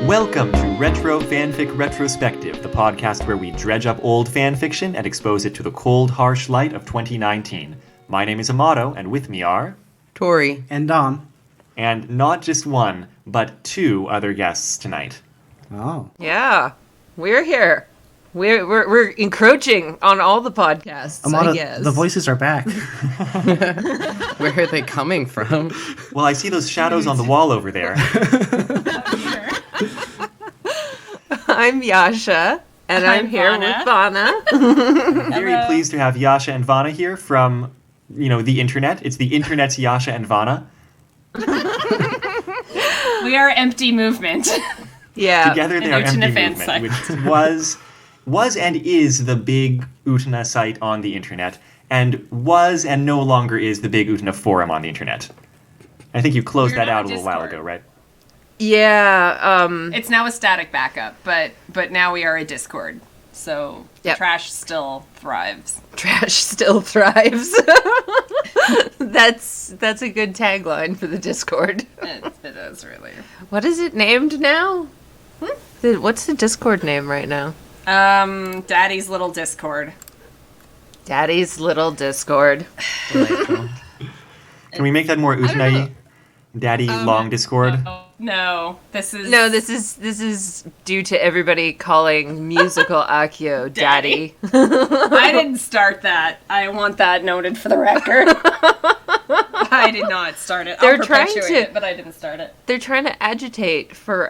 Welcome to Retro Fanfic Retrospective, the podcast where we dredge up old fanfiction and expose it to the cold, harsh light of 2019. My name is Amato, and with me are... Tori. And Dom. And not just one, but two other guests tonight. Oh. Yeah, we're here. We're encroaching on all the podcasts, Amato, I guess. the voices are back. Where are they coming from? Well, I see those shadows on the wall over there. I'm Yasha, and I'm here with Vanna. I'm very pleased to have Yasha and Vanna here from, the internet. It's the internet's Yasha and Vanna. We are empty movement. Yeah. Together they are Utena empty fan movement, site. which was and is the big Utena site on the internet, and was and no longer is the big Utena forum on the internet. I think you closed that out a little while ago, right? Yeah, It's now a static backup, but now we are a Discord. So Yep. trash still thrives. trash still thrives. That's a good tagline for the Discord. It is really. What is it named now? What's the Discord name right now? Daddy's little Discord. Daddy's Little Discord. Delightful. Can we make that more Utena-y? Daddy long Discord? No, this is No, this is due to everybody calling musical Akio Daddy. I didn't start that. I want that noted for the record. I did not start it. They're I'll trying perpetuate to- it, but I didn't start it. They're trying to agitate for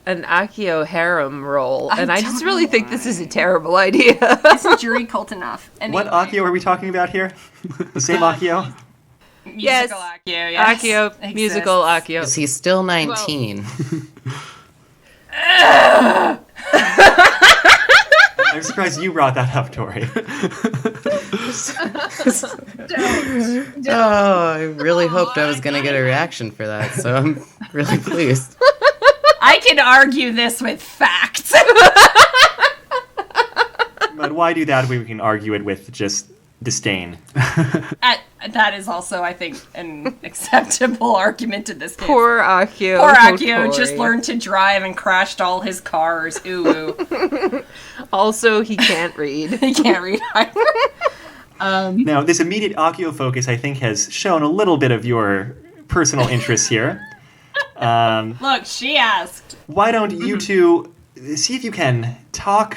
an Akio harem role, and I just really think this is a terrible idea. Isn't jury cult enough? Anyway. What Akio are we talking about here? The same Akio? Yes. Musical Akio, yes. Akio, Exists. musical Akio. Is he still 19? I'm surprised you brought that up, Tori. Oh, I really hoped I was going to get a reaction for that, so I'm really pleased. I can argue this with facts. But why do that when we can argue it with just disdain? That is also, I think, an acceptable argument in this case. Poor Akio. Poor Oh, Akio Tori. just learned to drive and crashed all his cars. Ooh. Also, he can't read. He can't read either. Now, this immediate Akio focus, I think, has shown a little bit of your personal interest here. Look, she asked. Why don't you two see if you can talk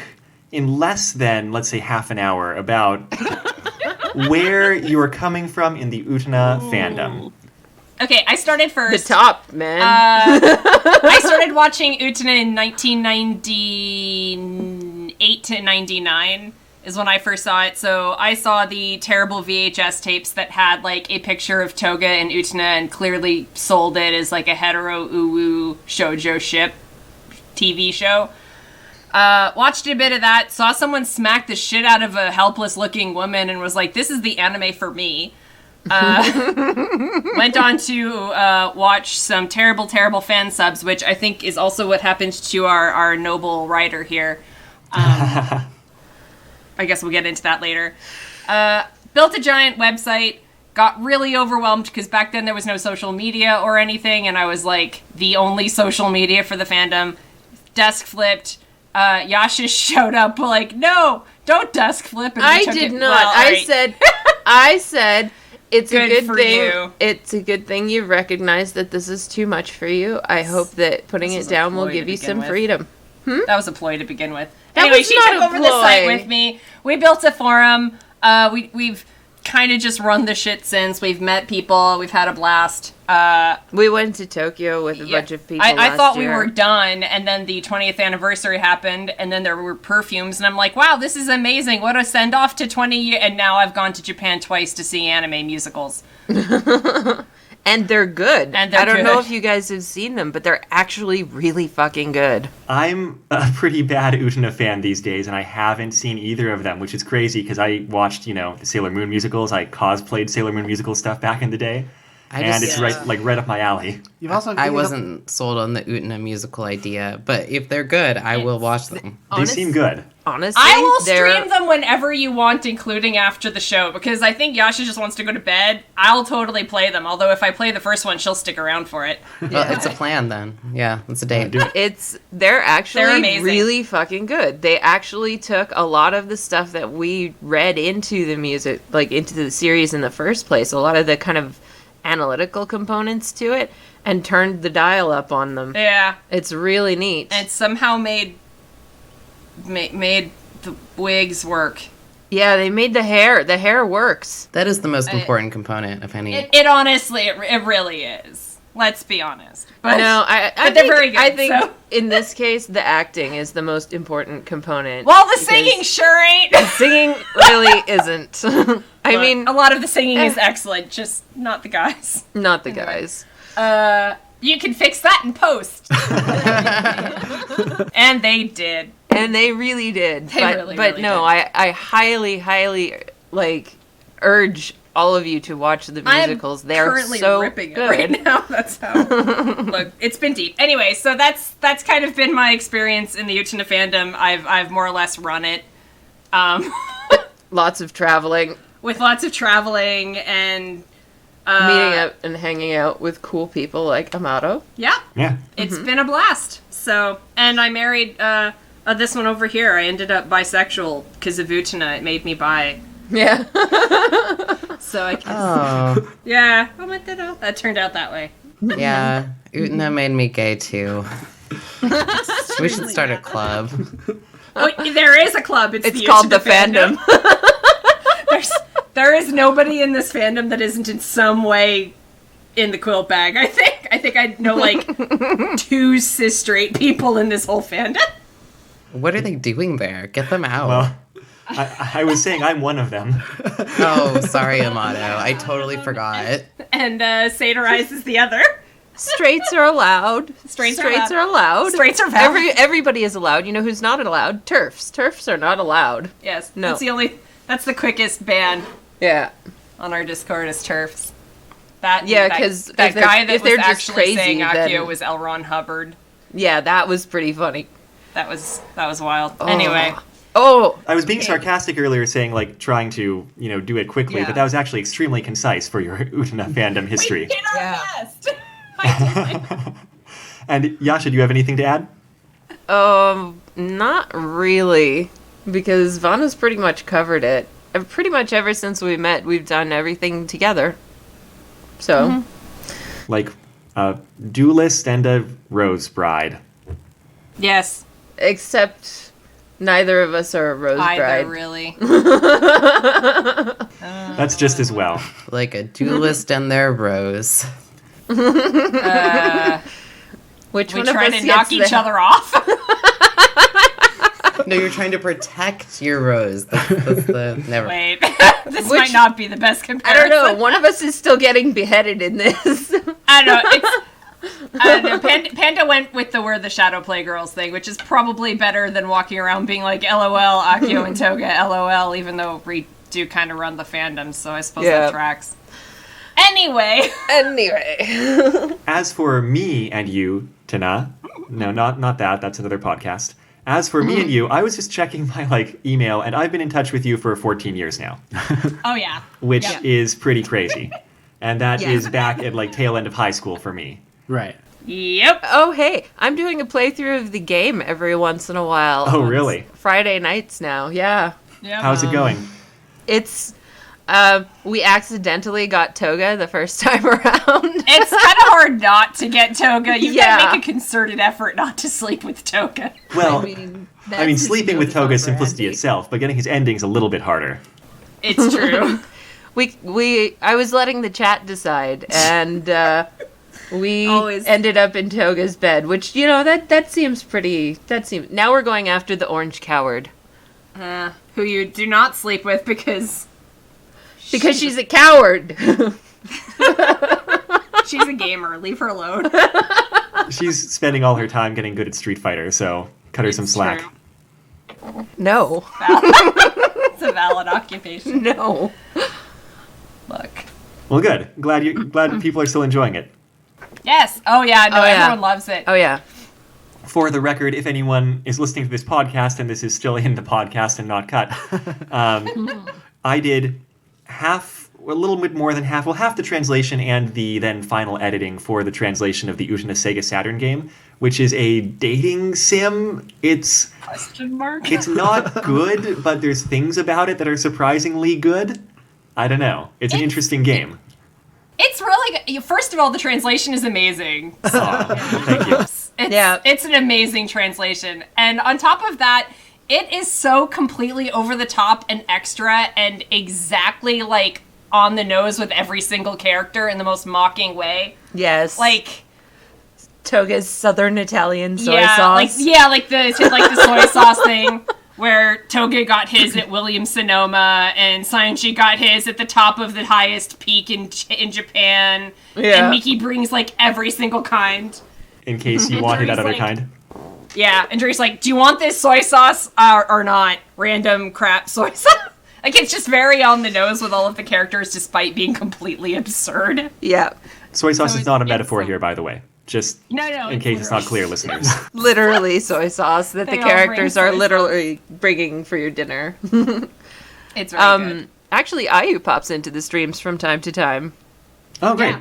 in less than, let's say, half an hour about where you're coming from in the Utena fandom. Okay, I started The first. top, man. I started watching Utena in 1998 to 99 is when I first saw it. So I saw the terrible VHS tapes that had like a picture of Touga and Utena and clearly sold it as like a hetero uwu shoujo ship TV show. Watched a bit of that, saw someone smack the shit out of a helpless looking woman and was like, this is the anime for me. Went on to watch some terrible fan subs, which I think is also what happened to our noble writer here. I guess we'll get into that later. Built a giant website, got really overwhelmed because back then there was no social media or anything, and I was like the only social media for the fandom. Desk flipped. Yasha showed up like, no, don't desk flip. And we I took did it- not. well, I alright. said it's Good a good for thing. you. It's a good thing you recognize that this is too much for you. I hope that putting This it is a down will ploy give to you begin some with. freedom. That was a ploy to begin with. That Anyway, was she not took a over the site ploy. with me. We built a forum. We've kind of just run the shit since. We've met people. We've had a blast. We went to Tokyo with a bunch of people. I last thought we year. were done, and then the 20th anniversary happened, and then there were perfumes, and I'm like, wow, this is amazing. What a send-off to 20 years. And now I've gone to Japan twice to see anime musicals. And they're good. And they're I don't know good. if you guys have seen them, but they're actually really fucking good. I'm a pretty bad Utena fan these days, and I haven't seen either of them, which is crazy because I watched, the Sailor Moon musicals. I cosplayed Sailor Moon musical stuff back in the day. it's right up my alley. You've also I wasn't sold on the Utena musical idea, but if they're good, I will watch them. They seem good. Honestly, I will stream them whenever you want, including after the show, because I think Yasha just wants to go to bed. I'll totally play them, although if I play the first one, she'll stick around for it. Well, it's a plan then. Yeah, it's a date. They're actually amazing. really fucking good. They actually took a lot of the stuff that we read into the music, like into the series in the first place, a lot of the kind of analytical components to it, and turned the dial up on them. Yeah. It's really neat. And somehow made the wigs work. Yeah, they made the hair. The hair works. That is the most important component of any. It honestly, it really is. Let's be honest. But No, I they're think, very good, I think so. in this case, the acting is the most important component. Well, the because singing sure ain't. singing really isn't. I mean, a lot of the singing is excellent, just not the guys. not the guys. You can fix that in post. And they did. And they really did. They but really no, did. I highly, highly urge all of you to watch the musicals. They're currently so ripping good. it right now. That's how. Look, it's been deep. Anyway, so that's kind of been my experience in the Utena fandom. I've more or less run it. Lots of traveling, With lots of traveling and meeting up and hanging out with cool people like Amato. yeah, Yeah. it's been a blast. So, and I married this one over here. I ended up bisexual because of Utena. It made me bi. Yeah. So I guess, Oh, yeah, that turned out that way. yeah. Utena made me gay too. We should start a club. Oh, there is a club. It's called the Utena fandom. There is nobody in this fandom that isn't in some way in the quilt bag. I think I know like 2 cis straight people in this whole fandom. What are they doing there? Get them out. Well, I was saying I'm one of them. Oh, sorry, Amato. I totally forgot. And Saderize is the other. Straights are allowed. Straights are are allowed. Straights are valid. Everybody is allowed. You know who's not allowed? TERFs. TERFs are not allowed. Yes. No. That's the quickest ban Yeah. on our Discord is TERFs. Yeah, 'cause that if they're- guy that if was they're just actually crazy, saying Akio then- was L. Ron Hubbard. Yeah, that was pretty funny. That was wild. Anyway. Oh, I was being sarcastic earlier, saying like trying to do it quickly, Yeah. but that was actually extremely concise for your Utena fandom history. We did our best. And Yasha, do you have anything to add? not really, because Vanna's pretty much covered it. Pretty much ever since we met, we've done everything together. So, Like a duelist and a rose bride. Yes. except neither of us are a rose Either, bride. really. That's just as well. Like a duelist and their rose. Which We one of try us to knock gets each the- other off. No, you're trying to protect your rose. That's the never. Wait. This Which- might not be the best I comparison. don't know. One of us is still getting beheaded in this. I don't know. I don't know. Panda went with the "We're the Shadow Playgirls" thing, which is probably better than walking around being like "LOL, Akio and Touga, LOL," even though we do kind of run the fandom, so I suppose Yeah. that tracks. Anyway. Anyway. As for me and you, Tana, no, not that. That's another podcast. As for me and you, I was just checking my email, and I've been in touch with you for 14 years now, Oh yeah. which Yeah. is pretty crazy. And that Yeah. is back at tail end of high school for me. Right. Yep. Oh, hey, I'm doing a playthrough of the game every once in a while. Oh, on really? Friday nights now, yeah. Yep. How's it going? It's, we accidentally got Touga the first time around. It's kind of hard not to get Touga. You Yeah. gotta make a concerted effort not to sleep with Touga. Well, that's I mean, his sleeping with modus Toga is simplicity operandi. itself, but getting his ending's a little bit harder. It's true. I was letting the chat decide, and we Always. ended up in Toga's bed, which that seems pretty. Now we're going after the orange coward Who you do not sleep with because she's a coward. she's a gamer. Leave her alone. She's spending all her time getting good at Street Fighter, so cut her some slack. True. No, It's a valid occupation. no. Look. Well, good. Glad people are still enjoying it. Yes. Oh yeah. No, Oh, yeah. everyone loves it. Oh yeah. For the record, if anyone is listening to this podcast and this is still in the podcast and not cut, I did a little bit more than half the translation and the then final editing for the translation of the Utena Sega Saturn game, which is a dating sim. It's not good, but there's things about it that are surprisingly good. I don't know. It's an interesting game. It's really good. First of all, the translation is amazing. Thank you. It's an amazing translation. And on top of that, it is so completely over the top and extra and exactly like on the nose with every single character in the most mocking way. Yes. Like Touga's Southern Italian soy yeah, sauce. like the soy sauce thing. Where Touga got his at Williams Sonoma, and Saionji got his at the top of the highest peak in Japan. Yeah. And Miki brings, like, every single kind. In case you wanted that other kind. Yeah, and Dre's like, do you want this soy sauce or not? Random crap soy sauce. Like, it's just very on the nose with all of the characters, despite being completely absurd. Yeah. Soy sauce is not a metaphor here, by the way. Just No, in case it's not clear, listeners. Literally soy sauce that They the all bring characters soy are sauce. literally bringing for your dinner. It's very good. Actually, Ayu pops into the streams from time to time. Oh, great.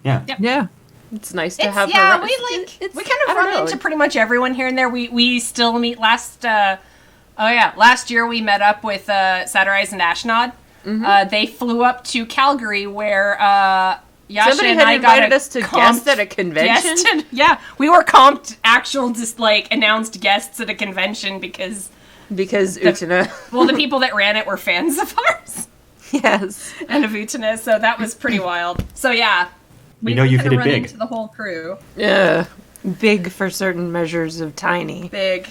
Yeah. Yeah. It's nice to It's, have yeah, her. we kind I of don't run know. into pretty much everyone here and there. We still meet last year we met up with Satirize and Ashnod. They flew up to Calgary where Yasha Somebody and had I invited got us to guest at a convention? Yeah, we were comped actual just like announced guests at a convention because Utena. well the people that ran it were fans of ours Yes. and of Utena, so that was pretty wild. So yeah. You know you kinda hit it run big. into the whole crew. Yeah. Big for certain measures of tiny. Big.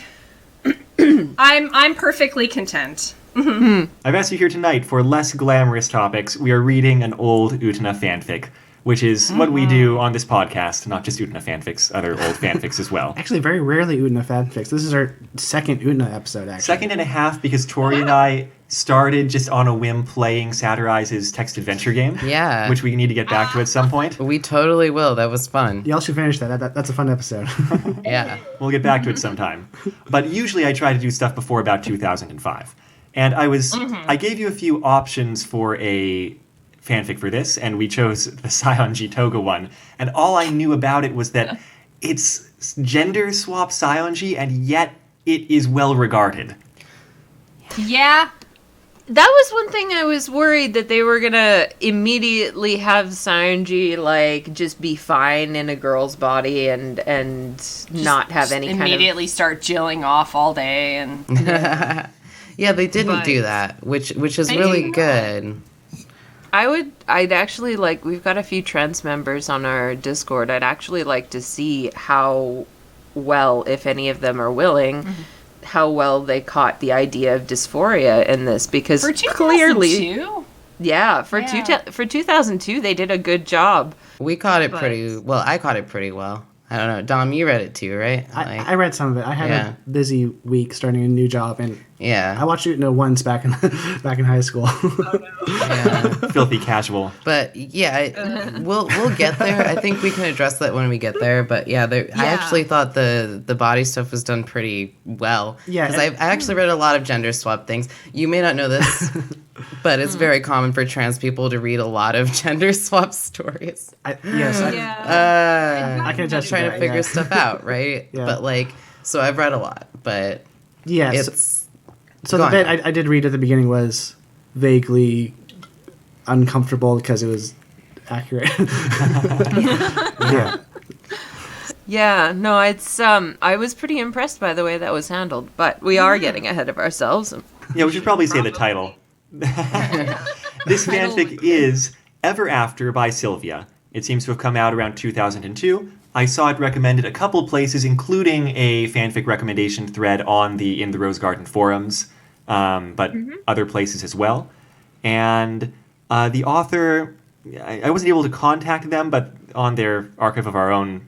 I'm perfectly content. I've asked you here tonight for less glamorous topics. We are reading an old Utena fanfic, which is what we do on this podcast, not just Utena fanfics, other old fanfics as well. Actually, very rarely Utena fanfics. This is our second Utena episode, actually. Second and a half because Tori and I started just on a whim playing Satirize's text adventure game. Yeah. Which we need to get back to at some point. We totally will. That was fun. Y'all should finish that. That's a fun episode. Yeah. We'll get back to it sometime. But usually I try to do stuff before about 2005. And I gave you a few options for a fanfic for this, and we chose the Saionji Touga one. And all I knew about it was that it's gender swap Saionji, and yet it is well regarded. Yeah. That was one thing I was worried that they were gonna immediately have Saionji like just be fine in a girl's body and not have any kind of immediately start jilling off all day and Yeah, they didn't But- do that, which is They really didn't. good. I'd actually like, we've got a few trans members on our Discord. I'd actually like to see how well, if any of them are willing, how well they caught the idea of dysphoria in this, because for clearly, 2002? yeah, for Yeah. for 2002 they did a good job. We caught it But- pretty well. I caught it pretty well. I don't know. Dom, you read it too, right? I read some of it. I had Yeah. a busy week starting a new job, and I yeah. watched Utena once back in high school. Yeah. Filthy casual. But yeah, we'll get there. I think we can address that when we get there. But yeah, I actually thought the body stuff was done pretty well. Yeah, because I actually read a lot of gender swap things. You may not know this, but it's very common for trans people to read a lot of gender swap stories. I can attest to Trying to that, figure yeah. stuff out, right? Yeah. But like, so I've read a lot, but Yeah. it's So Go the on. bit I did read at the beginning was vaguely uncomfortable because it was accurate. Yeah. Yeah, no, it's I was pretty impressed by the way that was handled, but we are getting ahead of ourselves. Yeah, we should probably say the title. This fanfic is Ever After by Sylvia. It seems to have come out around 2002. I saw it recommended a couple places, including a fanfic recommendation thread on the In the Rose Garden forums, but other places as well. And the author, I wasn't able to contact them, but on their Archive of Our Own,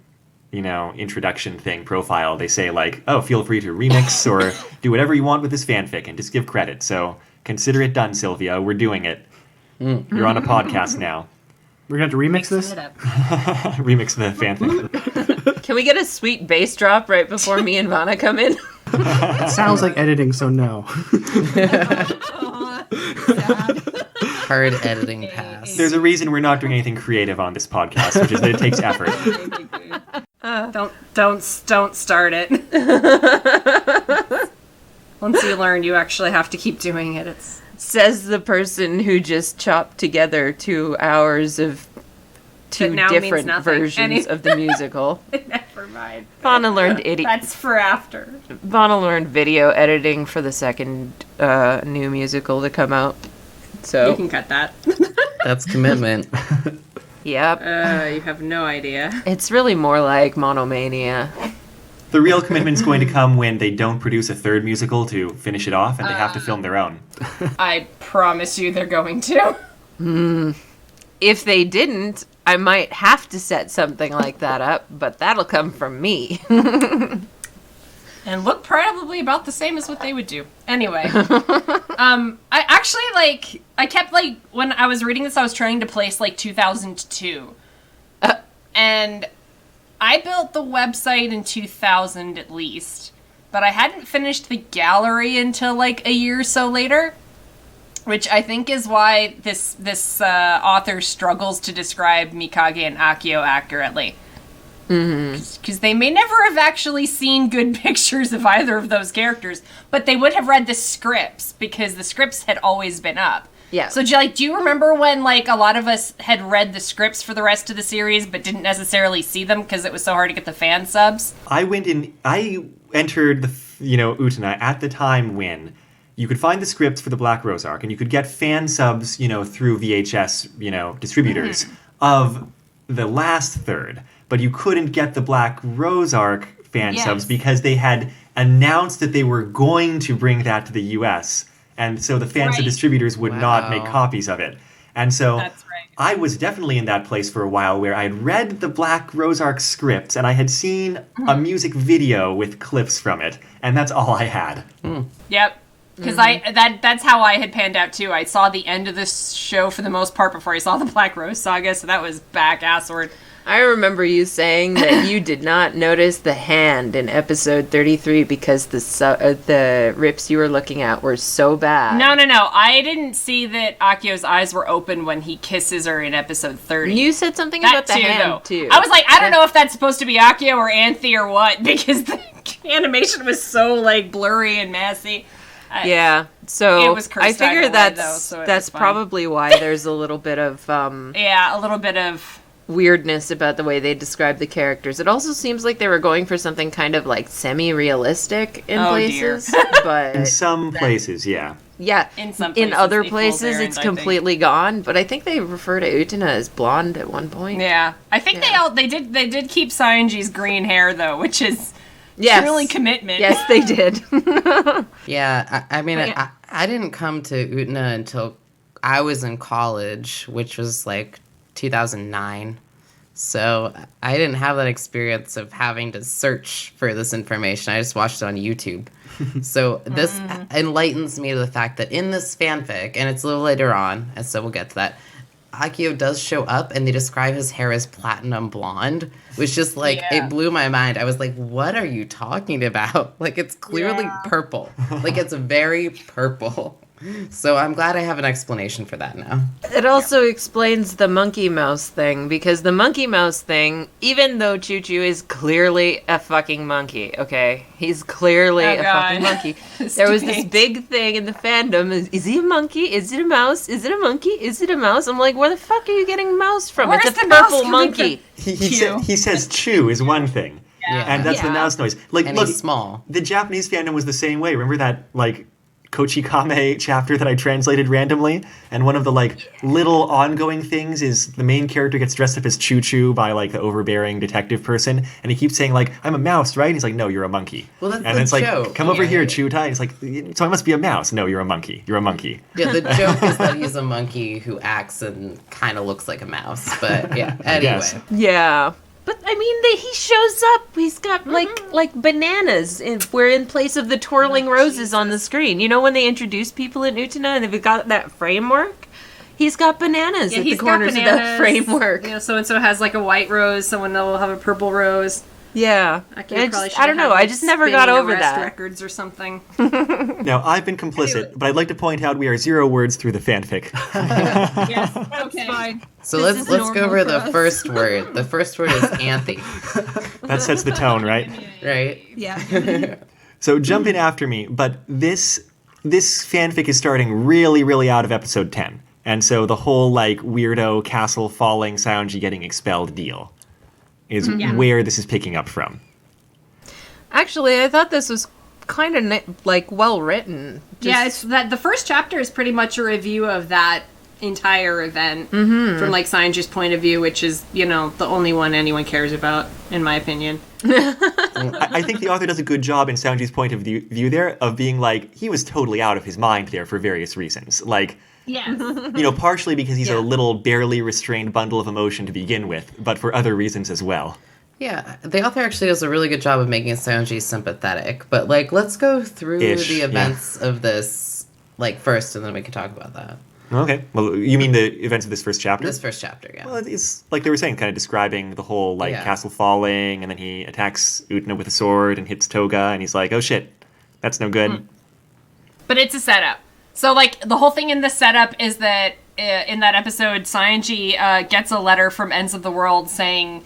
introduction thing profile, they say like, oh, feel free to remix or do whatever you want with this fanfic and just give credit. So consider it done, Sylvia. We're doing it. You're on a podcast now. We're going to remix this? It up. Remix the fanfic. Can we get a sweet bass drop right before me and Vanna come in? It sounds like editing, so no. Hard editing pass. There's a reason we're not doing anything creative on this podcast, which is that it takes effort. Don't start it. Once you learn, you actually have to keep doing it. It's Says the person who just chopped together 2 hours of two now means different nothing. versions of the musical. never mind. Vanna learned That's for after. Vanna learned video editing for the second new musical to come out. You So, can cut that. That's commitment. yep. You have no idea. It's really more like Monomania. The real commitment's going to come when they don't produce a third musical to finish it off, and they have to film their own. I promise you they're going to. If they didn't, I might have to set something like that up, but that'll come from me. And look probably about the same as what they would do. Anyway. I actually, I kept, when I was reading this, I was trying to place, 2002. And I built the website in 2000 at least. But I hadn't finished the gallery until, a year or so later. Which I think is why this author struggles to describe Mikage and Akio accurately. Because they may never have actually seen good pictures of either of those characters, but they would have read the scripts, because the scripts had always been up. Yeah. So, do you remember when, a lot of us had read the scripts for the rest of the series, but didn't necessarily see them because it was so hard to get the fan subs? I entered the, Utena at the time when you could find the scripts for the Black Rose arc, and you could get fan subs, through VHS, distributors of the last third. But you couldn't get the Black Rose arc fan subs because they had announced that they were going to bring that to the US. And so the fans and distributors would not make copies of it. And so That's right. I was definitely in that place for a while where I had read the Black Rose arc scripts and I had seen a music video with clips from it. And that's all I had. Yep. Because that's how I had panned out too. I saw the end of this show for the most part before I saw the Black Rose saga, so that was back-assward. I remember you saying that you did not notice the hand in episode 33 because the rips you were looking at were so bad. No. I didn't see that Akio's eyes were open when he kisses her in episode 30. You said something That about the hand, too. I was like, I don't know if that's supposed to be Akio or Anthe or what, because the animation was so, blurry and messy. Yeah, so It was cursed I figure either way, that's though, so it that's was fine. probably why there's a little bit of Yeah, a little bit of... weirdness about the way they describe the characters. It also seems like they were going for something kind of semi-realistic in places, but In some places, yeah. yeah, In some in places, other they fooled places errand, it's I think. completely gone. But I think they refer to Utena as blonde at one point. Yeah. I think they did keep Saionji's green hair, though, which is Yes. truly commitment. Yes, they did. Yeah, I didn't come to Utena until I was in college, which was 2009. So I didn't have that experience of having to search for this information. I just watched it on YouTube. So this enlightens me to the fact that in this fanfic, and it's a little later on, and so we'll get to that, Akio does show up and they describe his hair as platinum blonde, which just it blew my mind. I was like, what are you talking about? It's clearly purple. It's very purple. So I'm glad I have an explanation for that now. It also explains the monkey mouse thing, because the monkey mouse thing, even though Choo Choo is clearly a fucking monkey, okay? He's clearly a fucking monkey. There was this big thing in the fandom, is he a monkey? Is it a mouse? Is it a monkey? Is it a mouse? I'm like, where the fuck are you getting mouse from? Where It's is a the mouse purple coming monkey. He says chew is one thing. Yeah. And that's the mouse noise. And Look, he's small. the Japanese fandom was the same way. Remember that, Kochikame chapter that I translated randomly? And one of the, little ongoing things is the main character gets dressed up as Choo Choo by, the overbearing detective person. And he keeps saying, I'm a mouse, right? And he's like, no, you're a monkey. Well, that's and the it's joke. come over Yeah. here, Choo Tai. It's like, so I must be a mouse. No, you're a monkey. You're a monkey. Yeah, the joke is that he's a monkey who acts and kind of looks like a mouse. But yeah, guess. anyway. Yeah. But I mean, he shows up. He's got like bananas. We're in place of the twirling roses on the screen. You know when they introduce people in Utena and they've got that framework. He's got bananas at the corners of the framework. You know, so-and-so has like a white rose, someone will have a purple rose. Yeah. I don't know. I just never got over that. Records or something. Now, I've been complicit, but I'd like to point out we are 0 words through the fanfic. Yes, okay. Fine. So let's go over the first word. The first word is anthe, That sets the tone, right? right? Yeah. So jump in after me, but this fanfic is starting really, really out of episode 10. And so the whole, like, weirdo castle falling, Saionji getting expelled deal is where this is picking up from. Actually, I thought this was kind of, like, well written. Yeah, it's that the first chapter is pretty much a review of that entire event from, like, Saionji's point of view, which is, you know, the only one anyone cares about, in my opinion. I think the author does a good job in Saionji's point of view there of being like, he was totally out of his mind there for various reasons. Like, Yes. you know, partially because he's Yeah. a little barely restrained bundle of emotion to begin with, but for other reasons as well. Yeah, the author actually does a really good job of making Saionji sympathetic. But, like, let's go through the events of this, like, first, and then we can talk about that. Okay. Well, you mean the events of this first chapter? This first chapter, yeah. Well, it's like they were saying, kind of describing the whole, like, castle falling, and then he attacks Utena with a sword and hits Touga, and he's like, oh shit, that's no good. But it's a setup. So, like, the whole thing in the setup is that in that episode, Saionji gets a letter from Ends of the World saying,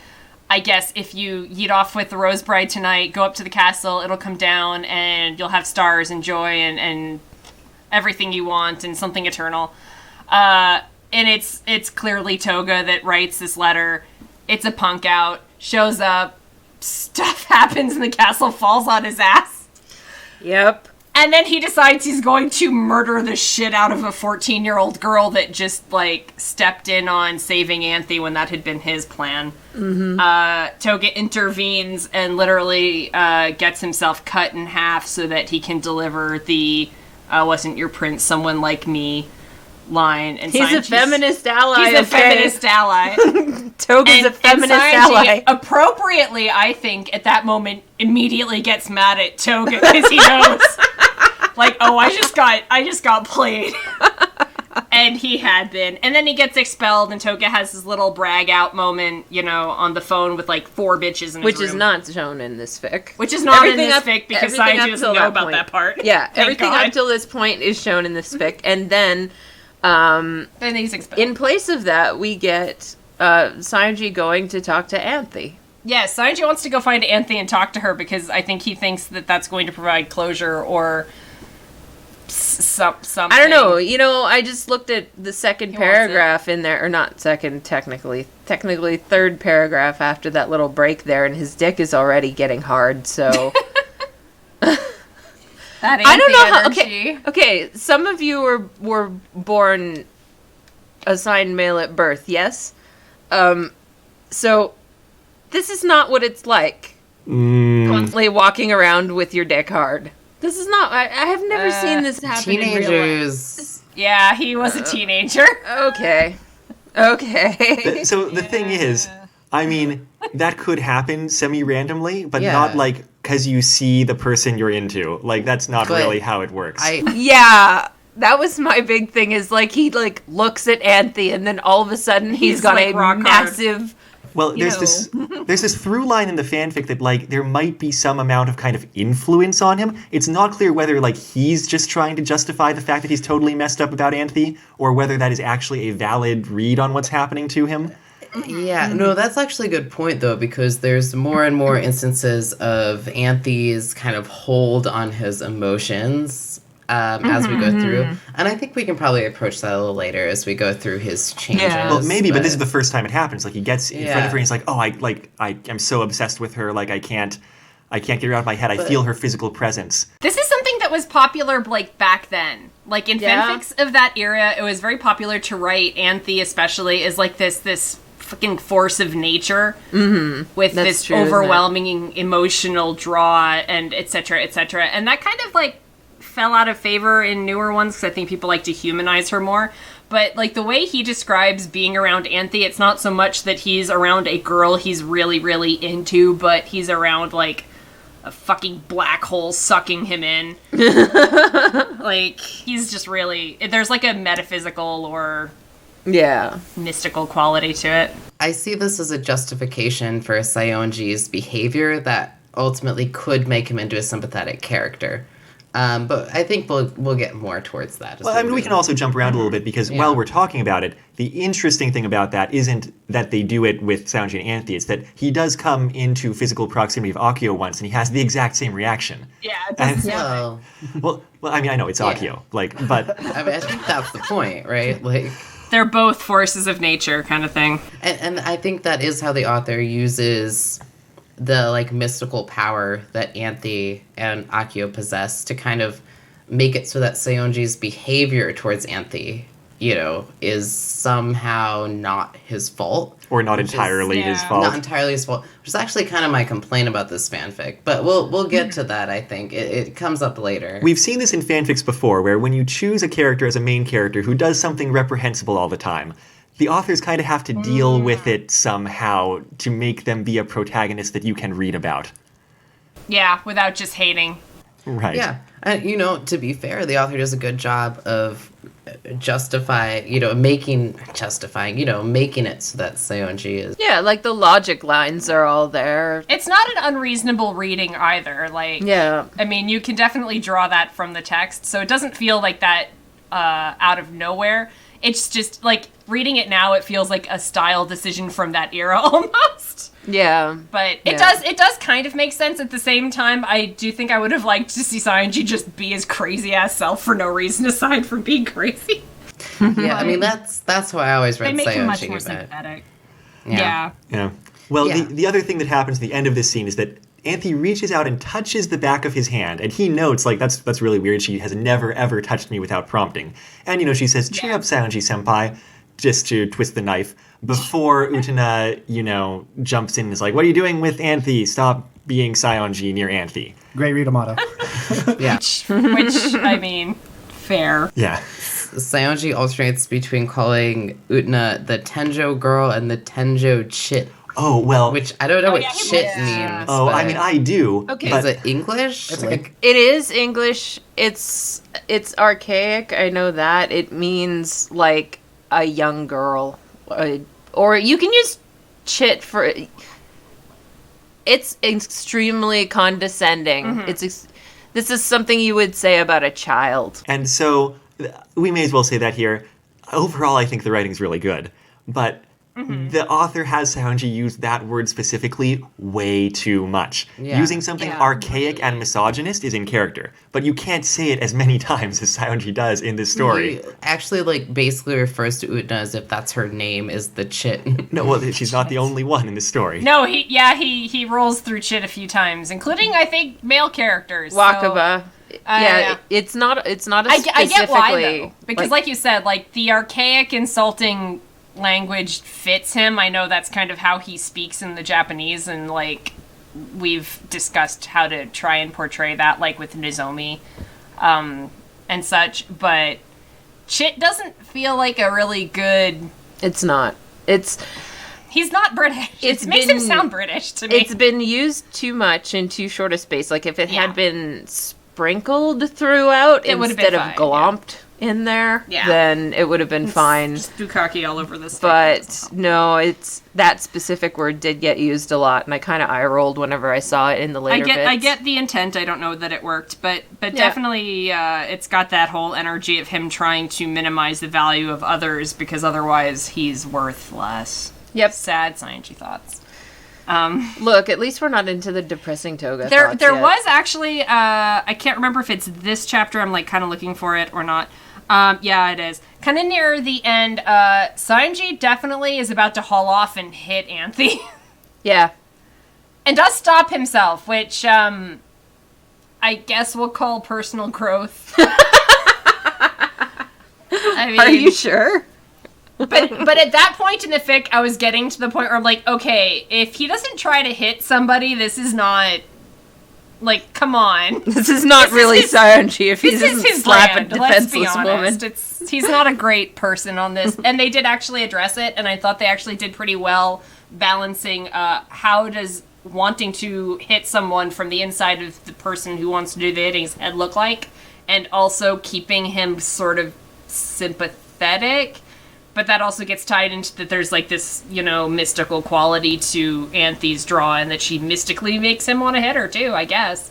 I guess if you yeet off with the Rose Bride tonight, go up to the castle, it'll come down, and you'll have stars and joy and everything you want and something eternal. And it's clearly Touga that writes this letter. It's a punk out, shows up, stuff happens, and the castle falls on his ass. Yep. And then he decides he's going to murder the shit out of a 14-year-old girl that just, like, stepped in on saving Anthe when that had been his plan. Touga intervenes and literally gets himself cut in half so that he can deliver the wasn't your prince someone like me line. And He's a feminist ally. He's a feminist ally. Touga's a feminist ally. Appropriately, I think, at that moment, immediately gets mad at Touga because he knows, like, oh, I just got played. And he had been. And then he gets expelled, and Touga has his little brag out moment, you know, on the phone with, like, 4 bitches in his Which room. is not shown in this fic. Which is not Everything in this up- fic because everything Saionji up doesn't till know that about point. that part. Yeah, Thank everything God. up till this point is shown in this fic. And then, Then he's expelled. in place of that, we get Saionji going to talk to Anthe. Yes, Saionji wants to go find Anthe and talk to her because I think he thinks that that's going to provide closure or something. I don't know. You know, I just looked at the second wants paragraph in there, or not second, technically third paragraph after that little break there, and his dick is already getting hard. So That I don't know how. energy. Okay. Some of you were born assigned male at birth. Yes. So this is not what it's like. Constantly walking around with your dick hard. This is not. I have never seen this happen in real life. Teenagers. Yeah, he was a teenager. Okay. So the thing is, I mean, that could happen semi-randomly, but Yeah. not like because you see the person you're into. Like, that's not But really how it works. Yeah, that was my big thing. Is like he like looks at Anthe, and then all of a sudden he's got like a rock hard. massive. Well, there's this through line in the fanfic that, like, there might be some amount of kind of influence on him. It's not clear whether, like, he's just trying to justify the fact that he's totally messed up about Anthe, or whether that is actually a valid read on what's happening to him. Yeah, no, that's actually a good point, though, because there's more and more instances of Anthe's kind of hold on his emotions as we go through. And I think we can probably approach that a little later as we go through his changes. Yeah. Well, maybe, but this is the first time it happens. Like, he gets in front Yeah. of her and he's like, oh, I'm so obsessed with her, like, I can't get her out of my head. I feel her physical presence. This is something that was popular, like, back then. Like, in Yeah. fanfics of that era, it was very popular to write Anthe, especially, as, like, this fucking force of nature with That's this true, isn't it? overwhelming emotional draw and et cetera, et cetera. And that kind of, like, fell out of favor in newer ones because I think people like to humanize her more. But, like, the way he describes being around Anthe, it's not so much that he's around a girl he's really, really into, but he's around, like, a fucking black hole sucking him in. Like, he's just really... There's, like, a metaphysical or Yeah. mystical quality to it. I see this as a justification for Saionji's behavior that ultimately could make him into a sympathetic character. But I think we'll get more towards that. Well, I mean, we can also jump around a little bit because while we're talking about it, the interesting thing about that isn't that they do it with Saionji and Anthe. It's that he does come into physical proximity of Akio once, and he has the exact same reaction. Yeah, it And- does. Well, well, I mean, I know it's Akio, but I mean, I think that's the point, right? Like, They're both forces of nature kind of thing. and I think that is how the author uses the like mystical power that Anthe and Akio possess to kind of make it so that Saionji's behavior towards Anthe, is somehow not his fault. or not entirely his yeah. fault. Not entirely his fault, which is actually kind of my complaint about this fanfic. But we'll get to that, I think. It comes up later. We've seen this in fanfics before, where when you choose a character as a main character who does something reprehensible all the time, the authors kind of have to deal with it somehow to make them be a protagonist that you can read about. Yeah, without just hating. Right. Yeah. And, to be fair, the author does a good job of making it so that Saionji is... Yeah, like the logic lines are all there. It's not an unreasonable reading either. Like, Yeah. I mean, you can definitely draw that from the text, so it doesn't feel like that out of nowhere. It's just, like, reading it now, it feels like a style decision from that era almost. Yeah. But it Yeah. does kind of make sense at the same time. I do think I would have liked to see Saionji just be his crazy-ass self for no reason aside from being crazy. Yeah, I mean, that's how I always read They make him much Saionji, more but... sympathetic. Yeah. Yeah. Well, Yeah. The other thing that happens at the end of this scene is that Anthe reaches out and touches the back of his hand, and he notes, like, that's really weird. She has never, ever touched me without prompting. And, she says, cheer up, Saionji-senpai, just to twist the knife, before Utena, jumps in and is like, what are you doing with Anthe? Stop being Saionji near Anthe. Great Rita motto. Yeah. Which, I mean, fair. Yeah. Saionji alternates between calling Utena the Tenjo girl and the Tenjo chit, Oh, well. which I don't know what yeah, he chit was- means. Oh, but I mean, I do. Okay. Is But it English? It's like It is English. It's archaic. I know that. It means like a young girl, or you can use chit for. It's extremely condescending. This is something you would say about a child. And so we may as well say that here. Overall, I think the writing's really good. But the author has Saionji use that word specifically way too much. Yeah. Using something archaic and misogynist is in character. But you can't say it as many times as Saionji does in this story. He actually, basically refers to Utena as if that's her name, is the chit. No, well, she's not the only one in this story. No, he rolls through chit a few times, including, I think, male characters. so- Wakaba. Yeah, yeah. it's not a I get why, specifically, though. Because, like you said, the archaic, insulting language fits him. I know that's kind of how he speaks in the Japanese, and, we've discussed how to try and portray that, with Nozomi, and such. But chit doesn't feel like a really good... It's not. He's not British. It's It makes him been- sound British to me. It's been used too much in too short a space. Like if it Yeah. had been sprinkled throughout It would've been instead of fine, glomped in there, Yeah. then it would have been fine. Just bukkake all over this. But no, it's that specific word did get used a lot, and I kind of eye rolled whenever I saw it in the later bits. I get the intent. I don't know that it worked, but definitely it's got that whole energy of him trying to minimize the value of others because otherwise he's worth less. Yep. Sad Saionji thoughts. Look, at least we're not into the depressing Touga. There thoughts there yet. was actually I can't remember if it's this chapter. I'm kind of looking for it or not. Yeah, it is. Kind of near the end, Saionji definitely is about to haul off and hit Anthe. Yeah. And does stop himself, which I guess we'll call personal growth. I mean, Are you sure? but at that point in the fic, I was getting to the point where I'm like, okay, if he doesn't try to hit somebody, this is not come on. This is not really his- Saionji if he This is doesn't his slap land. a Let's be defenseless honest. woman. He's not a great person on this, and they did actually address it, and I thought they actually did pretty well balancing how does wanting to hit someone from the inside of the person who wants to do the hitting's head look like, and also keeping him sort of sympathetic. but that also gets tied into that there's like this, mystical quality to Anthe's draw, and that she mystically makes him want to hit her too, I guess.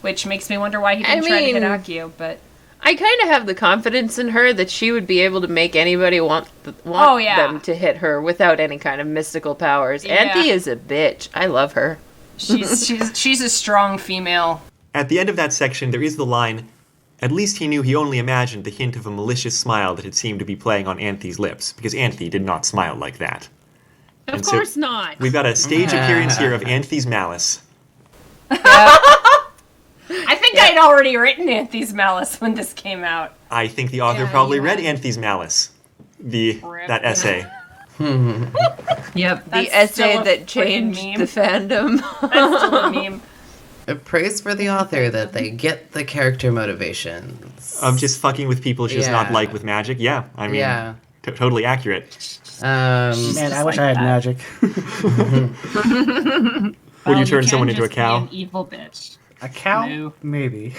Which makes me wonder why he didn't try to hit Akio, but... I kind of have the confidence in her that she would be able to make anybody want them to hit her without any kind of mystical powers. Yeah. Anthe is a bitch. I love her. She's a strong female. At the end of that section, there is the line, "At least he knew he only imagined the hint of a malicious smile that had seemed to be playing on Anthe's lips, because Anthe did not smile like that." Of course not. We've got a stage appearance here of Anthe's malice. I think I'd already written Anthe's malice when this came out. I think the author probably read Anthe's malice. That essay. Yep, That's the essay still a that freaking changed meme. the fandom. That's still a meme. A praise for the author that they get the character motivations. Of just fucking with people she does not Yeah. like with magic. Yeah, I mean, Yeah. totally accurate. Man, I wish I had magic. Would you turn someone into a cow? An evil bitch. A cow? No. Maybe.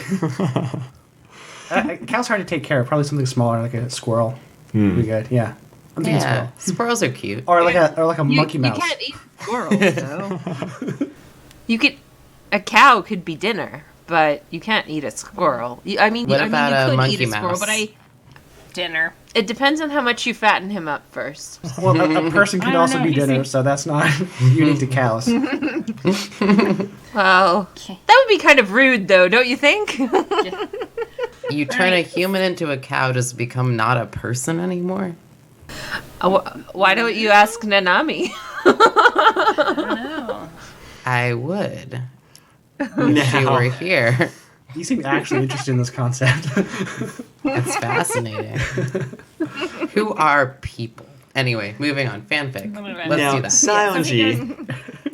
A cow's hard to take care of. Probably something smaller, like a squirrel. Would be good. Yeah. I'm thinking Yeah, squirrel. squirrels are cute. Or like a monkey mouse. You can't eat squirrels, though. A cow could be dinner, but you can't eat a squirrel. What about you a could monkey eat a squirrel, mouse? but Dinner. it depends on how much you fatten him up first. Well, a person could don't also know, be you dinner, see- so that's not unique to cows. Well, that would be kind of rude, though, don't you think? You turn a human into a cow, does it become not a person anymore? Why don't you ask Nanami? I don't know. I would. If she were here. You seem actually interested in this concept. It's fascinating. Who are people? Anyway, moving on. Fanfic. Let's Now, do that.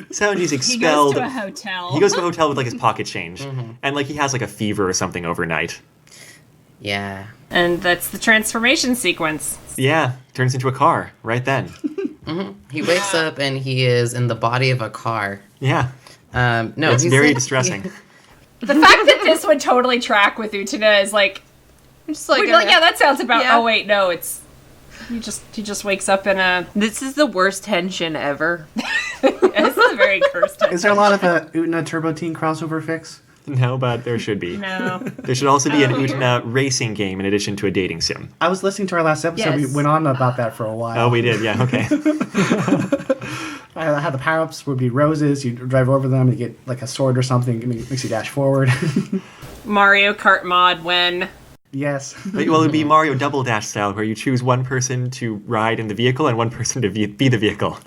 Saionji's He expelled. goes to a hotel. He goes to a hotel with like his pocket change, and like he has like a fever or something overnight. Yeah. And that's the transformation sequence. Yeah, turns into a car right then. He wakes up and he is in the body of a car. Yeah, No, it's he's very like- distressing. The fact that this would totally track with Utena is like, Just like, we'd be like, yeah, that sounds about. Yeah. Oh wait, no, it's he just wakes up in a. This is the worst tension ever. This is a very cursed. Is there a lot of a Utena Turbo Teen crossover fix? No, but there should be. No. There should also be an Utena racing game in addition to a dating sim. I was listening to our last episode. Yes. We went on about that for a while. Oh, we did. Yeah. Okay. How the power-ups would be roses. You drive over them, you get like a sword or something. It makes you dash forward. Mario Kart mod when. Yes. Well, it'd be Mario Double Dash style, where you choose one person to ride in the vehicle and one person to be the vehicle.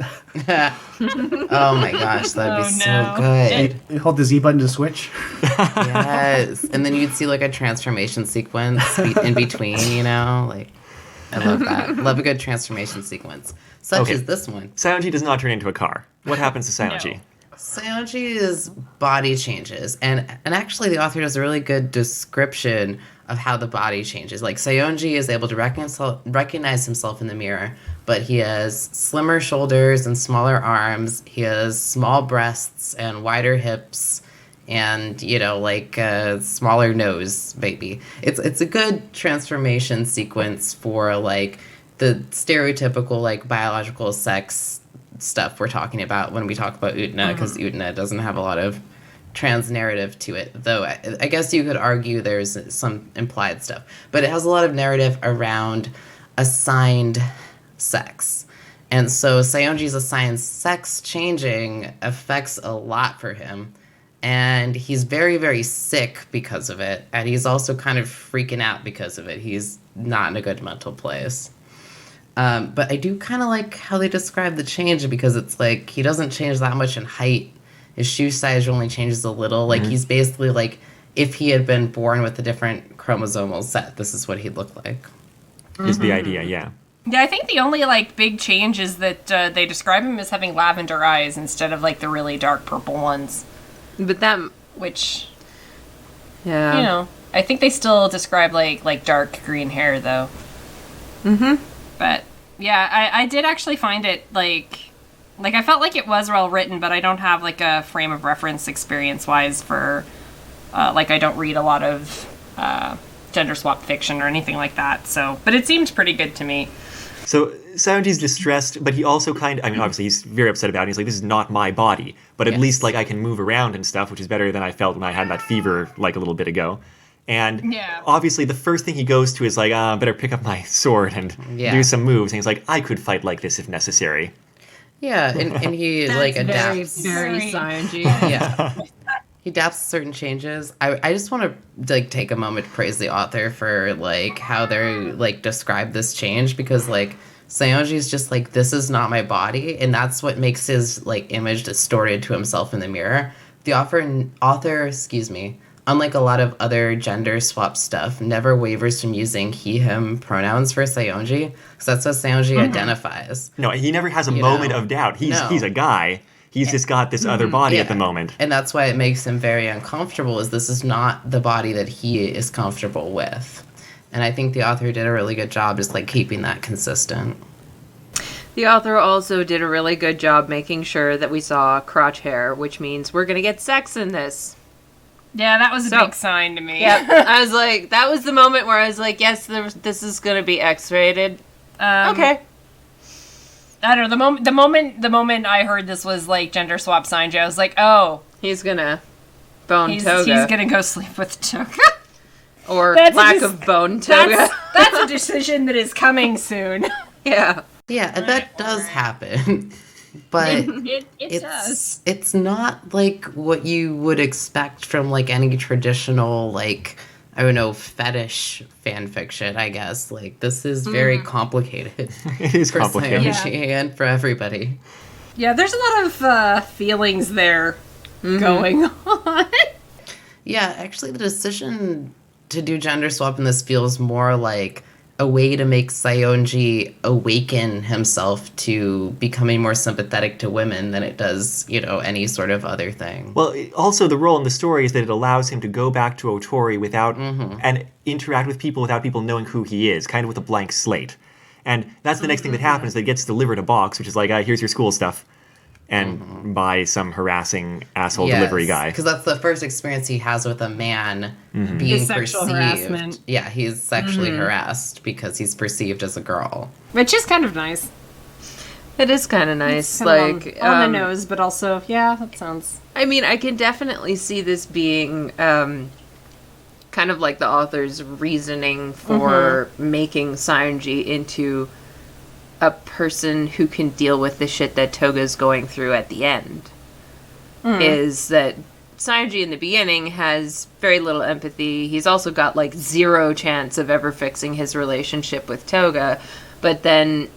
Oh my gosh, that'd be Oh, so no. good. You hold the Z button to switch. Yes. And then you'd see like a transformation sequence in between, like I love that. Love a good transformation sequence. Such Okay. as this one. Saionji does not turn into a car. What happens to Saionji? No. Saionji's body changes, and actually the author does a really good description of how the body changes. Like Saionji is able to recognize himself in the mirror, but he has slimmer shoulders and smaller arms. He has small breasts and wider hips, and a smaller nose. Maybe it's a good transformation sequence for like the stereotypical like biological sex stuff we're talking about when we talk about Utena, because Utena doesn't have a lot of trans narrative to it, though I guess you could argue there's some implied stuff, but it has a lot of narrative around assigned sex. And so Saionji's assigned sex changing affects a lot for him, and he's very, very sick because of it, and he's also kind of freaking out because of it. He's not in a good mental place. But I do kind of like how they describe the change, because it's like he doesn't change that much in height. His shoe size only changes a little. Like he's basically like if he had been born with a different chromosomal set, this is what he'd look like. Is the idea, yeah. Yeah, I think the only like big change is that they describe him as having lavender eyes instead of like the really dark purple ones, But that, which yeah. I think they still describe like dark green hair though. But yeah, I did actually find it like I felt like it was well written, but I don't have like a frame of reference experience wise for like I don't read a lot of gender swap fiction or anything like that. So, but it seemed pretty good to me. So Saionji's distressed, but he also obviously he's very upset about it. He's like, this is not my body, but at least like I can move around and stuff, which is better than I felt when I had that fever like a little bit ago. And obviously the first thing he goes to is like, better pick up my sword and do some moves. And he's like, I could fight like this if necessary. Yeah, and he like adapts. Very Saionji. Yeah. He adapts to certain changes. I just want to like take a moment to praise the author for like how they're like describe this change, because like Saionji's just like, this is not my body, and that's what makes his like image distorted to himself in the mirror. The author, unlike a lot of other gender swap stuff, never wavers from using he/him pronouns for Saionji, because that's how Saionji identifies. No, he never has a moment of doubt. He's a guy. He's just got this other body at the moment. And that's why it makes him very uncomfortable, is this is not the body that he is comfortable with. And I think the author did a really good job just like keeping that consistent. The author also did a really good job making sure that we saw crotch hair, which means we're going to get sex in this. Yeah, that was a big sign to me. Yeah, I was like, that was the moment where I was like, yes, this is going to be X-rated. Okay. I don't know, the moment I heard this was like gender swap Saionji, I was like, oh, he's gonna bone Touga. He's gonna go sleep with Touga. Or lack of bone Touga. That's a decision that is coming soon. Yeah. Yeah, and that does happen. But it does. It's not like what you would expect from like any traditional like, I don't know, fetish fan fiction, I guess. Like, this is very complicated. It is complicated. For Saionji and for everybody. Yeah, there's a lot of feelings there going on. Yeah, actually, the decision to do gender swap in this feels more like a way to make Saionji awaken himself to becoming more sympathetic to women than it does, any sort of other thing. Well, also the role in the story is that it allows him to go back to Otori without and interact with people without people knowing who he is, kind of with a blank slate. And that's the next thing that happens, that gets delivered a box, which is like, here's your school stuff. And by some harassing asshole delivery guy. Because that's the first experience he has with a man being His sexual perceived. harassment. Yeah, he's sexually harassed because he's perceived as a girl. Which is kind of nice. It is kind of nice. It's kind of on the nose, but also, yeah, that sounds... I mean, I can definitely see this being kind of like the author's reasoning for making Saionji into a person who can deal with the shit that Touga's going through at the end. Is that Saionji in the beginning has very little empathy. He's also got like zero chance of ever fixing his relationship with Touga, but then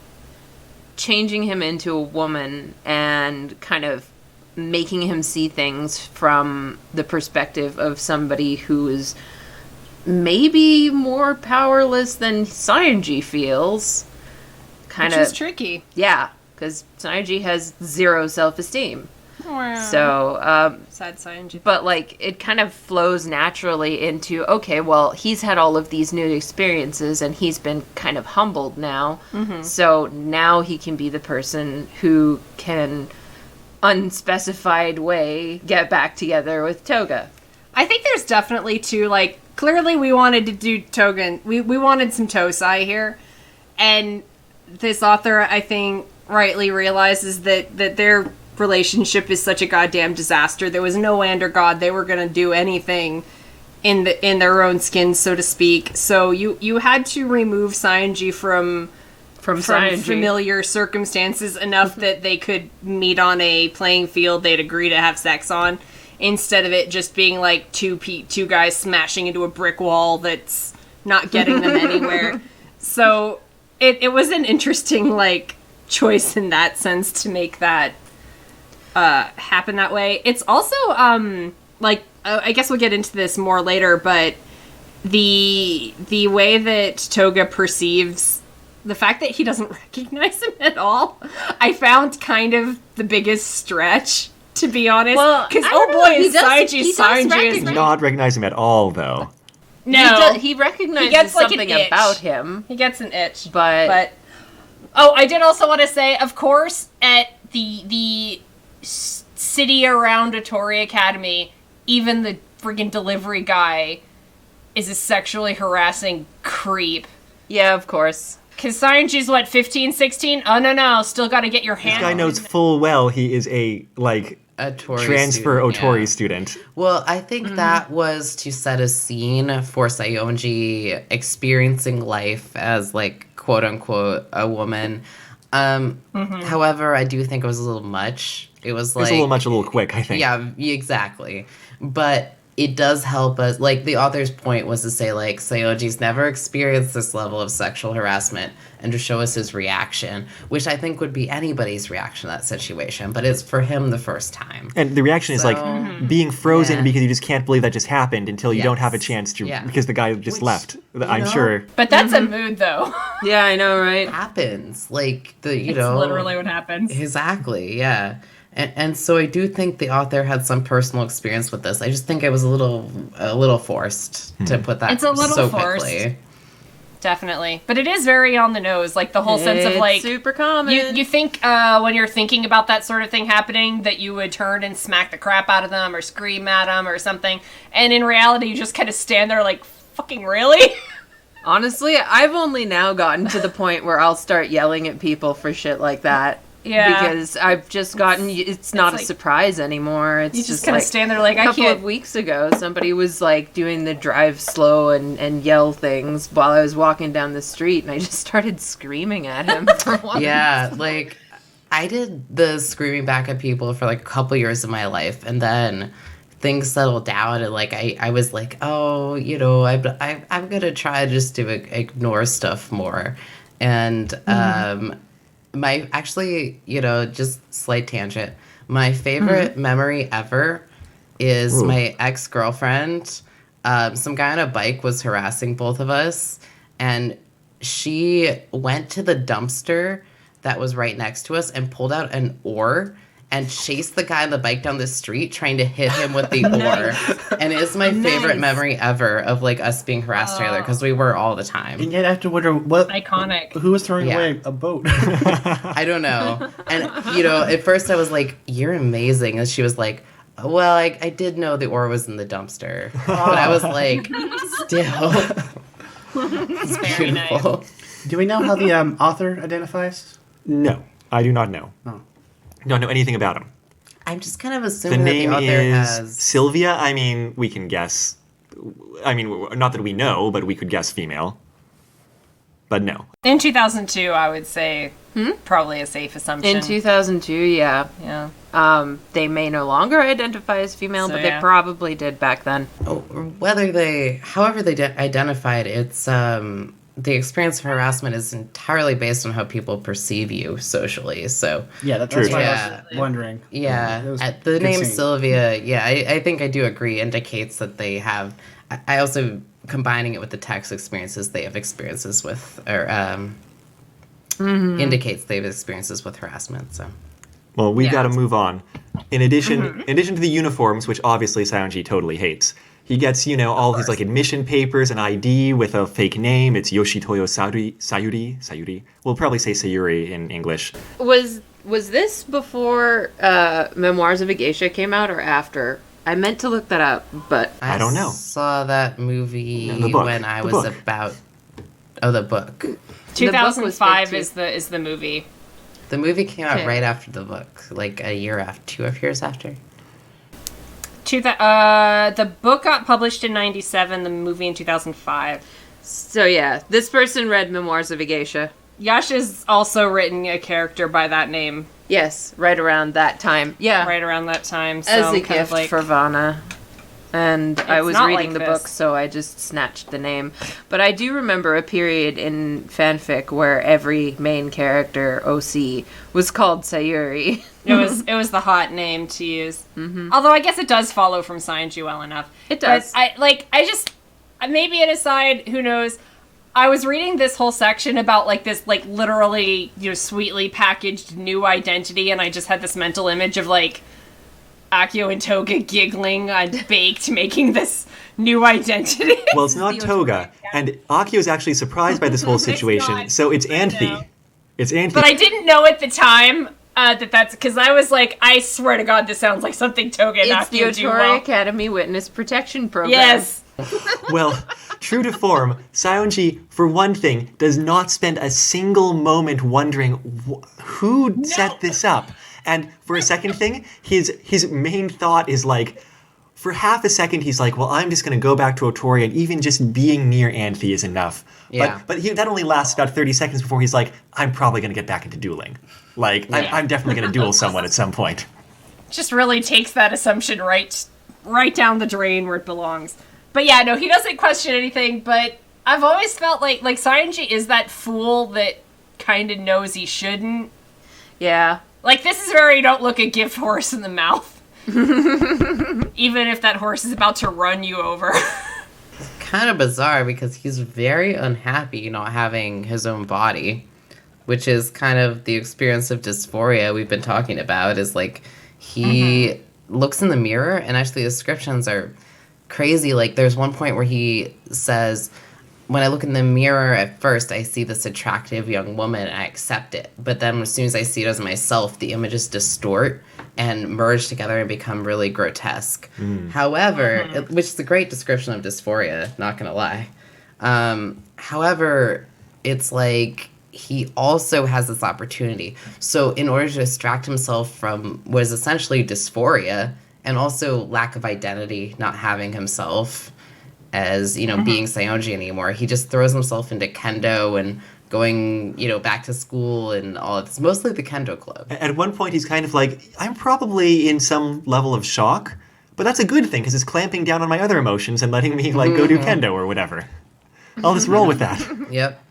changing him into a woman and kind of making him see things from the perspective of somebody who is maybe more powerless than Saionji feels. Which is tricky. Yeah, because Saionji has zero self-esteem. Wow. So, sad Saionji. but like, it kind of flows naturally into, okay, well, he's had all of these new experiences and he's been kind of humbled now. So now he can be the person who can, unspecified way, get back together with Touga. I think there's definitely two, like, clearly we wanted to do Touga, we wanted some Tosai here, and this author, I think, rightly realizes that their relationship is such a goddamn disaster. There was no way under God they were going to do anything in their own skin, so to speak. So you had to remove Saionji from Saionji. familiar circumstances enough that they could meet on a playing field they'd agree to have sex on, instead of it just being like two guys smashing into a brick wall that's not getting them anywhere. So it was an interesting like choice in that sense to make that happen that way. It's also I guess we'll get into this more later, but the way that Touga perceives the fact that he doesn't recognize him at all, I found kind of the biggest stretch, to be honest. Well, because he does not recognize him at all, though. No, he recognizes gets, like, an something itch. about him. He gets an itch, but oh, I did also want to say, of course, at the city around Otori Academy, even the friggin' delivery guy is a sexually harassing creep. yeah, of course. Because Saionji's what, 15, 16? Oh, no. Still got to get your hand This guy knows full well he is a Tori transfer student, Otori yeah. student. Well, I think that was to set a scene for Saionji experiencing life as quote unquote a woman. However, I do think it was a little much. It was It's a little much, a little quick, I think. Yeah, exactly. But it does help us. The author's point was to say, Saionji's never experienced this level of sexual harassment and to show us his reaction, which I think would be anybody's reaction to that situation. But it's for him the first time. And the reaction is being frozen Yeah. because you just can't believe that just happened until you don't have a Yes. chance to, Yeah. because the guy just left. I'm know, sure. But that's a mood, though. Yeah, I know, right? Happens. It's literally what happens. Exactly, yeah. And so I do think the author had some personal experience with this. I just think it was a little forced to put that It's a little so forced. quickly. Definitely. But it is very on the nose. The whole sense of It's super common. You think when you're thinking about that sort of thing happening that you would turn and smack the crap out of them or scream at them or something. And in reality, you just kind of stand there fucking really? Honestly, I've only now gotten to the point where I'll start yelling at people for shit like that. Yeah. Because I've just gotten, it's not a surprise anymore. It's You just kind of stand there I a couple can't. of weeks ago, somebody was doing the drive slow and yell things while I was walking down the street, and I just started screaming at him for one. Yeah, I did the screaming back at people for a couple years of my life, and then things settled down, and I was oh, I'm gonna try just to ignore stuff more, and just slight tangent. My favorite memory ever is my ex-girlfriend. Some guy on a bike was harassing both of us, and she went to the dumpster that was right next to us and pulled out an oar and chased the guy on the bike down the street trying to hit him with the oar. And it's my favorite memory ever of us being harassed together, because we were all the time. And yet I have to wonder Iconic. who was throwing Yeah. away a boat. I don't know. And, at first I was you're amazing. And she was well, I did know the oar was in the dumpster. But I was still. It's very Beautiful. nice. Do we know how the author identifies? No, I do not know. Oh. Don't know anything about him. I'm just kind of The assuming name that the author is has. Sylvia. I mean, we can guess. I mean, not that we know, but we could guess female. But no. In 2002, I would say probably a safe assumption. In 2002, yeah. Yeah. They may no longer identify as female, So, but yeah. they probably did back then. However they identified, it's the experience of harassment is entirely based on how people perceive you socially. So Yeah, that's True. why I Yeah. was wondering. yeah, It was the good name scene. Sylvia. Yeah, I think I do agree. Indicates that they have. I also combining it with the text experiences they have experiences with, or indicates they have experiences with harassment. So. Well, we've Yeah. got to move on. In addition to the uniforms, which obviously Saionji totally hates, he gets, all his admission papers and ID with a fake name. It's Yoshitoyo Sayuri. We'll probably say Sayuri in English. Was this before Memoirs of a Geisha came out or after? I meant to look that up, but I don't know. Saw that movie Yeah, the book. when I The was book. about. Oh, the book. 2005 big, is the movie. The movie came out Okay. right after the book, a year after, 2 years after. The book got published in 97, the movie in 2005. so yeah, this person read Memoirs of a Geisha. Yasha's also written a character by that name Yes, right around that time. Yeah, right around that time. So as I'm a kind of gift for Vanna. And I It's was not reading like the this. book, so I just snatched the name. But I do remember a period in fanfic where every main character, OC, was called Sayuri. It was the hot name to use. Mm-hmm. Although I guess it does follow from Saionji well enough. It does. But I just maybe an aside, who knows. I was reading this whole section about this literally sweetly packaged new identity, and I just had this mental image of Akio and Touga giggling and baked making this new identity. Well, it's not Touga, and Akio's actually surprised by this whole situation, not. so it's know. Anthe. It's Anthe. But I didn't know at the time that's because I was I swear to God, this sounds like something Touga and It's the Akio do Otori well. Academy Witness Protection Program. Yes. Well, true to form, Saionji, for one thing, does not spend a single moment wondering who set this up. And for a second thing, his main thought is like, for half a second, he's like, well, I'm just going to go back to Otori, and even just being near Anthe is enough. Yeah. But that only lasts about 30 seconds before he's like, I'm probably going to get back into dueling. Like, I'm definitely going to duel someone at some point. Just really takes that assumption right down the drain where it belongs. But yeah, no, he doesn't question anything, but I've always felt like Saionji is that fool that kind of knows he shouldn't. Yeah. Like, this is where you don't look a gift horse in the mouth. Even if that horse is about to run you over. Kind of bizarre because he's very unhappy not having his own body, which is kind of the experience of dysphoria we've been talking about, is like he looks in the mirror, and actually the descriptions are crazy. Like, there's one point where he says, when I look in the mirror at first, I see this attractive young woman and I accept it. But then as soon as I see it as myself, the images distort and merge together and become really grotesque. However, which is a great description of dysphoria, not gonna lie. However, it's like he also has this opportunity. So in order to distract himself from what is essentially dysphoria and also lack of identity, not having himself as, being Saionji anymore, he just throws himself into kendo and going, back to school and all of this. Mostly the kendo club. At one point, he's kind of like, I'm probably in some level of shock, but that's a good thing because it's clamping down on my other emotions and letting me go do kendo or whatever. I'll just roll with that. Yep.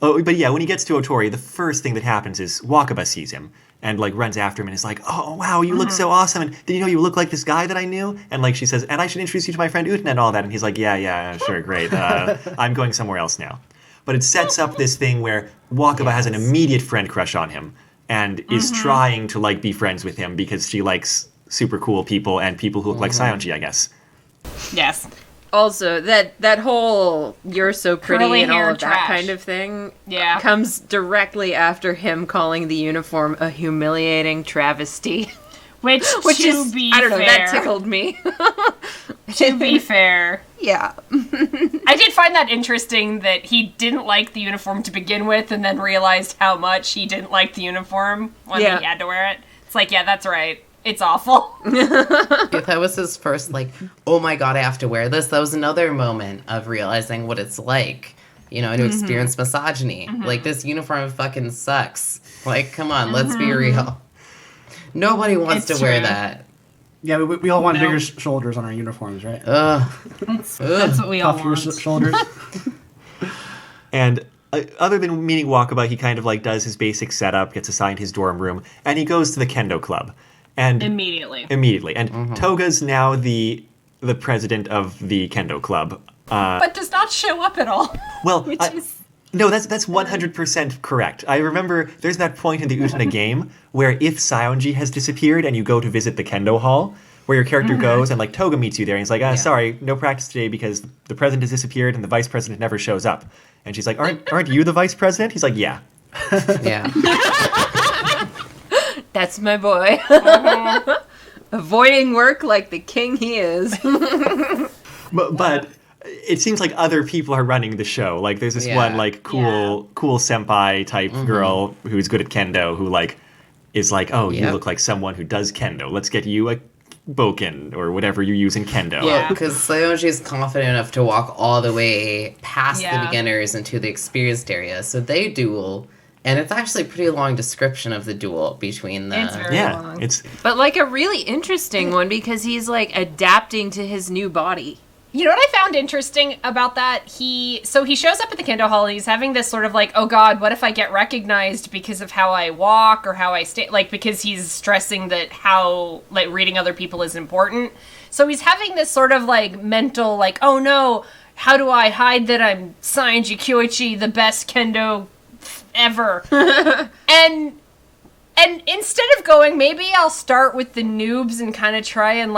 Oh, but yeah, when he gets to Otori, the first thing that happens is Wakaba sees him and runs after him and is like, oh, wow, you look so awesome. And did you know you look like this guy that I knew? And she says, and I should introduce you to my friend Utena and all that. And he's like, yeah, sure, great. I'm going somewhere else now. But it sets up this thing where Wakaba has an immediate friend crush on him and is trying to be friends with him because she likes super cool people and people who look like Saionji, I guess. Yes. Also, that whole "you're so pretty" Curly and all hair of that trash. kind of thing Yeah. comes directly after him calling the uniform a humiliating travesty. Which Which to is, be I don't know, fair, that tickled me. To be fair. Yeah. I did find that interesting that he didn't like the uniform to begin with and then realized how much he didn't like the uniform when he had to wear it. It's like, yeah, that's right. It's awful. If that was his first, oh my god, I have to wear this, that was another moment of realizing what it's like, to experience misogyny. This uniform fucking sucks. Come on, let's be real. Nobody wants It's to wear true. that. Yeah, we all want No. bigger shoulders on our uniforms, right? Ugh. That's what we all Puffier want. shoulders. And other than meeting Wakaba, he kind of does his basic setup, gets assigned his dorm room, and he goes to the kendo club. And Immediately. And Touga's now the president of the kendo club. But does not show up at all. Well, Which is... no, that's 100% correct. I remember there's that point in the Utena game where if Saionji has disappeared and you go to visit the kendo hall, where your character goes and Touga meets you there, and he's like, sorry, no practice today because the president has disappeared and the vice president never shows up. And she's like, aren't you the vice president? He's like, yeah. Yeah. That's my boy. Avoiding work like the king he is. But it seems like other people are running the show. There's this one cool senpai type girl who's good at kendo who is oh, you look like someone who does kendo. Let's get you a boken or whatever you use in kendo. Well, because Saionji is confident enough to walk all the way past the Yeah. beginners into the experienced area. So they duel, and it's actually a pretty long description of the duel between the... It's very Yeah, long. it's But a really interesting one because he's adapting to his new body. You know what I found interesting about that? He shows up at the kendo hall and he's having this sort of oh god, what if I get recognized because of how I walk or how I stay, because he's stressing that how reading other people is important. So he's having this sort of mental oh no, how do I hide that I'm Saionji Kyoichi, the best kendo ever? and instead of going, maybe I'll start with the noobs and kind of try and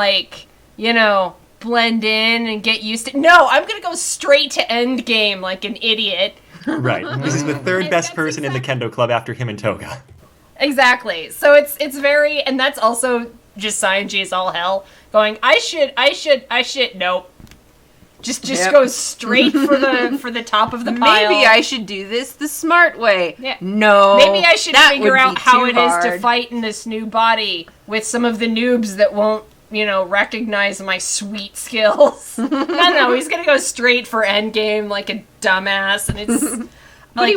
blend in and get used to. No, I'm gonna go straight to end game like an idiot. right. This is the third best person in the kendo club after him and Touga. Exactly. So it's very, and that's also just Saionji is all hell going. I should. Nope. Just goes straight for the top of the pile. Maybe I should do this the smart way. Yeah. No. Maybe I should figure out how it is to hard. fight in this new body with some of the noobs that won't, recognize my sweet skills. No, he's gonna go straight for endgame like a dumbass, and it's like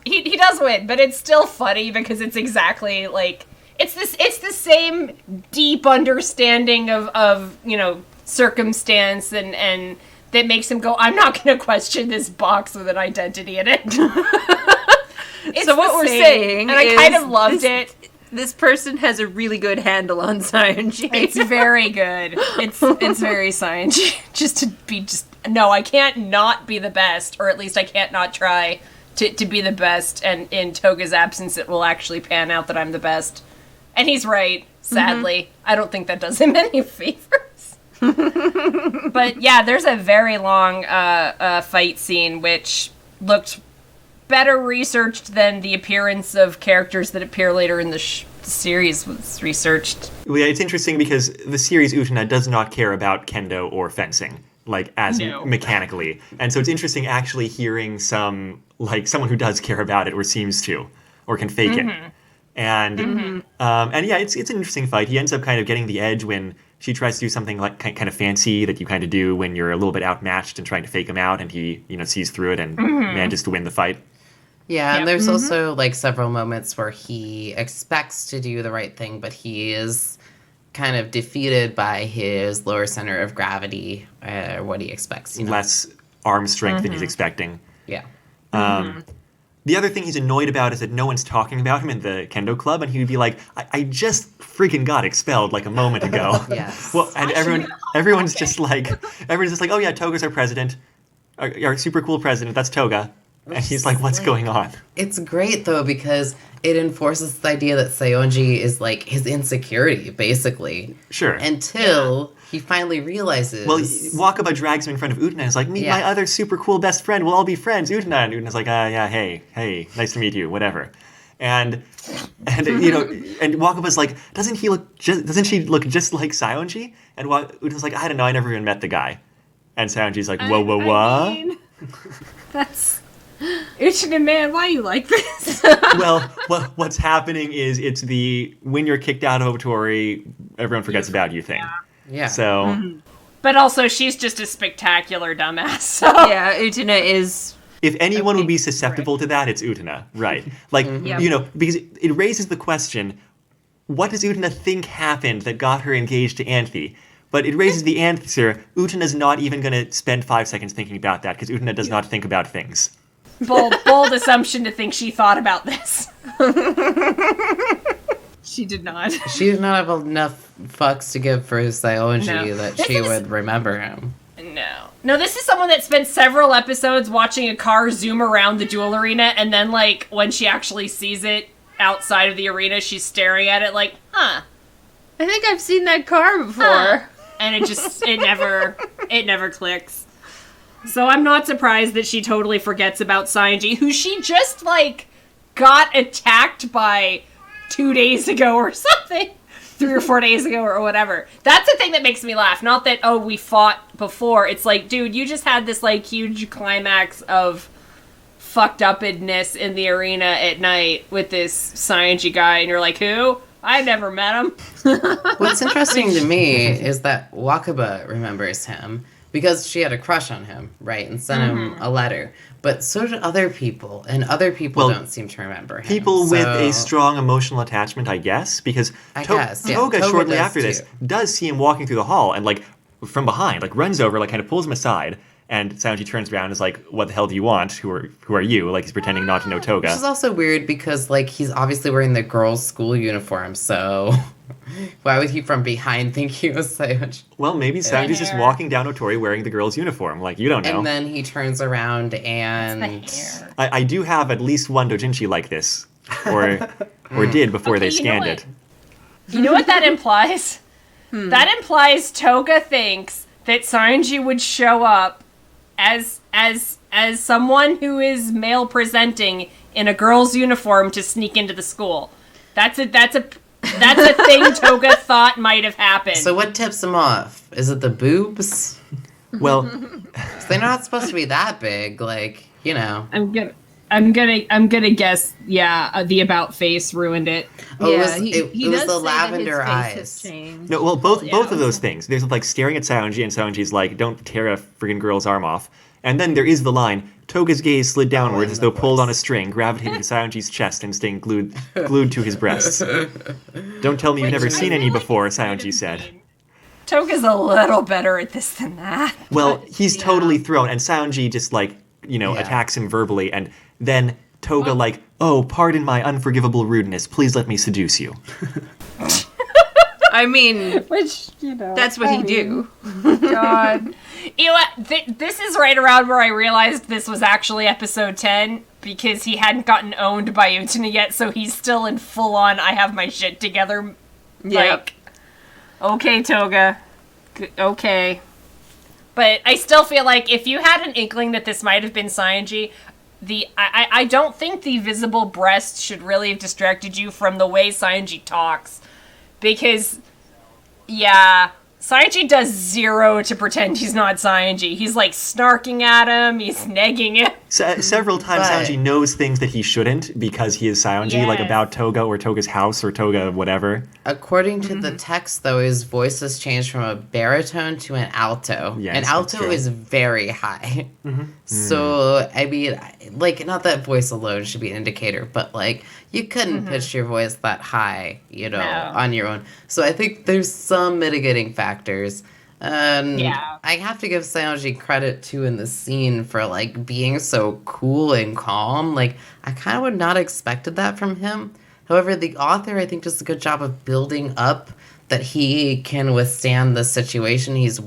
he does win, but it's still funny because it's exactly like it's the same deep understanding of circumstance and that makes him go, I'm not going to question this box with an identity in it. So what we're saying and I kind of loved it. This person has a really good handle on Saionji. It's very good. It's very Saionji. No, I can't not be the best, or at least I can't not try to be the best, and in Touga's absence it will actually pan out that I'm the best. And he's right, sadly. I don't think that does him any favors. But yeah, there's a very long fight scene which looked better researched than the appearance of characters that appear later in the series was researched. Well, yeah, it's interesting because the series Utena does not care about kendo or fencing, mechanically. And so it's interesting actually hearing someone who does care about it or seems to, or can fake it. And yeah, it's an interesting fight. He ends up kind of getting the edge when she tries to do something like kind of fancy that you kind of do when you're a little bit outmatched and trying to fake him out, and he sees through it and manages to win the fight. Yeah, and there's also several moments where he expects to do the right thing, but he is kind of defeated by his lower center of gravity, what he expects. Less arm strength than he's expecting. Yeah. The other thing he's annoyed about is that no one's talking about him in the kendo club, and he would be like, I just freaking got expelled like a moment ago. Yes. Well, and everyone's just like, oh yeah, Toga's our president. Our super cool president, that's Touga. And he's like, what's going on? It's great, though, because it enforces the idea that Saionji is, his insecurity, basically. Sure. Until he finally realizes... Well, Wakaba drags him in front of Utena and is like, meet my other super cool best friend. We'll all be friends, Utena. And Utena's like, yeah, hey, nice to meet you, whatever. And and Wakaba's like, doesn't she look just like Saionji? And Utena's like, I don't know, I never even met the guy. And Saionji's like, what? That's... Utena, man, why are you like this? Well, what's happening is it's the when you're kicked out of Otori, everyone forgets about you thing. Yeah. So... But also, she's just a spectacular dumbass. So. Yeah, Utena is... If anyone would be susceptible to that, it's Utena, right? Because it raises the question, what does Utena think happened that got her engaged to Anthe? But it raises the answer, Utena's not even going to spend 5 seconds thinking about that, because Utena does not think about things. Bold assumption to think she thought about this. She did not. She did not have enough fucks to give for Saionji that she would remember him. No, this is someone that spent several episodes watching a car zoom around the duel arena, and then, when she actually sees it outside of the arena, she's staring at it like, I think I've seen that car before. And it never clicks. So I'm not surprised that she totally forgets about Saionji, who she just, got attacked by 2 days ago or something. 3 or 4 days ago or whatever. That's the thing that makes me laugh. Not that, we fought before. It's like, dude, you just had this, huge climax of fucked upness in the arena at night with this Saionji guy, and you're like, who? I've never met him. What's interesting to me is that Wakaba remembers him because she had a crush on him, right, and sent him a letter. But so did other people, and other people don't seem to remember him. People with a strong emotional attachment, I guess, because Touga shortly after this does see him walking through the hall and, from behind, runs over, kind of pulls him aside, and Saionji turns around and is like, what the hell do you want? Who are you? He's pretending not to know Touga. Which is also weird because, he's obviously wearing the girls' school uniform, so why would he from behind think he was Saionji? Well, maybe Saionji's just walking down Otori wearing the girls' uniform. You don't know. And then he turns around and... I do have at least one doujinshi like this, or did before they scanned it. You know what that implies? That implies Touga thinks that Saionji would show up as someone who is male presenting in a girl's uniform to sneak into the school. That's a thing Touga thought might have happened. So what tips him off? Is it the boobs? Well, So they're not supposed to be that big, like, you know. I'm gonna guess. Yeah, the about face ruined it. Oh, yeah, it was, he it does was the say that lavender his face has eyes. changed. no, well, both yeah, of those things. There's like staring at Saionji, and Saionji's like, "Don't tear a friggin' girl's arm off." And then there is the line, Toga's gaze slid downwards and as the though pulled on a voice. string, gravitating to Saionji's chest and staying glued to his breasts. Don't tell me you've never I seen feel any like before, it's kind of Saionji said. mean. Toga's a little better at this than that. Well, he's Yeah. totally thrown, and Saionji just like, Yeah. attacks him verbally, and then Touga like, "Oh, pardon my unforgivable rudeness. Please let me seduce you." I mean, Which, you know. that's what he do. God. You know what? This is right around where I realized this was actually episode 10 because he hadn't gotten owned by Utena yet, so he's still in full on I have my shit together. Yep. Like, okay, Touga. Okay. But I still feel like if you had an inkling that this might have been Saionji, I don't think the visible breast should really have distracted you from the way Saionji talks. Because, yeah, Saionji does zero to pretend he's not Saionji. He's like snarking at him, he's negging him. Several times But- Saionji knows things that he shouldn't because he is Saionji, like Yes. about Touga or Toga's house or Touga whatever. According to the text, though, his voice has changed from a baritone to an alto. Yes, and that's alto true. is very high. So, I mean, like, not that voice alone should be an indicator, but, like, you couldn't pitch your voice that high, No. on your own. So I think there's some mitigating factors. Yeah. I have to give Saionji credit, too, in the scene for, like, being so cool and calm. Like, I kind of would not expected that from him. However, the author, I think, does a good job of building up that he can withstand the situation. He's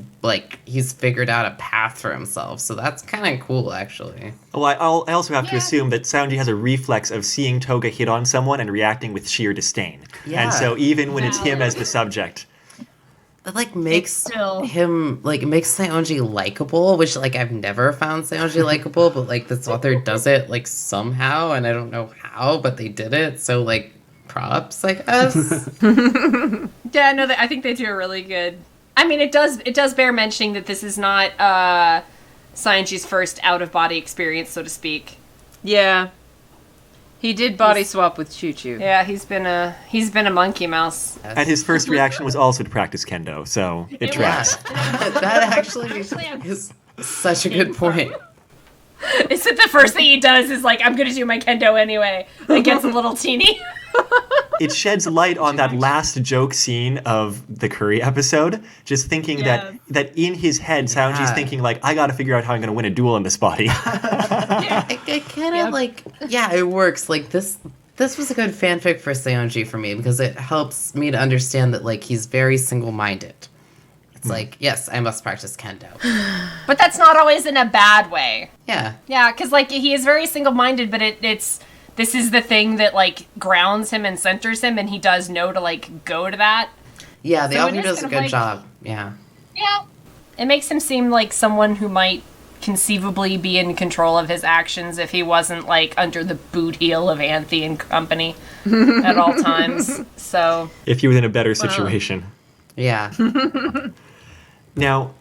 figured out a path for himself. So that's kind of cool, actually. Well, I also have to assume that Saionji has a reflex of seeing Touga hit on someone and reacting with sheer disdain. Yeah. And so even when it's him as the subject, That makes still- him makes Saionji likable, which I've never found Saionji likable, but this author does it somehow, and I don't know how, but they did it. So props, I guess. Yeah, no, I think they do a really good. I mean, it does bear mentioning that this is not Saionji's first out of body experience, so to speak. Yeah. He did body swap with Choo Choo. Yeah, he's been a monkey mouse. and his first reaction was also to practice kendo, so it tracks. That actually is such a good point. Is it the first thing he does is I'm gonna do my kendo anyway? It gets a little teeny. It sheds light on that last joke scene of the curry episode, just thinking Yeah. that in his head, Saionji's Yeah. thinking I gotta figure out how I'm gonna win a duel in this body. It kind of it works. This was a good fanfic for Saionji for me because it helps me to understand that he's very single-minded. It's yes, I must practice kendo. But that's not always in a bad way. Yeah. Yeah, because he is very single-minded, but this is the thing that grounds him and centers him, and he does know to go to that. Yeah, the So it author is does a kind of good job. Yeah. Yeah, it makes him seem like someone who might conceivably be in control of his actions if he wasn't under the boot heel of Anthe and company at all times. So If he was in a better situation. Yeah. Now,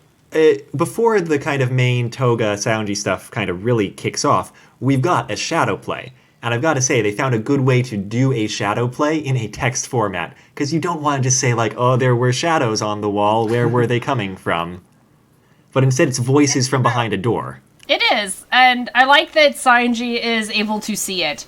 before the kind of main Touga Saionji stuff kind of really kicks off, we've got a shadow play. And I've got to say, they found a good way to do a shadow play in a text format. Because you don't want to just say, oh, there were shadows on the wall. Where were they coming from? But instead, it's voices from behind a door. it is, and I like that Saionji is able to see it.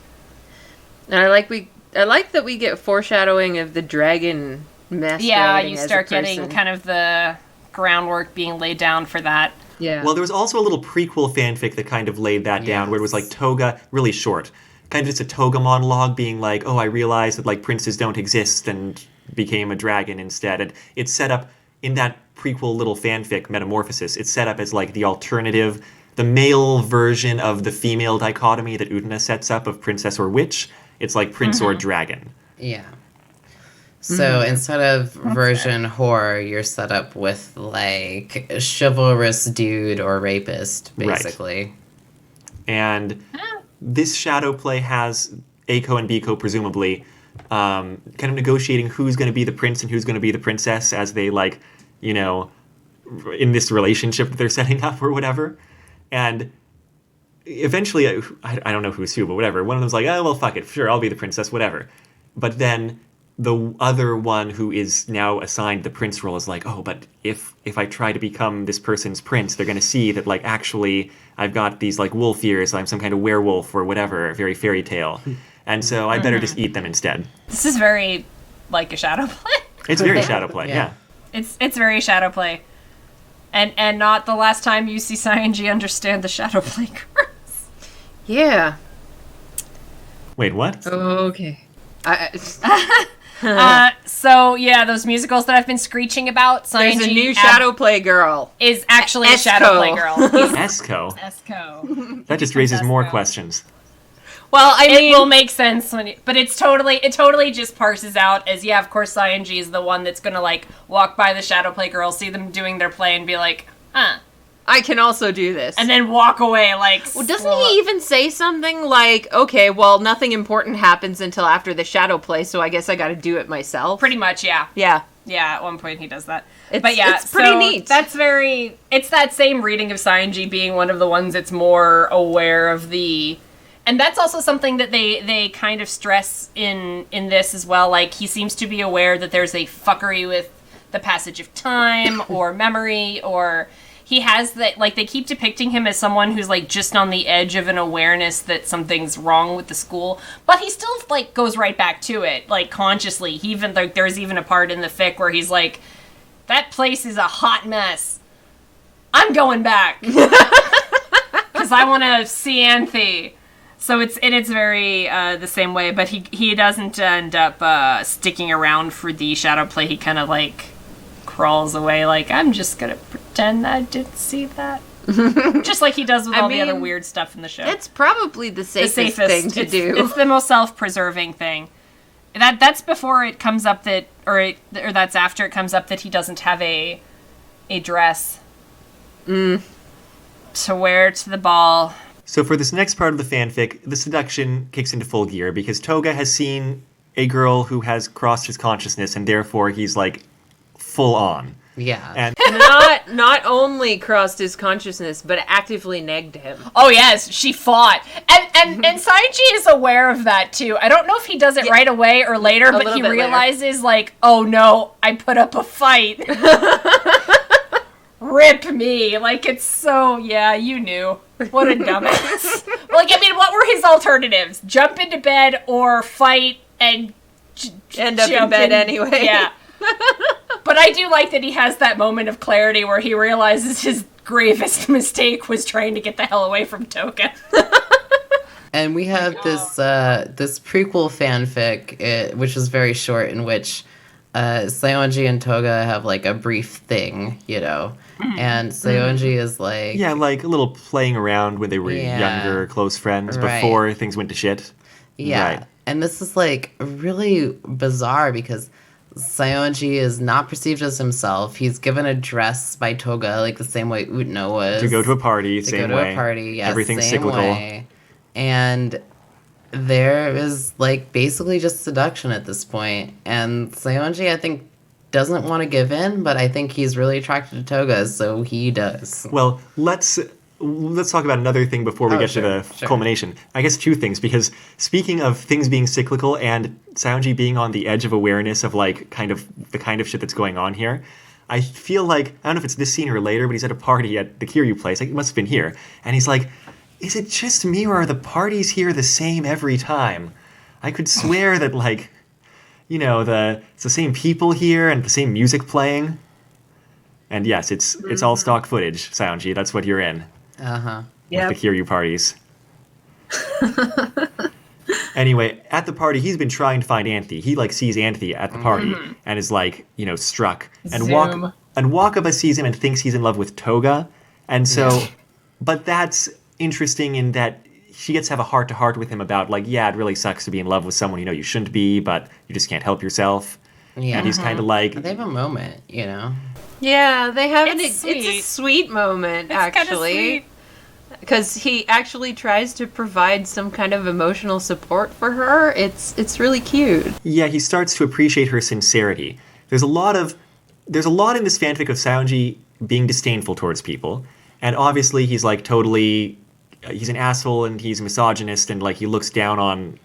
And I like that we get foreshadowing of the dragon masquerading Yeah, you as a start getting person. kind of the groundwork being laid down for that. Yeah. Well, there was also a little prequel fanfic that kind of laid that down, where it was Touga, really short, kind of just a Touga monologue being oh, I realized that princes don't exist and became a dragon instead. And it's set up in that prequel little fanfic, Metamorphosis, it's set up as the alternative, the male version of the female dichotomy that Utena sets up of princess or witch. It's prince or dragon. Yeah. So instead of version horror, you're set up with a chivalrous dude or rapist, Right. basically. And this shadow play has Aiko and Biko presumably kind of negotiating who's going to be the prince and who's going to be the princess as they in this relationship that they're setting up or whatever. And eventually, I don't know who's who, but whatever. One of them's like, oh, well, fuck it. Sure, I'll be the princess, whatever. But then the other one who is now assigned the prince role is like, oh, but if I try to become this person's prince, they're going to see that, like, actually I've got these, like, wolf ears, I'm some kind of werewolf or whatever, very fairy tale. And so I better just eat them instead. This is very like a shadow play. It's very shadow play, Yeah. yeah. It's very shadow play. And not the last time you see Saionji understand the shadow play curse. Yeah. Wait, what? Okay. So yeah, those musicals that I've been screeching about, Saionji There's a new shadow play girl. is actually a Esco. shadow play girl. He's Esco? Esco. That just raises more Esco. questions. Well, I It mean, will make sense when but it totally just parses out as, yeah, of course Saionji is the one that's gonna, like, walk by the shadow play girl, see them doing their play, and be like, huh. I can also do this. And then walk away, like, well, doesn't he even say something like, okay, well, nothing important happens until after the shadow play, so I guess I gotta do it myself? Pretty much, yeah. Yeah. Yeah, at one point he does that. It's- But yeah, it's pretty so neat. That's very... It's that same reading of Saionji being one of the ones that's more aware of the... And that's also something that they kind of stress in this as well. Like, he seems to be aware that there's a fuckery with the passage of time or memory, or... He has that, like, they keep depicting him as someone who's, like, just on the edge of an awareness that something's wrong with the school, but he still, like, goes right back to it, like, consciously. He even, like, there's even a part in the fic where he's like, that place is a hot mess. I'm going back. Because I want to see Anthe. So it's very the same way, but he doesn't end up sticking around for the shadow play. He kind of, like, crawls away like, I'm just gonna pretend I didn't see that. Just like he does with all the other weird stuff in the show. It's probably the safest thing to do. It's the most self-preserving thing. That's before it comes up that, or that's after it comes up that he doesn't have a dress to wear to the ball. So for this next part of the fanfic, the seduction kicks into full gear because Touga has seen a girl who has crossed his consciousness, and therefore he's, like, full on. Yeah. And not only crossed his consciousness, but actively negged him. Oh yes, she fought, and Saionji is aware of that too. I don't know if he does it right away or later, but he realizes like, oh no, I put up a fight. Rip me, like it's so yeah, you knew. What a dumbass. Like I mean, what were his alternatives? Jump into bed or fight and End up in bed anyway. Yeah. But I do like that he has that moment of clarity where he realizes his gravest mistake was trying to get the hell away from Touga. And we have this prequel fanfic, which is very short, in which Saionji and Touga have like a brief thing, you know, and Saionji is like, yeah, like a little playing around when they were younger, close friends before things went to shit. Yeah, right. And this is like really bizarre because Saionji is not perceived as himself. He's given a dress by Touga, like the same way Utena was. To go to a party, to same go to way. a party, yes, Everything's same cyclical. way. And there is like basically just seduction at this point. And Saionji, I think, doesn't want to give in, but I think he's really attracted to Touga, so he does. Well, let's talk about another thing before we get to the culmination. I guess two things, because speaking of things being cyclical and Saionji being on the edge of awareness of like the kind of shit that's going on here, I feel like, I don't know if it's this scene or later, but he's at a party at the Kiryu place, like it must have been here, and he's like, is it just me or are the parties here the same every time? I could swear that like, you know, it's the same people here and the same music playing. And yes, it's all stock footage, Saionji, that's what you're in. Uh-huh. With the Kiryu parties. Anyway, at the party, he's been trying to find Anthe. He like sees Anthe at the party and is like, you know, struck. And Wakaba sees him and thinks he's in love with Touga. And so, but that's interesting in that she gets to have a heart-to-heart with him about like, yeah, it really sucks to be in love with someone you know you shouldn't be, but you just can't help yourself. Yeah. And he's kind of like... They have a moment, you know? Yeah, they have It's it's a sweet moment, actually. Sweet. Because he actually tries to provide some kind of emotional support for her. It's really cute. Yeah, he starts to appreciate her sincerity. There's a lot in this fanfic of Saionji being disdainful towards people. And obviously he's like totally, he's an asshole and he's a misogynist and like he looks down on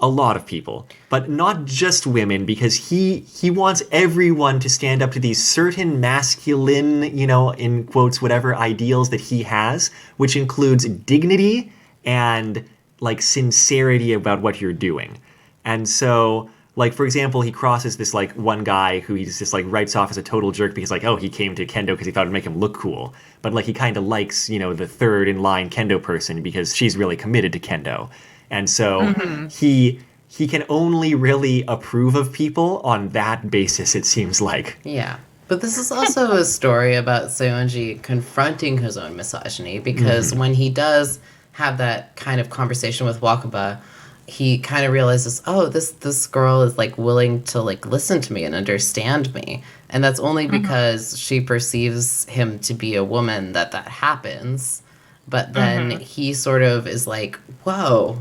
a lot of people, but not just women, because he wants everyone to stand up to these certain masculine, in quotes, whatever ideals that he has, which includes dignity and like sincerity about what you're doing. And so, like, for example, he crosses this like one guy who he's just like writes off as a total jerk because like, oh, he came to kendo because he thought it'd make him look cool. But like he kind of likes, the third in line kendo person because she's really committed to kendo. And so he can only really approve of people on that basis, it seems like. Yeah. But this is also a story about Saionji confronting his own misogyny, because when he does have that kind of conversation with Wakaba, he kind of realizes, oh, this girl is like willing to like listen to me and understand me. And that's only because she perceives him to be a woman that happens. But then he sort of is like, whoa,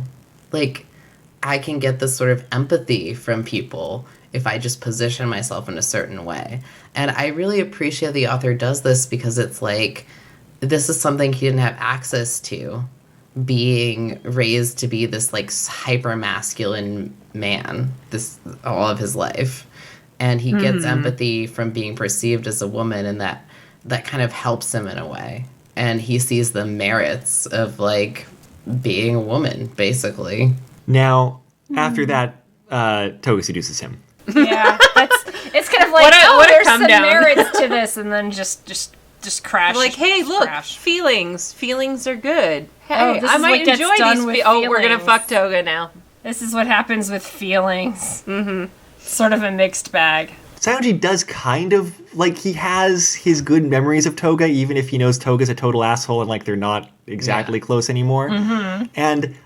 like I can get this sort of empathy from people if I just position myself in a certain way. And I really appreciate the author does this, because it's like, this is something he didn't have access to, being raised to be this like hyper masculine man all of his life. And he gets empathy from being perceived as a woman, and that kind of helps him in a way. And he sees the merits of like being a woman, basically. Now, after that, Touga seduces him. Yeah, it's kind of like, what a there's come some down. merits to this, and then just crash. Like, hey, look, crash. feelings are good. Hey, this I is might what gets enjoy done these. with We're gonna feelings. fuck Touga now. This is what happens with feelings. Sort of a mixed bag. Saionji does kind of, like, he has his good memories of Touga, even if he knows Toga's a total asshole and, like, they're not exactly close anymore. And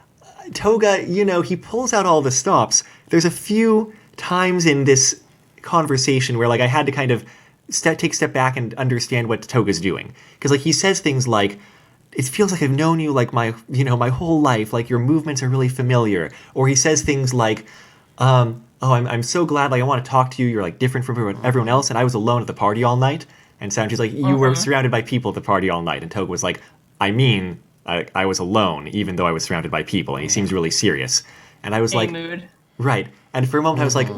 Touga, he pulls out all the stops. There's a few times in this conversation where, like, I had to kind of take a step back and understand what Touga's doing. Because, like, he says things like, it feels like I've known you, like, my whole life. Like, your movements are really familiar. Or he says things like, I'm so glad, like, I want to talk to you. You're, like, different from everyone else, and I was alone at the party all night. And Saionji's like, you were surrounded by people at the party all night. And Touga was like, I was alone, even though I was surrounded by people. And he seems really serious. And I was like, mood. right. And for a moment I was like,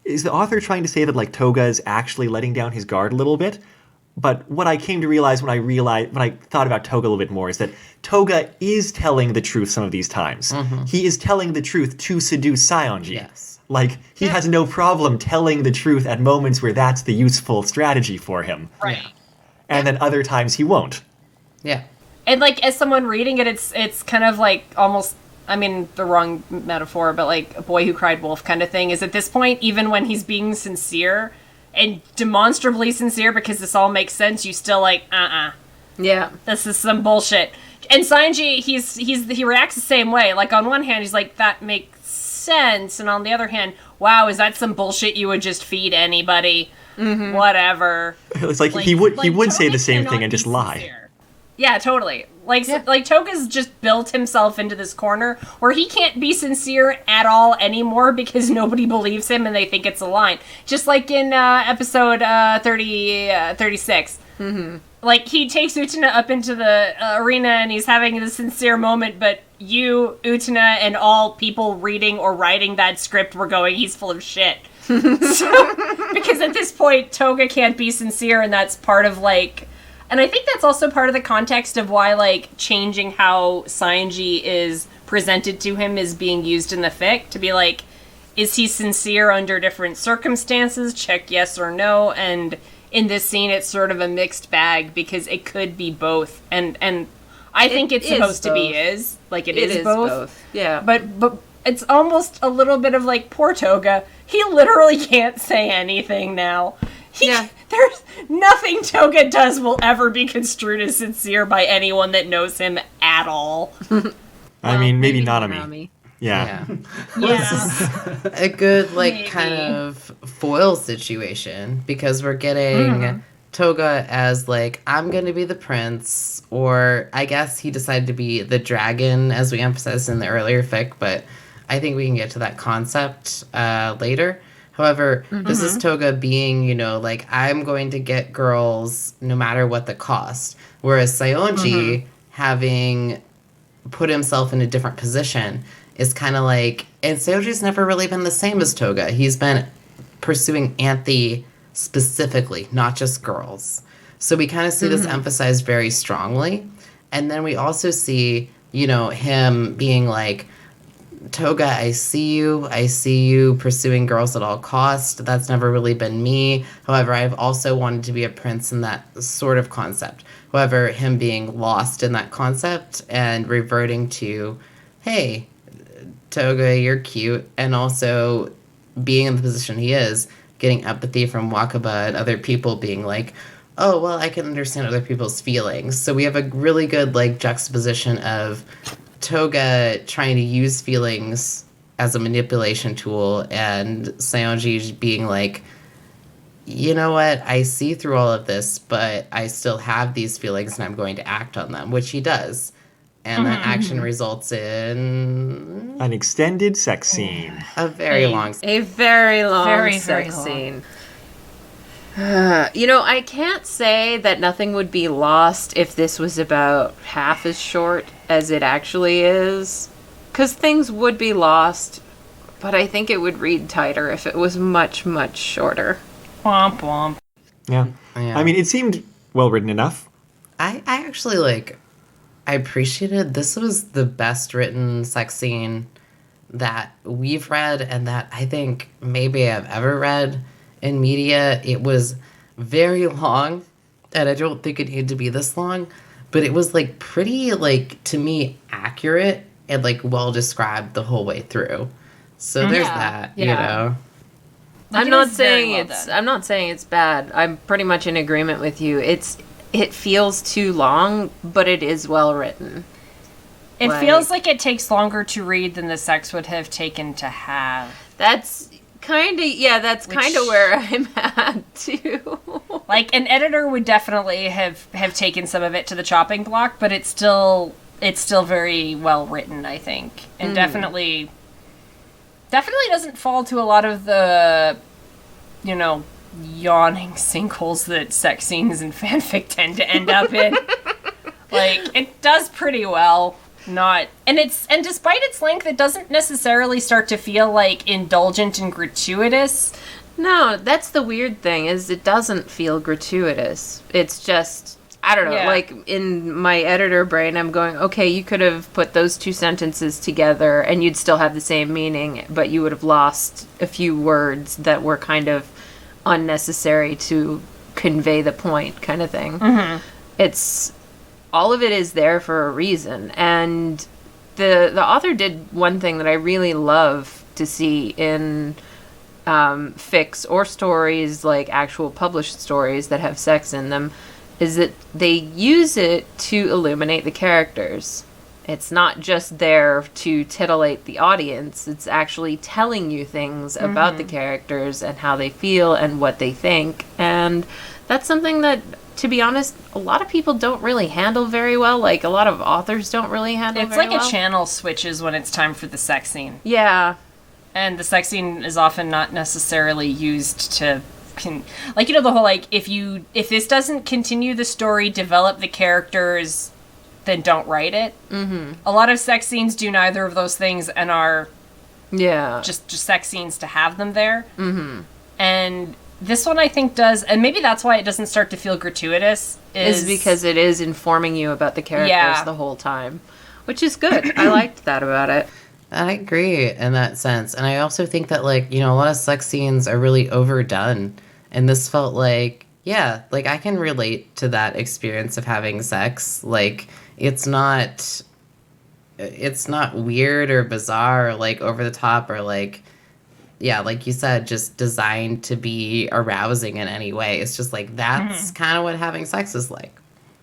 is the author trying to say that, like, Touga is actually letting down his guard a little bit? But what I came to realize when I thought about Touga a little bit more is that Touga is telling the truth some of these times. He is telling the truth to seduce Saionji. Yes. Like, he has no problem telling the truth at moments where that's the useful strategy for him. Right. And then other times he won't. Yeah. And like, as someone reading it, it's kind of like almost, I mean, the wrong metaphor, but like a boy who cried wolf kind of thing. Is at this point, even when he's being sincere and demonstrably sincere because this all makes sense, you still like, Yeah. this is some bullshit. And Saionji, he reacts the same way. Like, on one hand, he's like, that makes sense, and on the other hand, wow, is that some bullshit you would just feed anybody? Whatever. It's like he would say Touga the same thing cannot and just be lie. sincere. Yeah, totally. Like Touga's just built himself into this corner where he can't be sincere at all anymore because nobody believes him and they think it's a line. Just like in episode 36. Like, he takes Utena up into the arena and he's having this sincere moment, but you, Utena, and all people reading or writing that script were going, he's full of shit. Because at this point, Touga can't be sincere, and that's part of, like... And I think that's also part of the context of why, like, changing how Saionji is presented to him is being used in the fic, to be like, is he sincere under different circumstances? Check yes or no, and... in this scene, it's sort of a mixed bag because it could be both, and I think it's supposed to be like it is both. Yeah, but it's almost a little bit of like, poor Touga. He literally can't say anything now. There's nothing Touga does will ever be construed as sincere by anyone that knows him at all. I mean, maybe Nanami. Yeah. Yeah. A good, like, Maybe. kind of foil situation, because we're getting Touga as, like, I'm gonna be the prince, or I guess he decided to be the dragon, as we emphasized in the earlier fic, but I think we can get to that concept later. However, this is Touga being, you know, like, I'm going to get girls no matter what the cost. Whereas Saionji, having put himself in a different position, is kind of like, and Saionji's never really been the same as Touga. He's been pursuing Anthe specifically, not just girls. So we kind of see this emphasized very strongly. And then we also see, you know, him being like, Touga, I see you pursuing girls at all costs. That's never really been me. However, I've also wanted to be a prince in that sort of concept. However, him being lost in that concept and reverting to, hey, Touga, you're cute, and also being in the position he is, getting empathy from Wakaba and other people being like, oh, well, I can understand other people's feelings. So we have a really good, like, juxtaposition of Touga trying to use feelings as a manipulation tool, and Saionji being like, you know what, I see through all of this, but I still have these feelings and I'm going to act on them, which he does. And that action results in An extended sex scene. a very long A very long Very, sex very long. scene. You know, I can't say that nothing would be lost if this was about half as short as it actually is. Because things would be lost, but I think it would read tighter if it was much, much shorter. Womp womp. Yeah. Yeah. I mean, it seemed well written enough. I actually, like, I appreciated this was the best written sex scene that we've read and that I think maybe I've ever read in media. It was very long, and I don't think it needed to be this long, but it was, like, pretty, like, to me, accurate and, like, well described the whole way through. So there's that, you Yeah. know. Like, I'm it not is very saying well it's done. I'm not saying it's bad. I'm pretty much in agreement with you. It feels too long, but it is well written. It Like- feels like it takes longer to read than the sex would have taken to have. That's kind of Which- where I'm at too. Like, an editor would definitely have taken some of it to the chopping block, but it's still very well written, I think, and definitely doesn't fall to a lot of the, you know, yawning sinkholes that sex scenes and fanfic tend to end up in. Like, it does pretty well. And despite its length, it doesn't necessarily start to feel like indulgent and gratuitous. No, that's the weird thing is it doesn't feel gratuitous. It's just I don't know, Yeah. like in my editor brain I'm going, okay, you could have put those two sentences together and you'd still have the same meaning, but you would have lost a few words that were kind of unnecessary to convey the point kind of thing. It's all of it is there for a reason, and the author did one thing that I really love to see in fics or stories, like actual published stories that have sex in them, is that they use it to illuminate the characters. It's not just there to titillate the audience, it's actually telling you things about the characters and how they feel and what they think. And that's something that, to be honest, a lot of people don't really handle very well. Like, a lot of authors don't really handle It's very like well. a channel switches when it's time for the sex scene. Yeah. And the sex scene is often not necessarily used to like, you know, the whole, like, if this doesn't continue the story, develop the characters, then don't write it. A lot of sex scenes do neither of those things and are Yeah. just sex scenes to have them there. And this one I think does, and maybe that's why it doesn't start to feel gratuitous, is because it is informing you about the characters the whole time, which is good. I liked that about it. I agree in that sense. And I also think that, like, you know, a lot of sex scenes are really overdone. And this felt like, yeah, like, I can relate to that experience of having sex. Like, it's not weird or bizarre or, like, over the top or, like, yeah, like you said, just designed to be arousing in any way. It's just like, that's kind of what having sex is like.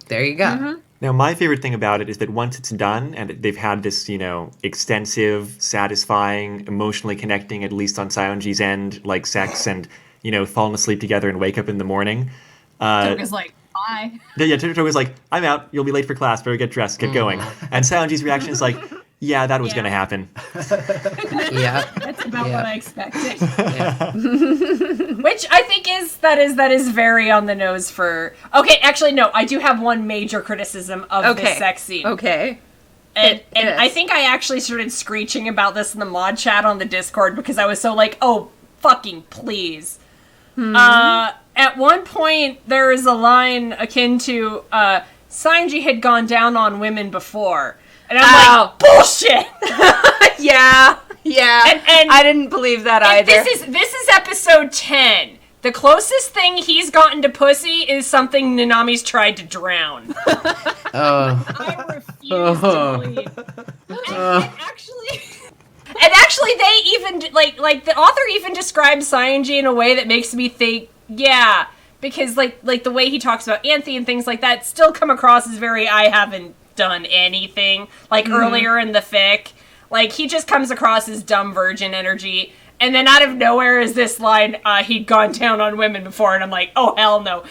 There you go. Now, my favorite thing about it is that once it's done and they've had this, you know, extensive, satisfying, emotionally connecting, at least on Saionji's end, like sex and, you know, falling asleep together and wake up in the morning. Touga's like, bye. Yeah, Touga's like, I'm out. You'll be late for class. Better get dressed. Get going. And Saionji's reaction is like, yeah, that was Yeah. going to happen. Yeah. That's about Yeah. what I expected. Yeah. Which I think is very on the nose for. Okay, actually no, I do have one major criticism of this sex scene. Okay. And Yes. I think I actually started screeching about this in the mod chat on the Discord because I was so like, oh, fucking please. At one point, there is a line akin to, Saionji had gone down on women before. And I'm like, bullshit! Yeah. And I didn't believe that And either. this is episode 10. The closest thing he's gotten to pussy is something Nanami's tried to drown. Oh. I refuse to believe. And actually, they even like the author even describes Saionji in a way that makes me think, yeah, because like the way he talks about Anthe and things like that still come across as very I haven't done anything. Like earlier in the fic, like he just comes across as dumb virgin energy. And then out of nowhere is this line, he'd gone down on women before, and I'm like, oh hell no.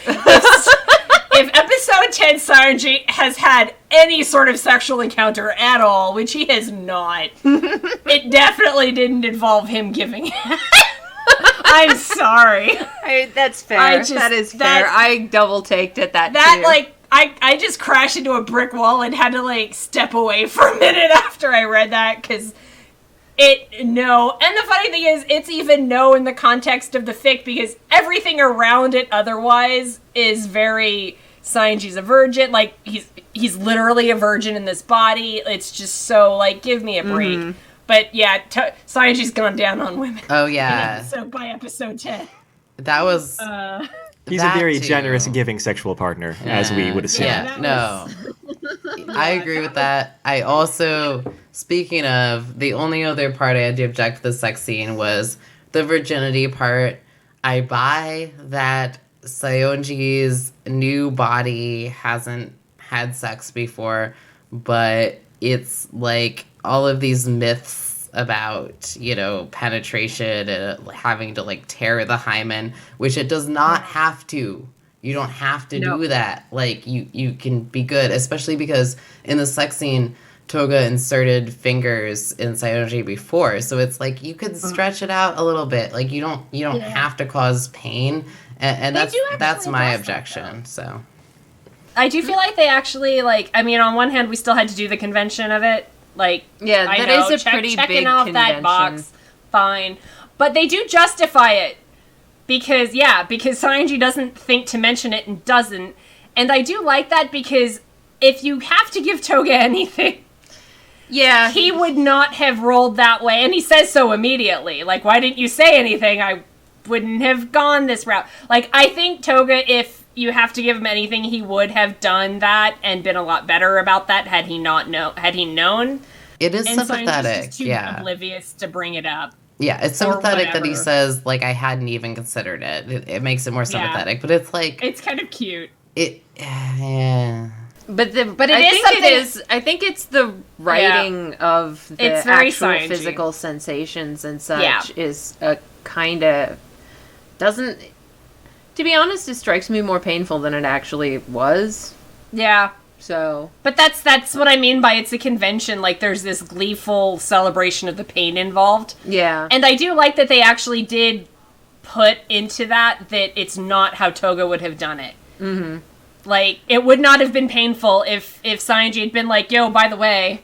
If episode 10 Saionji has had any sort of sexual encounter at all, which he has not, it definitely didn't involve him giving it. I'm sorry. That's fair. I just- that is fair. that- I double taked at that That, too. like, I just crashed into a brick wall and had to, like, step away for a minute after I read that, because no. And the funny thing is, it's even no in the context of the fic, because everything around it otherwise is very... Saionji's a virgin, like, he's literally a virgin in this body. It's just so, like, give me a break. But, yeah, Saionji's gone down on women. Oh, yeah. So by episode 10. That was... He's a That very too. generous, giving sexual partner, as we would assume. Yeah, that no. I agree with that. I also, speaking of, the only other part I had to object to the sex scene was the virginity part. I buy that Saionji's new body hasn't had sex before, but it's like all of these myths about, you know, penetration and having to like tear the hymen, which it does not have to. You don't have to do that. Like, you can be good, especially because in the sex scene, Touga inserted fingers in Saionji before, so it's like you could stretch it out a little bit. Like, you don't have to cause pain, and that's my objection. So I do feel like they actually, like, I mean, on one hand, we still had to do the convention of it. Like, Yeah, I that know, is a pretty checking big off convention. that box, fine. But they do justify it. Because Saionji doesn't think to mention it and doesn't. And I do like that because if you have to give Touga anything, yeah, he would not have rolled that way. And he says so immediately. Like, why didn't you say anything? I wouldn't have gone this route. Like, I think Touga, if you have to give him anything, he would have done that and been a lot better about that had he known. it is And Saionji's sympathetic. just too Yeah. oblivious to bring it up. Yeah, it's sympathetic that he whatever. says, like, I hadn't even considered it. It makes it more sympathetic, but it's like, It's kind of cute. yeah. But it I is think something- it is. I think it's the writing of the It's very actual Saionji. physical sensations and such Yeah. is a kind of doesn't. To be honest, it strikes me more painful than it actually was. Yeah. So But that's what I mean by it's a convention. Like, there's this gleeful celebration of the pain involved. yeah, And I do like that they actually did put into that it's not how Touga would have done it. Mm-hmm. Like, it would not have been painful if Saionji had been like, yo, by the way.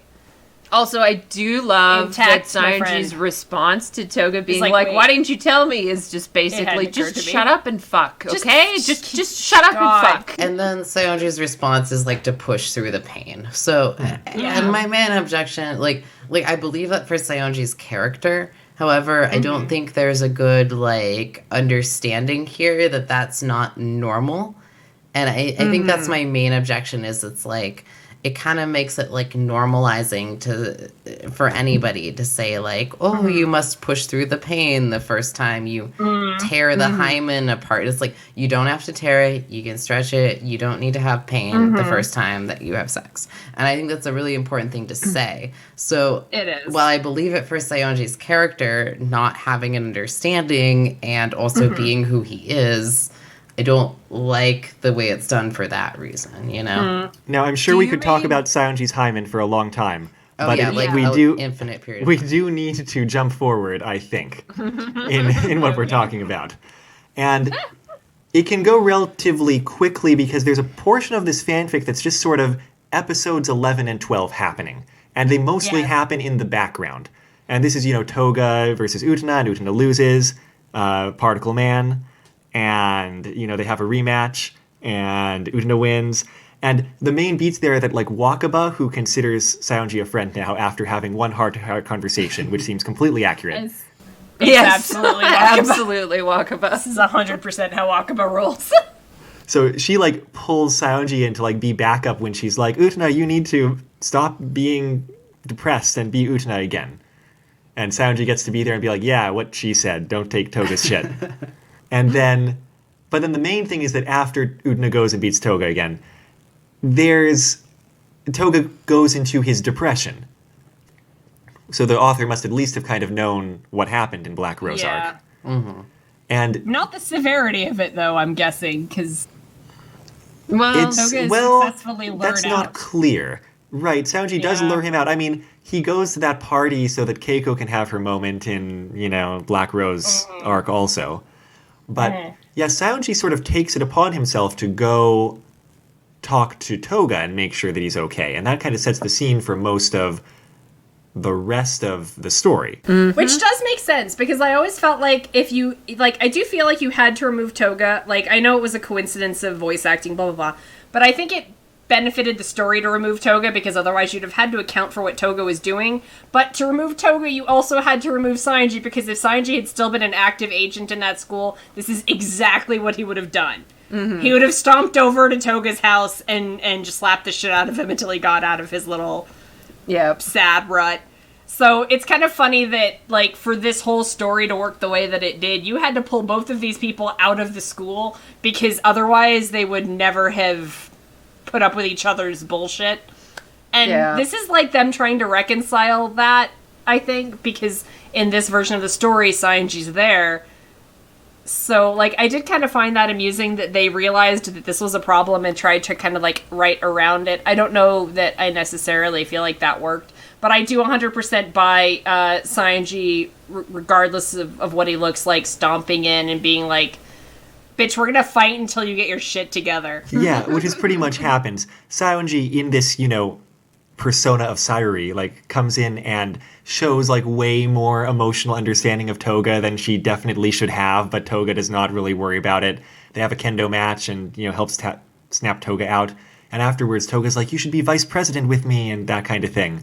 Also, I do love Intact, that my Saionji's friend. response to Touga being like, like, wait. "Why didn't you tell me?" is just basically hadn't occurred just to me. shut up and fuck, Just- okay? Just shut up God. and fuck. And then Saionji's response is like to push through the pain. So, and my main objection, like I believe that for Saionji's character. However, I don't think there's a good like understanding here that that's not normal. And I think that's my main objection is it's like it kind of makes it like normalizing for anybody to say like, oh, you must push through the pain the first time you tear the hymen apart. It's like you don't have to tear it, you can stretch it, you don't need to have pain the first time that you have sex. And I think that's a really important thing to say. So It is. while I believe it for Saionji's character not having an understanding and also being who he is, I don't like the way it's done for that reason, you know? Now, I'm sure we could talk about Saionji's hymen for a long time, But yeah, like we an do infinite period. we do need to jump forward, I think, in what we're talking about. And it can go relatively quickly because there's a portion of this fanfic that's just sort of episodes 11 and 12 happening. And they mostly happen in the background. And this is, Touga versus Utena, and Utena loses, Particle Man, and, they have a rematch, and Utena wins. And the main beats there are that, like, Wakaba, who considers Saionji a friend now after having one heart-to-heart conversation, which seems completely accurate. It's Yes, absolutely Wakaba. absolutely Wakaba. This is 100% how Wakaba rolls. So she, like, pulls Saionji in to, like, be backup when she's like, Utena, you need to stop being depressed and be Utena again. And Saionji gets to be there and be like, yeah, what she said, don't take Toga's shit. But then the main thing is that after Utena goes and beats Touga again, Touga goes into his depression. So the author must at least have kind of known what happened in Black Rose arc. And Not the severity of it, though, I'm guessing, because Well, Touga is successfully lured that's not out. clear. Right, Saionji does Yeah. lure him out. I mean, he goes to that party so that Keiko can have her moment in, Black Rose arc also. But, yeah, Saionji sort of takes it upon himself to go talk to Touga and make sure that he's okay. And that kind of sets the scene for most of the rest of the story. Which does make sense, because I always felt like I do feel like you had to remove Touga. Like, I know it was a coincidence of voice acting, blah, blah, blah. But I think it benefited the story to remove Touga, because otherwise you'd have had to account for what Touga was doing. But to remove Touga, you also had to remove Saionji, because if Saionji had still been an active agent in that school, this is exactly what he would have done. He would have stomped over to Toga's house and just slapped the shit out of him until he got out of his little sad rut. So it's kind of funny that, like, for this whole story to work the way that it did, you had to pull both of these people out of the school, because otherwise they would never have put up with each other's bullshit. And this is like them trying to reconcile that, I think, because in this version of the story, Saionji's there. So, like, I did kind of find that amusing that they realized that this was a problem and tried to kind of, like, write around it. I don't know that I necessarily feel like that worked, but I do 100% buy Saionji, regardless of what he looks like, stomping in and being like, bitch, we're gonna fight until you get your shit together. Yeah, which is pretty much happens. Saionji, in this, persona of Sayuri, like, comes in and shows, like, way more emotional understanding of Touga than she definitely should have, but Touga does not really worry about it. They have a kendo match and, helps snap Touga out. And afterwards, Toga's like, you should be vice president with me, and that kind of thing.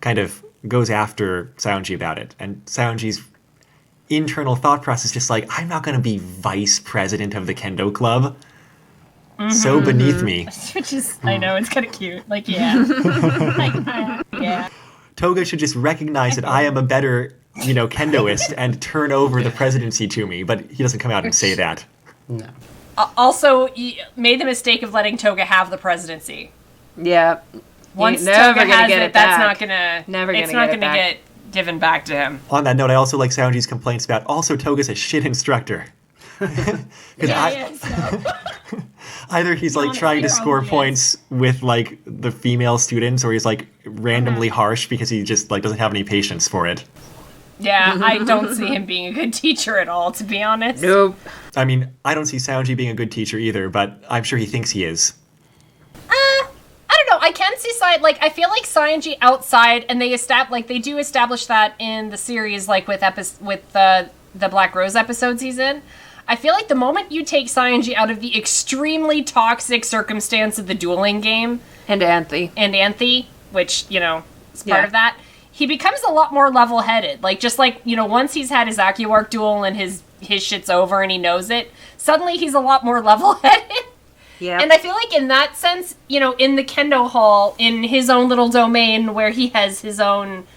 Kind of goes after Saionji about it. And Saionji's internal thought process just like, I'm not going to be vice president of the kendo club. So beneath me. Which is, I know, it's kind of cute. Like, yeah. Yeah. Touga should just recognize that I am a better, kendoist and turn over the presidency to me, but he doesn't come out and say that. No. Also, you made the mistake of letting Touga have the presidency. Yeah. Once never Touga gonna has get it, it that's back. not gonna. Never it's gonna not get it gonna back. get given back to him. On that note, I also like Saionji's complaints about also Toga's a shit instructor. Either he's like trying to score points with like the female students, or he's like randomly harsh because he just like doesn't have any patience for it. Yeah, I don't see him being a good teacher at all, to be honest. Nope. I mean, I don't see Saionji being a good teacher either, but I'm sure he thinks he is. I don't know. I can see I feel like Saionji outside, and they do establish that in the series, like with the Black Rose episodes he's in. I feel like the moment you take Saionji out of the extremely toxic circumstance of the dueling game, And Anthe, which, is part of that, he becomes a lot more level-headed. Like, just like, once he's had his AccuArc duel and his shit's over and he knows it, suddenly he's a lot more level-headed. Yeah. And I feel like in that sense, in the Kendo Hall, in his own little domain where he has his own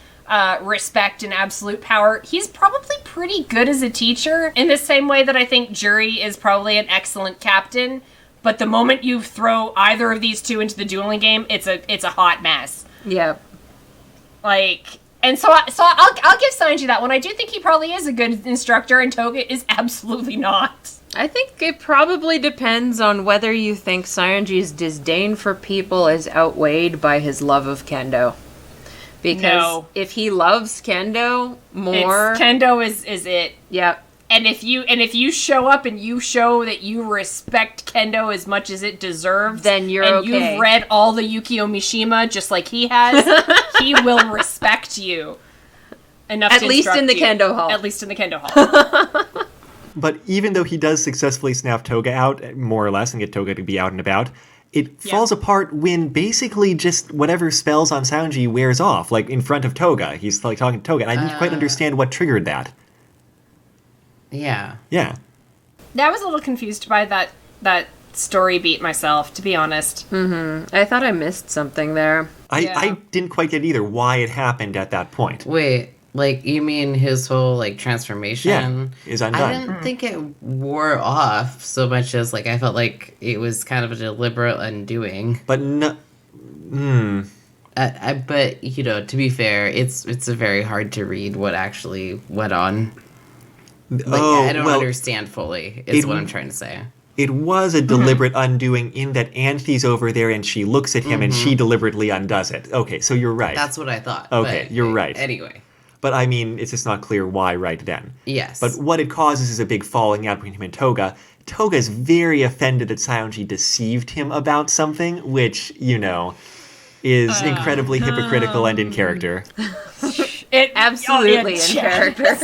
respect and absolute power, he's probably pretty good as a teacher, in the same way that I think Juri is probably an excellent captain. But the moment you throw either of these two into the dueling game, it's a hot mess. Yeah. Like, and so I'll give Saionji that one. I do think he probably is a good instructor, and Touga is absolutely not. I think it probably depends on whether you think Saionji's disdain for people is outweighed by his love of kendo. Because No. if he loves Kendo more, Kendo is it. yep. And if you show up and you show that you respect Kendo as much as it deserves, Then you're and okay. you've read all the Yukio Mishima just like he has, he will respect you enough. At to least in instruct the you. Kendo Hall. At least in the Kendo Hall. But even though he does successfully snap Touga out, more or less, and get Touga to be out and about, it falls apart when basically just whatever spells on Saionji wears off, like in front of Touga. He's like talking to Touga, and I didn't quite understand what triggered that. Yeah. Yeah. I was a little confused by that story beat myself, to be honest. I thought I missed something there. I didn't quite get either why it happened at that point. Wait, like you mean his whole like transformation? Yeah, is undone. I didn't think it wore off so much as like I felt like it was kind of a deliberate undoing. But no... But you know, to be fair, it's a very hard to read what actually went on. Like, I don't understand fully, is what I'm trying to say. It was a deliberate undoing in that Anthe's over there and she looks at him and she deliberately undoes it. Okay, so you're right. That's what I thought. Okay, but, you're right. Anyway. But I mean, it's just not clear why right then. Yes. But what it causes is a big falling out between him and Touga. Touga is very offended that Saionji deceived him about something, which, you know, is incredibly hypocritical and in character. Absolutely in character.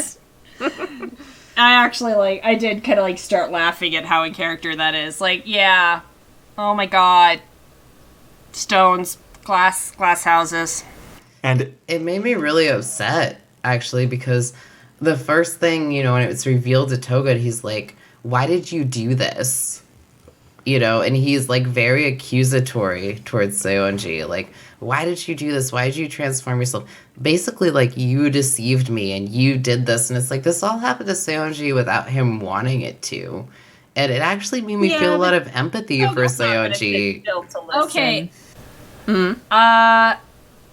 I did kind of start laughing at how in character that is. Like, yeah, oh my god, stones, glass houses. And it made me really upset, actually, because the first thing, you know, when it was revealed to Touga, he's like, why did you do this? You know, and he's like very accusatory towards Saionji. Like, why did you do this? Why did you transform yourself? Basically, like, you deceived me and you did this. And it's like, this all happened to Saionji without him wanting it to. And it actually made me feel a lot of empathy for Saionji. Okay.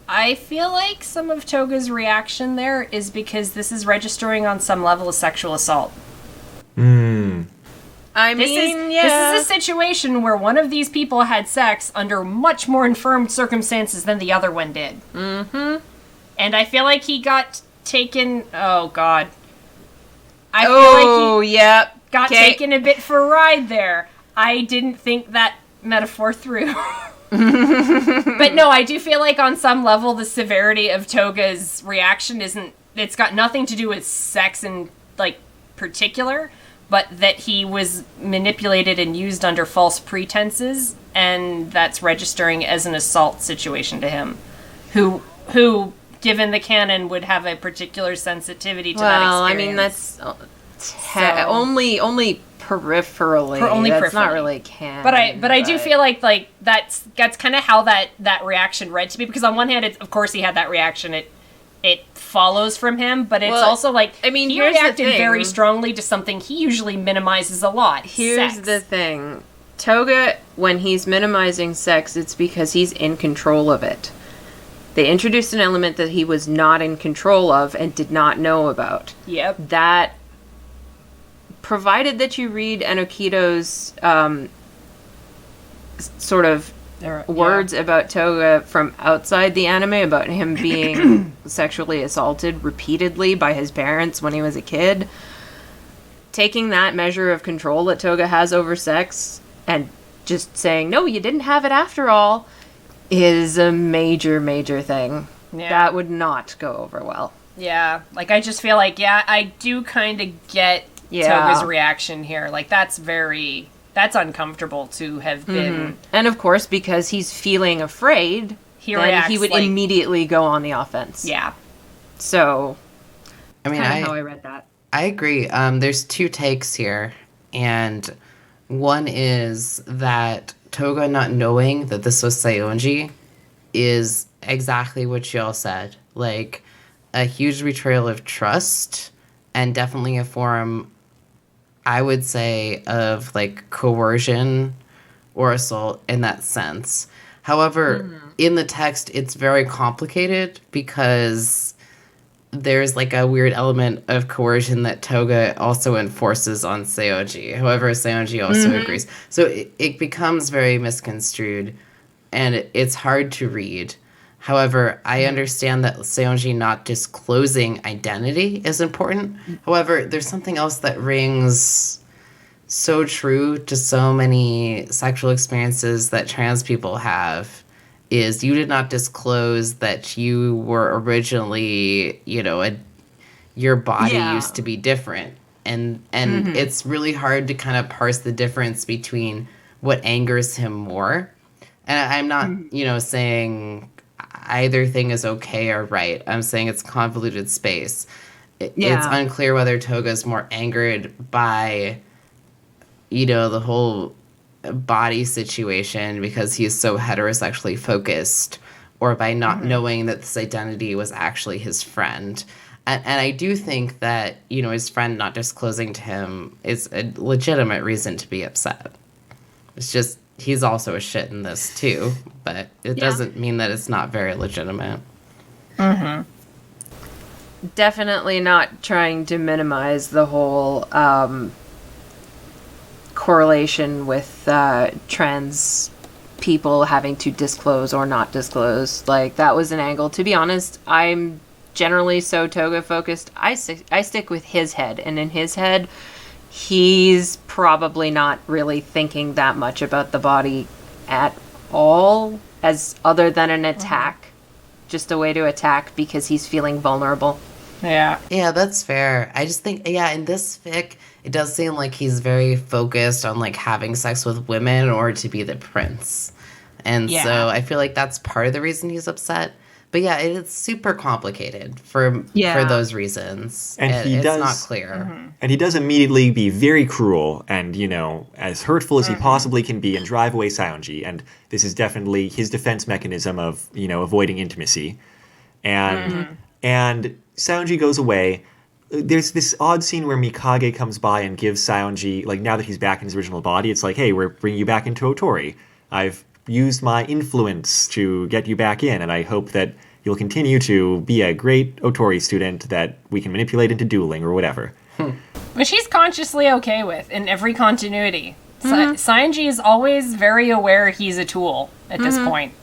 I feel like some of Toga's reaction there is because this is registering on some level of sexual assault. I This is a situation where one of these people had sex under much more infirm circumstances than the other one did. Mm-hmm. And I feel like he got taken... Oh, God. I feel like he got taken a bit for a ride there. I didn't think that metaphor through. But no, I do feel like on some level the severity of Toga's reaction isn't... It's got nothing to do with sex in, particular, but that he was manipulated and used under false pretenses, and that's registering as an assault situation to him. Who given the canon, would have a particular sensitivity to that experience. Well, I mean, that's only peripherally. Only that's peripherally. not really canon. But I do feel like that's kind of how that reaction read to me, because on one hand, of course he had that reaction. It follows from him, but it's also like, I mean, he here's the reacted thing. very strongly to something he usually minimizes a lot. Here's sex. the thing. Touga, when he's minimizing sex, it's because he's in control of it. They introduced an element that he was not in control of and did not know about. Yep. That, provided that you read Enokito's sort of words about Touga from outside the anime, about him being sexually assaulted repeatedly by his parents when he was a kid, taking that measure of control that Touga has over sex and just saying, no, you didn't have it after all, is a major, major thing. Yeah. That would not go over well. Yeah, I just feel like, I do kind of get Toga's reaction here. That's uncomfortable to have been. And of course, because he's feeling afraid, he would immediately go on the offense. Yeah. So, I mean, kind of how I read that. I agree. There's two takes here, and one is that Touga not knowing that this was Saionji is exactly what y'all said. Like, a huge betrayal of trust, and definitely a form, I would say, of, coercion or assault in that sense. However, in the text, it's very complicated because there's, a weird element of coercion that Touga also enforces on Saionji. However, Saionji also agrees. So it becomes very misconstrued, and it's hard to read. However, I understand that Saionji not disclosing identity is important. However, there's something else that rings so true to so many sexual experiences that trans people have, is you did not disclose that you were originally, your body used to be different. And it's really hard to kind of parse the difference between what angers him more. And I'm not, saying either thing is okay or right. I'm saying it's convoluted space. It's unclear whether Touga's more angered by, the whole body situation because he's so heterosexually focused, or by not knowing that this identity was actually his friend. And I do think that, his friend not disclosing to him is a legitimate reason to be upset. It's just, he's also a shit in this too, but it doesn't mean that it's not very legitimate. Definitely not trying to minimize the whole correlation with trans people having to disclose or not disclose. Like, that was an angle. To be honest, I'm generally so Touga focused. I stick with his head, and in his head, he's probably not really thinking that much about the body at all, as other than an attack, just a way to attack because he's feeling vulnerable. Yeah. Yeah, that's fair. I just think, in this fic, it does seem like he's very focused on, like, having sex with women or to be the prince. And so I feel like that's part of the reason he's upset. But yeah, it's super complicated for those reasons. And it's not clear. And he does immediately be very cruel and, as hurtful as he possibly can be and drive away Saionji. And this is definitely his defense mechanism of, avoiding intimacy. And Saionji goes away. There's this odd scene where Mikage comes by and gives Saionji, like, now that he's back in his original body, it's like, hey, we're bringing you back into Otori. I've used my influence to get you back in, and I hope that you'll continue to be a great Otori student that we can manipulate into dueling or whatever. Which he's consciously okay with in every continuity. Saionji is always very aware he's a tool at this point.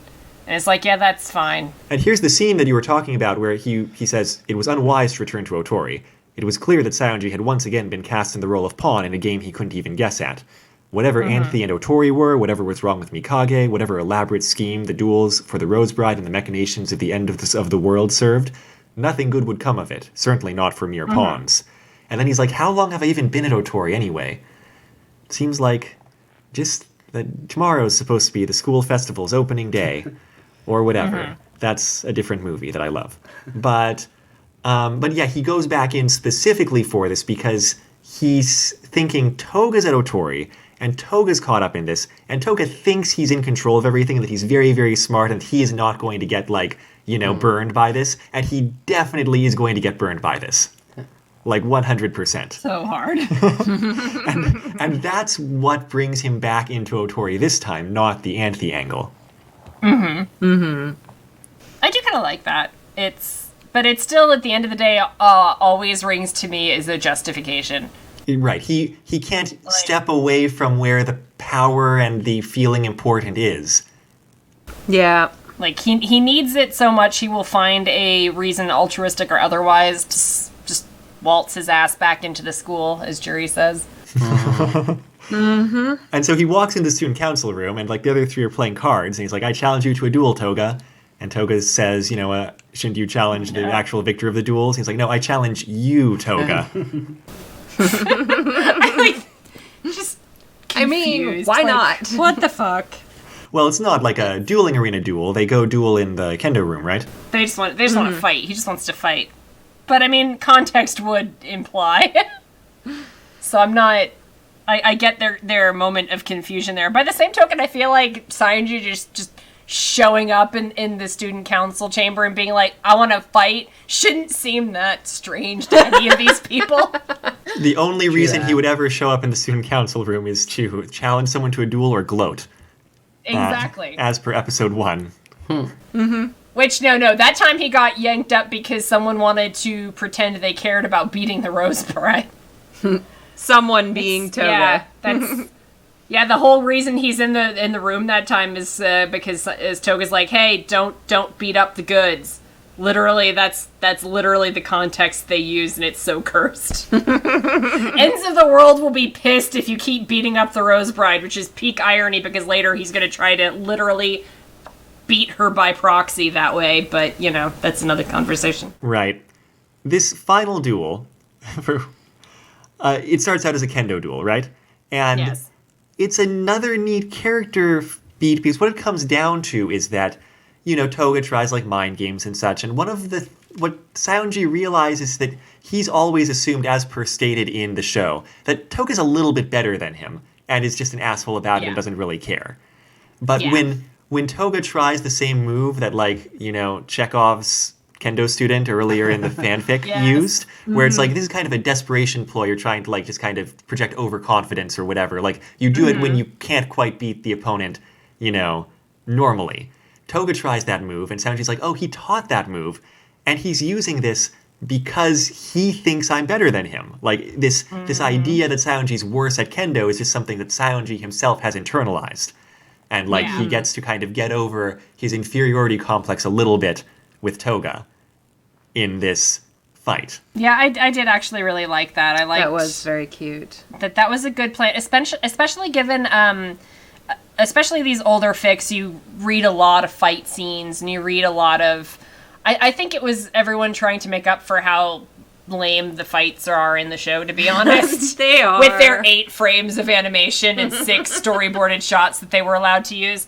And it's like, yeah, that's fine. And here's the scene that you were talking about where he says, it was unwise to return to Otori. It was clear that Saionji had once again been cast in the role of pawn in a game he couldn't even guess at. Whatever Anthe and Otori were, whatever was wrong with Mikage, whatever elaborate scheme the duels for the Rose Bride and the machinations at the end of the world served, nothing good would come of it, certainly not for mere pawns. And then he's like, how long have I even been at Otori anyway? It seems like just that tomorrow's supposed to be the school festival's opening day, or whatever. That's a different movie that I love. But yeah, he goes back in specifically for this because he's thinking Touga's at Otori, and Touga's caught up in this, and Touga thinks he's in control of everything, that he's very, very smart, and he is not going to get, burned by this, and he definitely is going to get burned by this. Like, 100%. So hard. and that's what brings him back into Otori this time, not the Anthe angle. I do kind of like that. But it's still, at the end of the day, always rings to me as a justification. Right. He can't step away from where the power and the feeling important is. Yeah. Like, he needs it so much he will find a reason, altruistic or otherwise, to just waltz his ass back into the school, as Jury says. And so he walks into the student council room, and, the other three are playing cards, and he's like, I challenge you to a duel, Touga. And Touga says, shouldn't you challenge the actual victor of the duels? He's like, no, I challenge you, Touga. Why not? What the fuck? Well, it's not like a dueling arena duel. They go duel in the kendo room, right? They just want to fight. He just wants to fight. But context would imply. So I'm not. I get their moment of confusion there. By the same token, I feel like Saionji just showing up in the student council chamber and being like, I want to fight, shouldn't seem that strange to any of these people. The only reason he would ever show up in the student council room is to challenge someone to a duel or gloat. Exactly. As per episode 1. Which, no, that time he got yanked up because someone wanted to pretend they cared about beating the Rose Bride. Someone being Touga. Yeah, Yeah, the whole reason he's in the room that time is because Touga's like, hey, don't beat up the goods. Literally, that's literally the context they use, and it's so cursed. Ends of the world will be pissed if you keep beating up the Rose Bride, which is peak irony because later he's going to try to literally beat her by proxy that way, but, you know, that's another conversation. Right. This final duel, it starts out as a kendo duel, right? And Yes. it's another neat character beat because what it comes down to is that, you know, Touga tries like mind games and such, and what Saionji realizes that he's always assumed, as per stated in the show, that Touga's a little bit better than him and is just an asshole about it and doesn't really care. But when Touga tries the same move that, like, you know, Chekhov's kendo student earlier in the fanfic used, where it's like, this is kind of a desperation ploy. You're trying to, like, just kind of project overconfidence or whatever. Like, you do it when you can't quite beat the opponent, you know, normally. Touga tries that move, and Saionji's like, oh, he taught that move, and he's using this because he thinks I'm better than him. Like, this idea that Saionji's worse at kendo is just something that Saionji himself has internalized. And, like, he gets to kind of get over his inferiority complex a little bit with Touga in this fight. Yeah, I did actually really like that. I liked That was very cute. that was a good plan, especially given especially these older fics. You read a lot of fight scenes, and you read a lot of. I think it was everyone trying to make up for how lame the fights are in the show, to be honest. They are. With their 8 frames of animation and 6 storyboarded shots that they were allowed to use.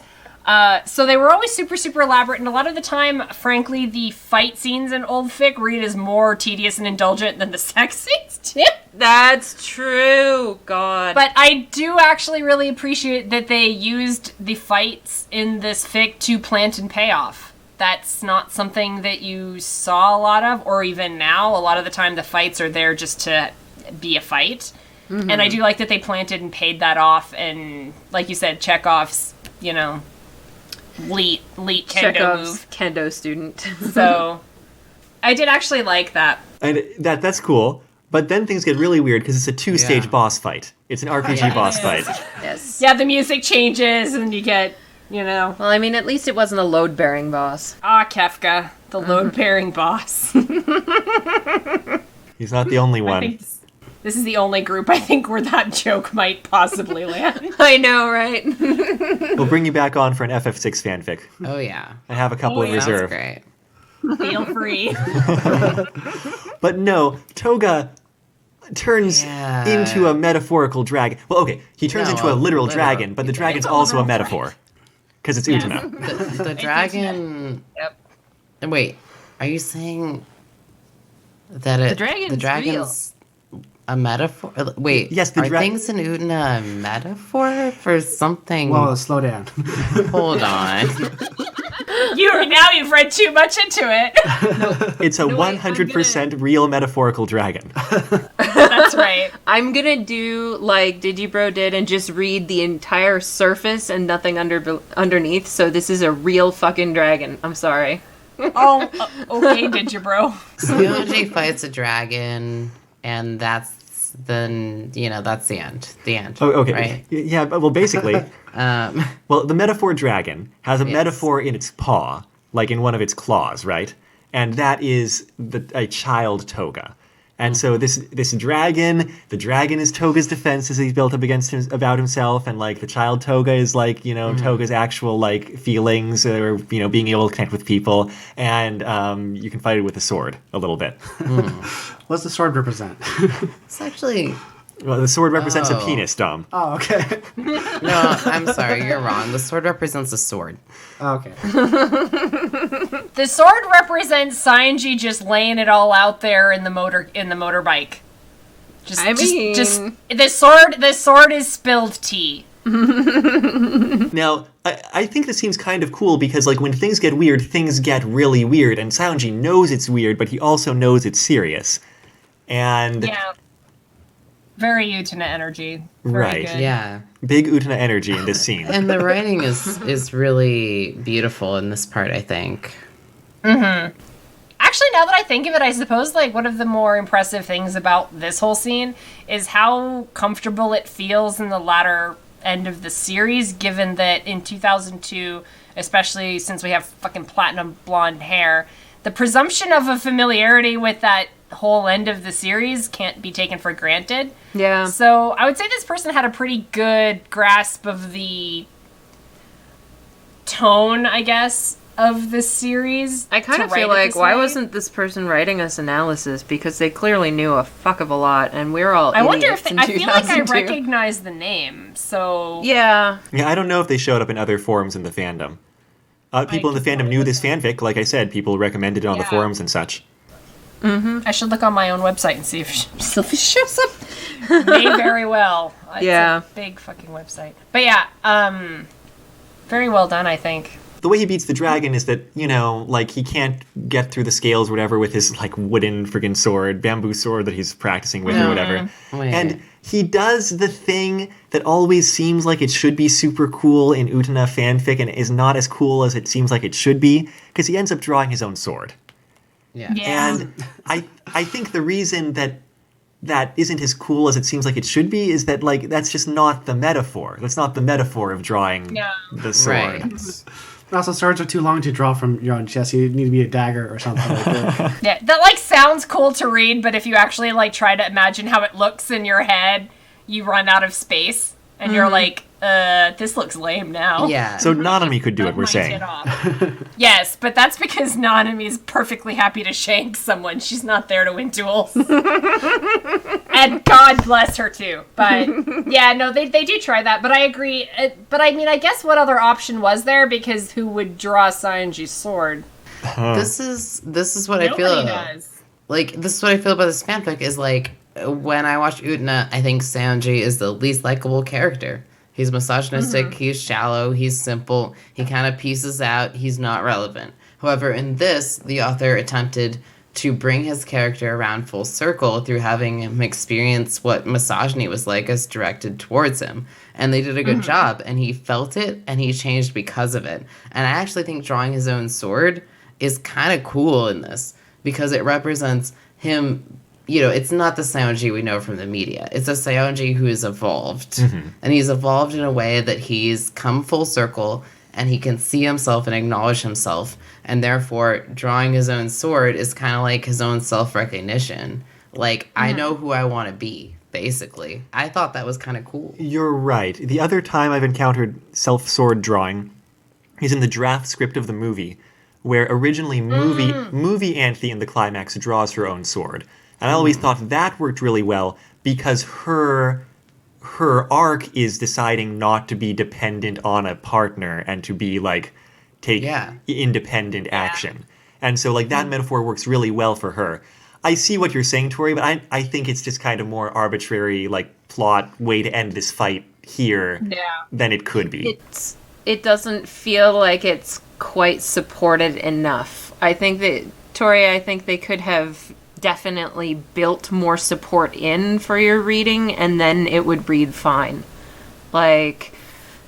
So they were always super, super elaborate, and a lot of the time, frankly, the fight scenes in old fic read as more tedious and indulgent than the sex scenes do. That's true. God. But I do actually really appreciate that they used the fights in this fic to plant and payoff. That's not something that you saw a lot of, or even now. A lot of the time, the fights are there just to be a fight. Mm-hmm. And I do like that they planted and paid that off, and, like you said, Chekhov's, you know, elite kendo Chekhov's move. kendo student. So I did actually like that. And that's cool. But then things get really weird because it's a 2-stage boss fight. It's an RPG boss fight. Yes. Yeah, the music changes, and you get, you know... Well, I mean, at least it wasn't a load-bearing boss. Kefka, the load-bearing boss. He's not the only I one. think this is the only group, I think, where that joke might possibly land. I know, right? We'll bring you back on for an FF6 fanfic. Oh, yeah. I have a couple in yeah. Sounds reserve. great. Feel free. But no, Touga turns into a metaphorical dragon. Well, okay, he turns into a literal dragon, but the dragon's also a metaphor. Because it's Utena. The dragon... Yep. Wait, are you saying that dragon's the dragon's a metaphor? Wait, Yes, the are things in Utena a metaphor for something? Well, slow down. Hold on. Now you've read too much into it. It's a 100% real metaphorical dragon. That's right. I'm gonna do like Digibro did and just read the entire surface and nothing underneath, so this is a real fucking dragon. I'm sorry. Oh, okay, did you, bro? Saionji fights a dragon, and that's that's the end. The end. Oh, okay. Right? Yeah, well, basically, well, the metaphor dragon has a metaphor in its paw, like in one of its claws, right? And that is a child Touga. And so this dragon, the dragon is Touga's defenses he's built up about himself, and like the child Touga is like, Touga's actual like feelings or being able to connect with people, and you can fight it with a sword a little bit. What's the sword represent? It's actually... Well, the sword represents a penis, Dom. Oh, okay. No, I'm sorry, you're wrong. The sword represents a sword. Oh, okay. The sword represents Saionji just laying it all out there in the motorbike. Just the sword is spilled tea. Now, I think this seems kind of cool because, like, when things get weird, things get really weird, and Saionji knows it's weird, but he also knows it's serious. And... Yeah. Very Utena energy. Very Right. good. Yeah. Big Utena energy in this scene. And the writing is really beautiful in this part, I think. Mm-hmm. Actually, now that I think of it, I suppose like one of the more impressive things about this whole scene is how comfortable it feels in the latter end of the series, given that in 2002, especially since we have fucking platinum blonde hair, the presumption of a familiarity with that whole end of the series can't be taken for granted. Yeah. So I would say this person had a pretty good grasp of the tone, I guess, of the series. I kind of feel like, why wasn't this person writing us analysis? Because they clearly knew a fuck of a lot, and we're all I wonder idiots if in I feel like I 2002. recognize the name, so... Yeah. Yeah, I don't know if they showed up in other forums in the fandom. People in the fandom knew this fanfic. Like I said, people recommended it on the Yeah. forums and such. I should look on my own website and see if it shows up. May very well. It's Yeah. a big fucking website. But yeah, very well done, I think. The way he beats the dragon is that, you know, like, he can't get through the scales or whatever with his, like, wooden friggin' sword, bamboo sword that he's practicing with or whatever. Wait. And he does the thing that always seems like it should be super cool in Utena fanfic and is not as cool as it seems like it should be, because he ends up drawing his own sword. Yeah. And I think the reason that isn't as cool as it seems like it should be is that, like, that's just not the metaphor. That's not the metaphor of drawing the sword. Right. Also, swords are too long to draw from your own chest. You need to be a dagger or something like that. Yeah, that like sounds cool to read, but if you actually like try to imagine how it looks in your head, you run out of space, and you're like, this looks lame now. Yeah. So Nanami could do it, we're Might saying. get off. Yes, but that's because Nanami is perfectly happy to shank someone. She's not there to win duels. And God bless her too. But yeah, no, they do try that. But I agree. But I mean, I guess what other option was there? Because who would draw Saionji's sword? This is what I Nobody feel. does. Like, this is what I feel about this fanfic is, like, when I watch Utena, I think Saionji is the least likable character. He's misogynistic, he's shallow, he's simple, he kind of pieces out, he's not relevant. However, in this, the author attempted to bring his character around full circle through having him experience what misogyny was like as directed towards him. And they did a good job, and he felt it, and he changed because of it. And I actually think drawing his own sword is kind of cool in this, because it represents him. You know, it's not the Saionji we know from the media. It's a Saionji who is evolved. And he's evolved in a way that he's come full circle and he can see himself and acknowledge himself. And therefore, drawing his own sword is kind of like his own self-recognition. Like, I know who I want to be, basically. I thought that was kind of cool. You're right. The other time I've encountered self-sword drawing is in the draft script of the movie, where originally movie Anthe in the climax draws her own sword. And I always thought that worked really well because her arc is deciding not to be dependent on a partner and to be like take independent action. And so like that metaphor works really well for her. I see what you're saying, Tori, but I think it's just kind of more arbitrary like plot way to end this fight here than it could be. It doesn't feel like it's quite supported enough. I think that Tori, they could have definitely built more support in for your reading, and then it would read fine. Like,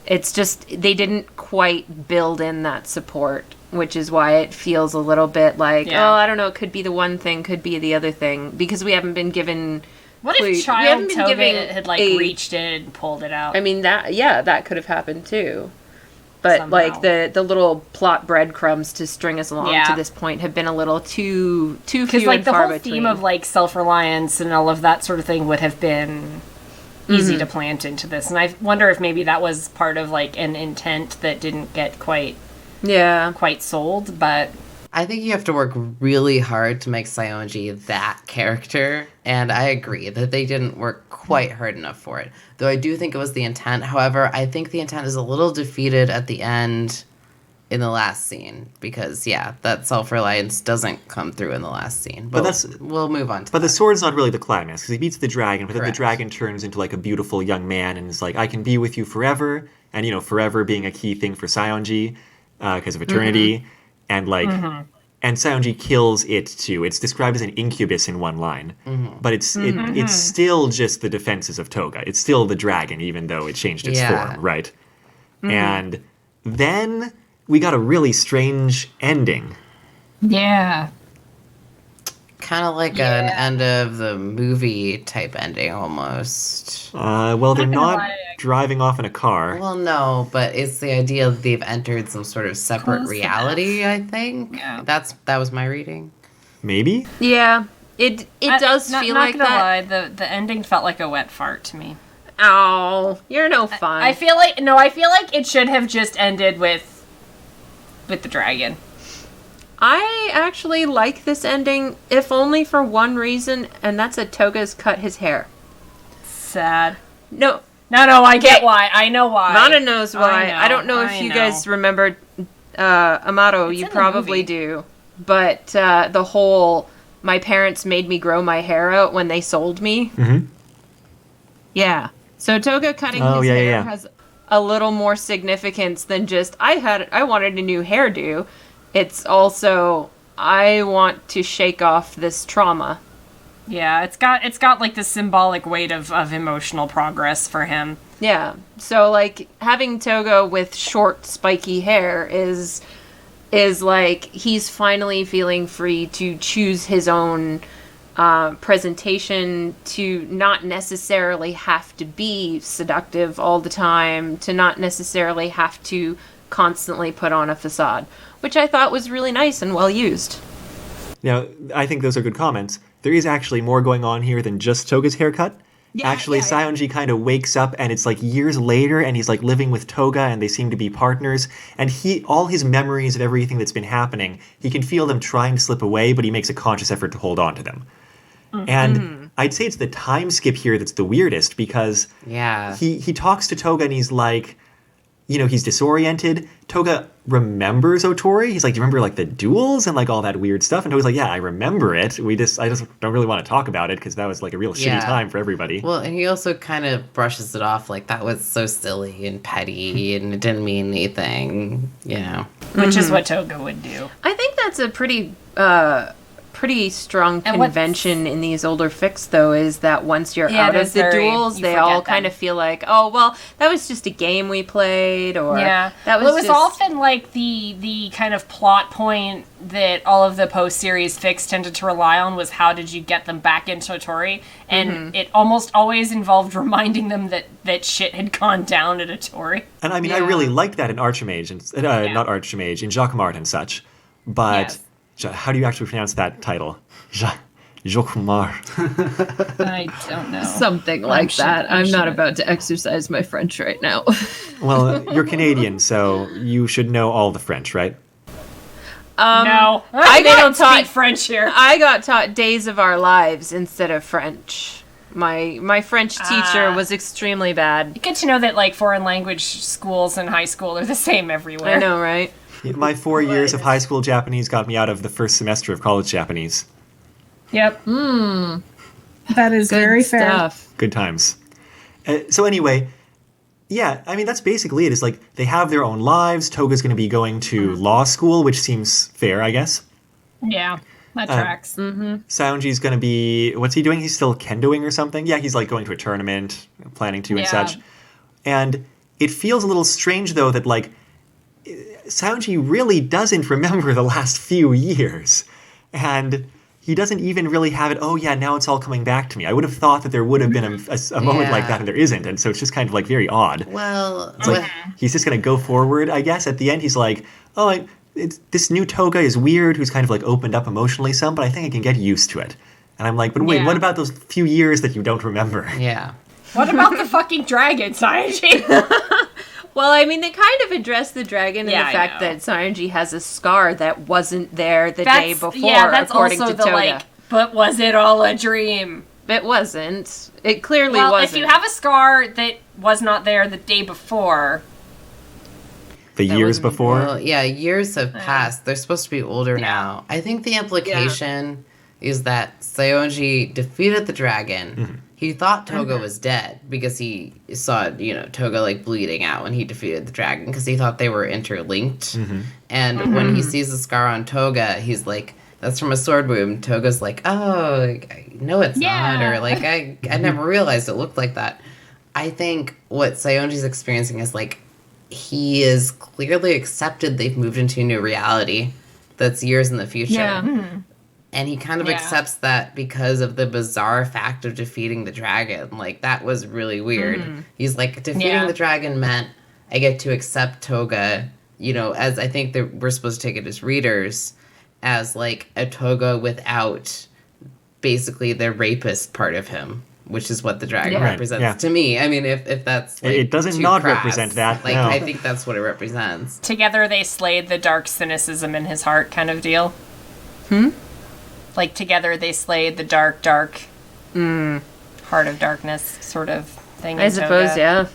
it's just they didn't quite build in that support, which is why it feels a little bit like, oh, I don't know, it could be the one thing, could be the other thing, because we haven't been given. What if Child Touga had like reached in and pulled it out? I mean, that could have happened too. But Somehow. like the little plot breadcrumbs to string us along to this point have been a little too few because like and the far whole between. theme of like self-reliance and all of that sort of thing would have been easy to plant into this, and I wonder if maybe that was part of like an intent that didn't get quite sold. But I think you have to work really hard to make Saionji that character, and I agree that they didn't work quite hard enough for it. Though I do think it was the intent. However, I think the intent is a little defeated at the end in the last scene, because, that self-reliance doesn't come through in the last scene. But we'll move on to But the sword's not really the climax, because he beats the dragon, but then the Correct. dragon turns into like a beautiful young man and is like, I can be with you forever, and you know, forever being a key thing for Saionji, because of eternity, and like, and Saionji kills it too. It's described as an incubus in one line, but it's still just the defenses of Touga. It's still the dragon, even though it changed its form, right? And then we got a really strange ending. yeah, Kind of like an end of the movie type ending almost. Well, they're not lie. driving off in a car. Well, no, but it's the idea that they've entered some sort of separate Close reality, I think. Yeah. That was my reading. Maybe? Yeah, it does feel like not gonna that. lie, the ending felt like a wet fart to me. Oh, you're no fun. I feel like it should have just ended with the dragon. I actually like this ending, if only for one reason, and that's that Touga's cut his hair. Sad. No, No, I get why. I know why. Vanna knows why. I don't know if I you know. guys remember Amato. It's You in the probably movie. do. But the whole my parents made me grow my hair out when they sold me. Mm-hmm. Yeah. So Touga cutting Oh, his yeah, hair yeah. has a little more significance than just I wanted a new hairdo. It's also I want to shake off this trauma. Yeah, it's got like the symbolic weight of emotional progress for him. Yeah. So like having Touga with short spiky hair is like he's finally feeling free to choose his own presentation, to not necessarily have to be seductive all the time, to not necessarily have to constantly put on a facade, which I thought was really nice and well used. Now, I think those are good comments. There is actually more going on here than just Toga's haircut. Actually, Saionji kind of wakes up, and it's like years later, and he's like living with Touga, and they seem to be partners. And all his memories of everything that's been happening, he can feel them trying to slip away, but he makes a conscious effort to hold on to them. And I'd say it's the time skip here that's the weirdest, because Yeah. he talks to Touga, and he's like, he's disoriented. Touga remembers Otori. He's like, do you remember like the duels and like all that weird stuff? And Touga's like, yeah, I remember it. I just don't really want to talk about it because that was like a real shitty Yeah. time for everybody. Well, and he also kind of brushes it off like that was so silly and petty and it didn't mean anything, Which is what Touga would do. I think that's a pretty strong And what's- convention in these older fics, though, is that once you're Yeah, out it of is the very- duels, you they forget all them. kind of feel like, oh, well, that was just a game we played, or Yeah, that was well, it was just... often like the kind of plot point that all of the post-series fics tended to rely on was how did you get them back into Otori, and it almost always involved reminding them that shit had gone down at Otori. And I mean, I really liked that in Archimage, and not Archimage, in Jacquemart and such. But how do you actually pronounce that title? Jacquemart. I don't know. Something like that. I'm not sure. about to exercise my French right now. Well, you're Canadian, so you should know all the French, right? No, I they got don't taught- speak French here. I got taught Days of Our Lives instead of French. My French teacher was extremely bad. Good to know that like foreign language schools in high school are the same everywhere. I know, right? My 4 years of high school Japanese got me out of the first semester of college Japanese. Yep. That is very fair. Stuff. Good times. So anyway, yeah, I mean, that's basically it. It's like they have their own lives. Toga's going to be going to law school, which seems fair, I guess. Yeah, that tracks. Saionji's going to be... What's he doing? He's still kendoing or something? Yeah, he's like going to a tournament, planning to and Yeah. such. And it feels a little strange, though, that like Saionji really doesn't remember the last few years. And he doesn't even really have it, oh yeah, now it's all coming back to me. I would have thought that there would have been a moment like Yeah. that, and there isn't. And so it's just kind of like very odd. Well, It's like he's just going to go forward, I guess. At the end, he's like, oh, this new Touga is weird, who's kind of like opened up emotionally some, but I think I can get used to it. And I'm like, but wait, Yeah. what about those few years that you don't remember? yeah. What about the fucking dragon, Saionji? Well, I mean, they kind of address the dragon and Yeah, the I fact know. that Saionji has a scar that wasn't there the day before, yeah, that's according also to the Touga. like. But was it all a dream? It wasn't. It clearly Well, wasn't. if you have a scar that was not there the day before, The That years wasn't- before? Well, yeah, years have passed. They're supposed to be older now. I think the implication is that Saionji defeated the dragon. He thought Touga was dead because he saw, Touga like bleeding out when he defeated the dragon because he thought they were interlinked. And when he sees the scar on Touga, he's like, that's from a sword wound. Toga's like, oh, no, it's not. Or like, I never realized it looked like that. I think what Saionji's experiencing is like, he is clearly accepted they've moved into a new reality that's years in the future. Yeah. And he kind of Yeah. accepts that because of the bizarre fact of defeating the dragon. Like, that was really weird. He's like, defeating the dragon meant I get to accept Touga, you know, as I think that we're supposed to take it as readers, as like a Touga without basically the rapist part of him, which is what the dragon represents to me. I mean, if that's like, it doesn't too not crass, represent that. Like, no. I think that's what it represents. Together they slayed the dark cynicism in his heart kind of deal. Like, together they slayed the dark heart of darkness sort of thing. I suppose, yeah.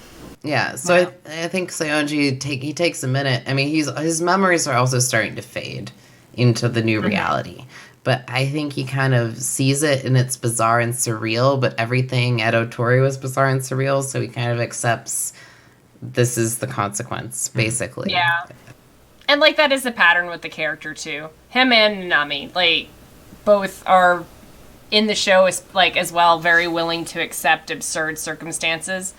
Yeah, so I think Saionji he takes a minute. I mean, his memories are also starting to fade into the new reality. But I think he kind of sees it and it's bizarre and surreal, but everything at Otori was bizarre and surreal, so he kind of accepts this is the consequence, basically. Yeah. And, like, that is a pattern with the character, too. Him and Nami, like, both are in the show, as well, very willing to accept absurd circumstances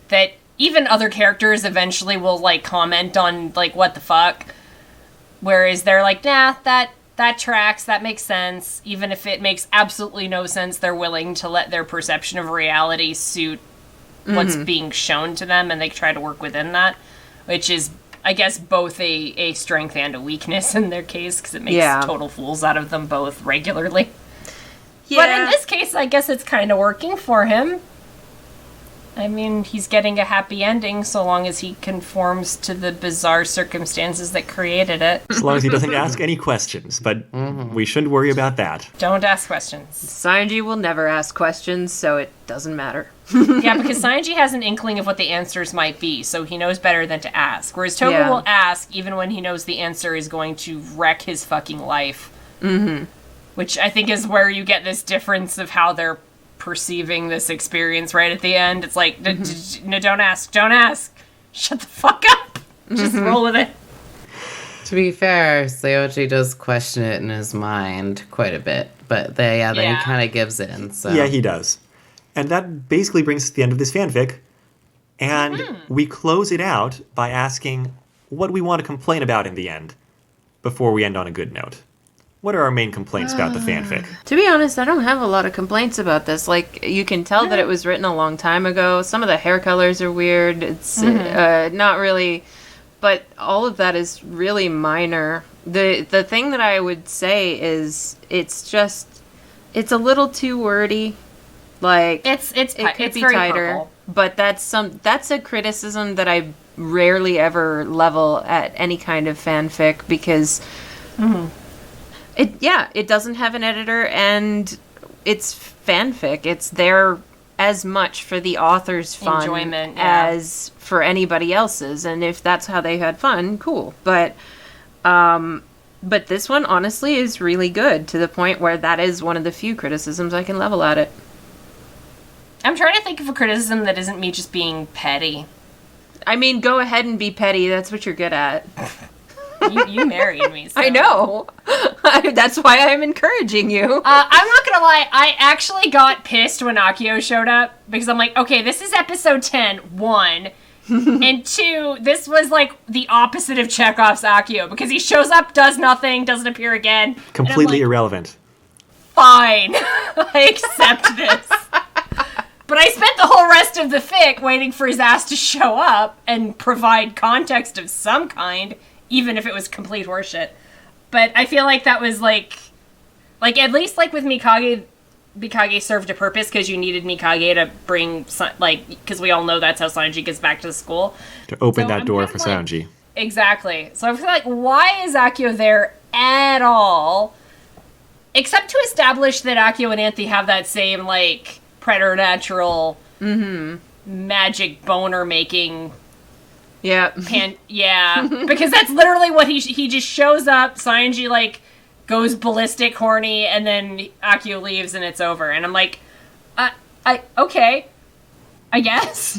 that even other characters eventually will, like, comment on, like, what the fuck. Whereas they're like, nah, that tracks, that makes sense. Even if it makes absolutely no sense, they're willing to let their perception of reality suit what's being shown to them, and they try to work within that, which is, I guess, both a strength and a weakness in their case, because it makes total fools out of them both regularly. Yeah. But in this case, I guess it's kind of working for him. I mean, he's getting a happy ending so long as he conforms to the bizarre circumstances that created it. As long as he doesn't ask any questions, but we shouldn't worry about that. Don't ask questions. Saionji will never ask questions, so it doesn't matter. Yeah, because Saionji has an inkling of what the answers might be, so he knows better than to ask. Whereas Touga will ask even when he knows the answer is going to wreck his fucking life. Mm-hmm. Which I think is where you get this difference of how they're perceiving this experience right at the end. It's like, no, don't ask. Shut the fuck up. Just roll with it. To be fair, Saionji does question it in his mind quite a bit, but then he kind of gives in. So Yeah, he does. And that basically brings us to the end of this fanfic. And we close it out by asking what we want to complain about in the end before we end on a good note. What are our main complaints about the fanfic? To be honest, I don't have a lot of complaints about this. Like, you can tell that it was written a long time ago. Some of the hair colors are weird. It's not really... But all of that is really minor. The thing that I would say is it's a little too wordy. Like, It could be very tighter. purple. But that's a criticism that I rarely ever level at any kind of fanfic because... It doesn't have an editor, and it's fanfic. It's there as much for the author's fun Enjoyment, yeah. as for anybody else's. And if that's how they had fun, cool. But this one, honestly, is really good to the point where that is one of the few criticisms I can level at it. I'm trying to think of a criticism that isn't me just being petty. I mean, go ahead and be petty. That's what you're good at. You married me. So. I know. That's why I'm encouraging you. I'm not gonna lie, I actually got pissed when Akio showed up, because I'm like, okay, this is episode 10, 1, and 2, this was like the opposite of Chekhov's Akio, because he shows up, does nothing, doesn't appear again. Completely like, irrelevant. Fine, I accept this. But I spent the whole rest of the fic waiting for his ass to show up and provide context of some kind, even if it was complete horseshit. But I feel like that was like at least like with Mikage served a purpose because you needed Mikage to bring, because we all know that's how Saionji gets back to the school. To open that I'm door kind for of like- Saionji. Exactly. So I feel like, why is Akio there at all? Except to establish that Akio and Anthe have that same, like, preternatural magic boner making... Yeah. Because that's literally what he just shows up, Saionji, like, goes ballistic horny, and then Akio leaves and it's over. And I'm like, okay, I guess.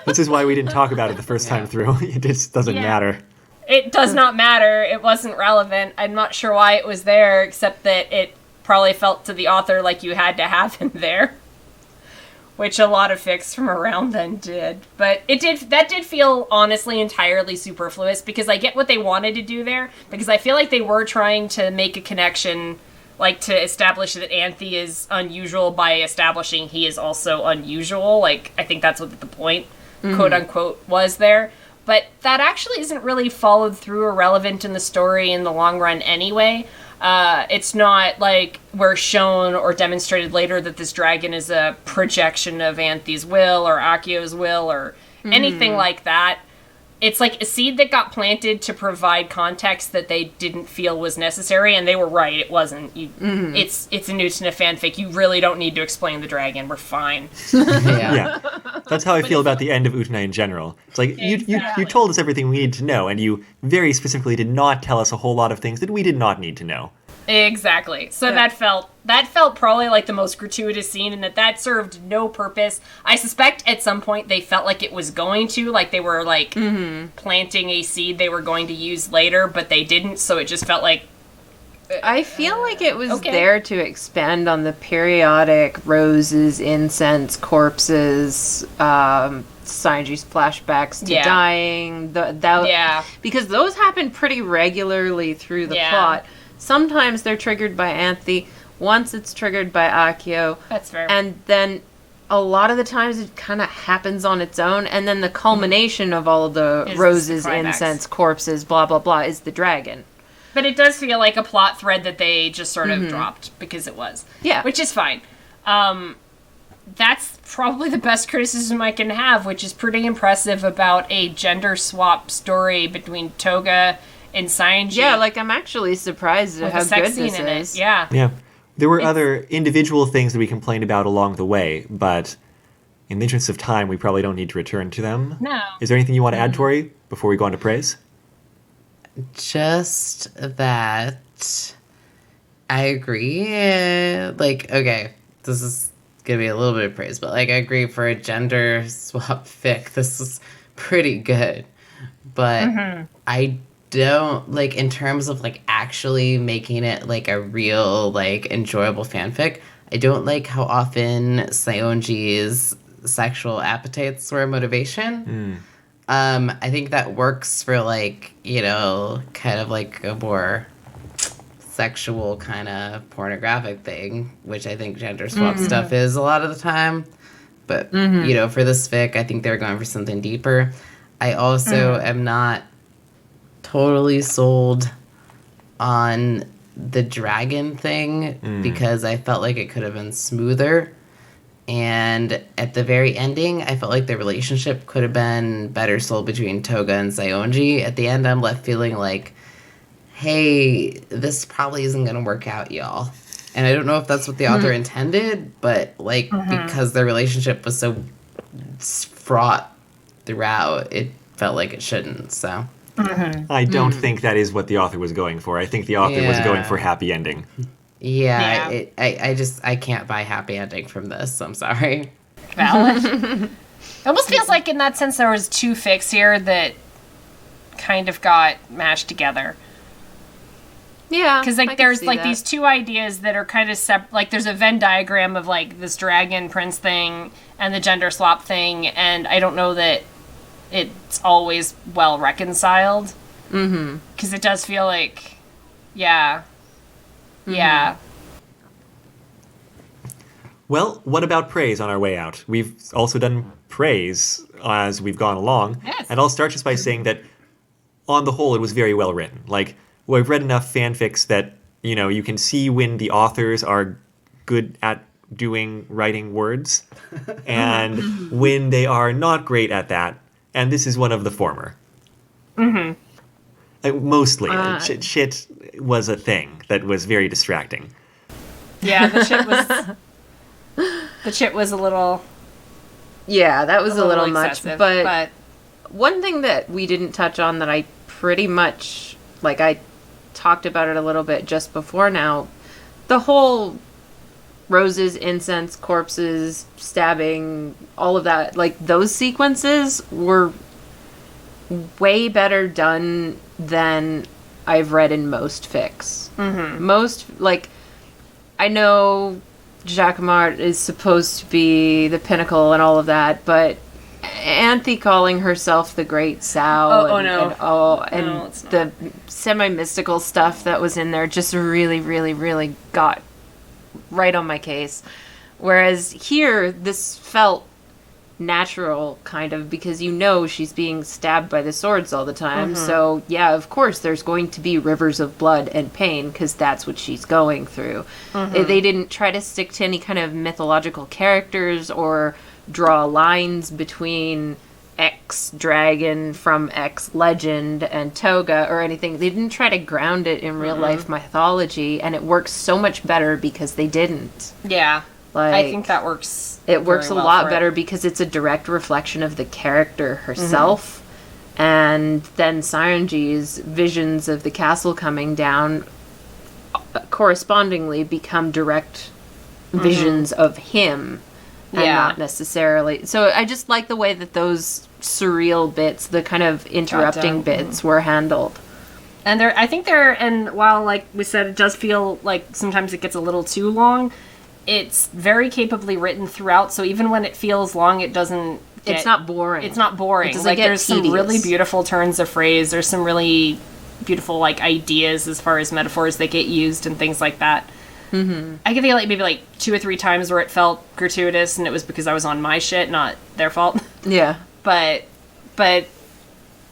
This is why we didn't talk about it the first time through. It just doesn't matter. It does not matter. It wasn't relevant. I'm not sure why it was there, except that it probably felt to the author like you had to have him there. Which a lot of fics from around then did. But that did feel honestly entirely superfluous, because I get what they wanted to do there, because I feel like they were trying to make a connection like to establish that Anthe is unusual by establishing he is also unusual. Like, I think that's what the point, quote unquote, was there. But that actually isn't really followed through or relevant in the story in the long run anyway. It's not like we're shown or demonstrated later that this dragon is a projection of Anthe's will or Akio's will or anything like that. It's like a seed that got planted to provide context that they didn't feel was necessary, and they were right. It wasn't. It's a Utena fanfic. You really don't need to explain the dragon. We're fine. Yeah. That's how I feel about the end of Utena in general. It's like, you told us everything we needed to know, and you very specifically did not tell us a whole lot of things that we did not need to know. Exactly. So that felt probably like the most gratuitous scene, and that served no purpose. I suspect at some point they felt like it was going to, like they were like planting a seed they were going to use later, but they didn't, so it just felt like I feel like it was there to expand on the periodic roses, incense, corpses, Saionji's flashbacks to dying. Because those happen pretty regularly through the plot. Sometimes they're triggered by Anthe. Once it's triggered by Akio. That's fair. And then a lot of the times it kind of happens on its own. And then the culmination of all of the roses, incense, corpses, blah, blah, blah, is the dragon. But it does feel like a plot thread that they just sort of dropped because it was. Yeah. Which is fine. That's probably the best criticism I can have, which is pretty impressive about a gender swap story between Touga and Saionji. Yeah, like, I'm actually surprised at how good this is. Yeah. Yeah. There were other individual things that we complained about along the way, but in the interest of time, we probably don't need to return to them. No. Is there anything you want to add, Tori, before we go on to praise? Just that I agree. Like, okay, this is gonna be a little bit of praise, but like, I agree for a gender swap fic. This is pretty good, but I don't like in terms of like actually making it like a real like enjoyable fanfic. I don't like how often Saionji's sexual appetites were a motivation. I think that works for like, you know, kind of like a more sexual kind of pornographic thing, which I think gender swap stuff is a lot of the time. But, you know, for this fic, I think they're going for something deeper. I also am not totally sold on the dragon thing because I felt like it could have been smoother. And at the very ending, I felt like the relationship could have been better sold between Touga and Saionji. At the end, I'm left feeling like, hey, this probably isn't going to work out, y'all. And I don't know if that's what the author intended, but like because their relationship was so fraught throughout, it felt like it shouldn't. So I don't think that is what the author was going for. I think the author was going for happy ending. Yeah. I can't buy happy ending from this. I'm sorry. Valid. It almost feels like in that sense there was two fics here that kind of got mashed together. Yeah, because like there's like these two ideas that are kind of like there's a Venn diagram of like this dragon prince thing and the gender swap thing, and I don't know that it's always well reconciled. Because it does feel like, yeah. Well, what about praise on our way out? We've also done praise as we've gone along. Yes. And I'll start just by saying that on the whole, it was very well written. Like, well, I've read enough fanfics that, you know, you can see when the authors are good at writing words and when they are not great at that. And this is one of the former. Mostly. Shit was a thing that was very distracting. Yeah, the shit was a little... Yeah, that was a little much. But one thing that we didn't touch on that I pretty much, like, I talked about it a little bit just before now, the whole roses, incense, corpses, stabbing, all of that, like, those sequences were way better done than I've read in most fics. Most, like, I know Jacquemart is supposed to be the pinnacle and all of that, but Anthe calling herself the Great Sao. No, it's not. The semi-mystical stuff that was in there just really, really, really got right on my case. Whereas here, this felt natural, kind of, because she's being stabbed by the swords all the time. So, yeah, of course, there's going to be rivers of blood and pain, because that's what she's going through. They didn't try to stick to any kind of mythological characters or draw lines between X dragon from X legend and Touga or anything. They didn't try to ground it in real life mythology, and it works so much better because they didn't. Yeah. I think that works. It works very a well lot for better it. because it's a direct reflection of the character herself. And then Saionji's visions of the castle coming down correspondingly become direct visions of him. And not necessarily. So I just like the way that those surreal bits, the kind of interrupting bits, were handled. And while, like we said, it does feel like sometimes it gets a little too long, it's very capably written throughout, so even when it feels long, it doesn't get... It's not boring. It's not boring. It doesn't like, get there's tedious. some really beautiful turns of phrase. There's some really beautiful, like, ideas as far as metaphors that get used and things like that. I can think of, like, maybe, like, 2 or 3 times where it felt gratuitous, and it was because I was on my shit, not their fault. Yeah. But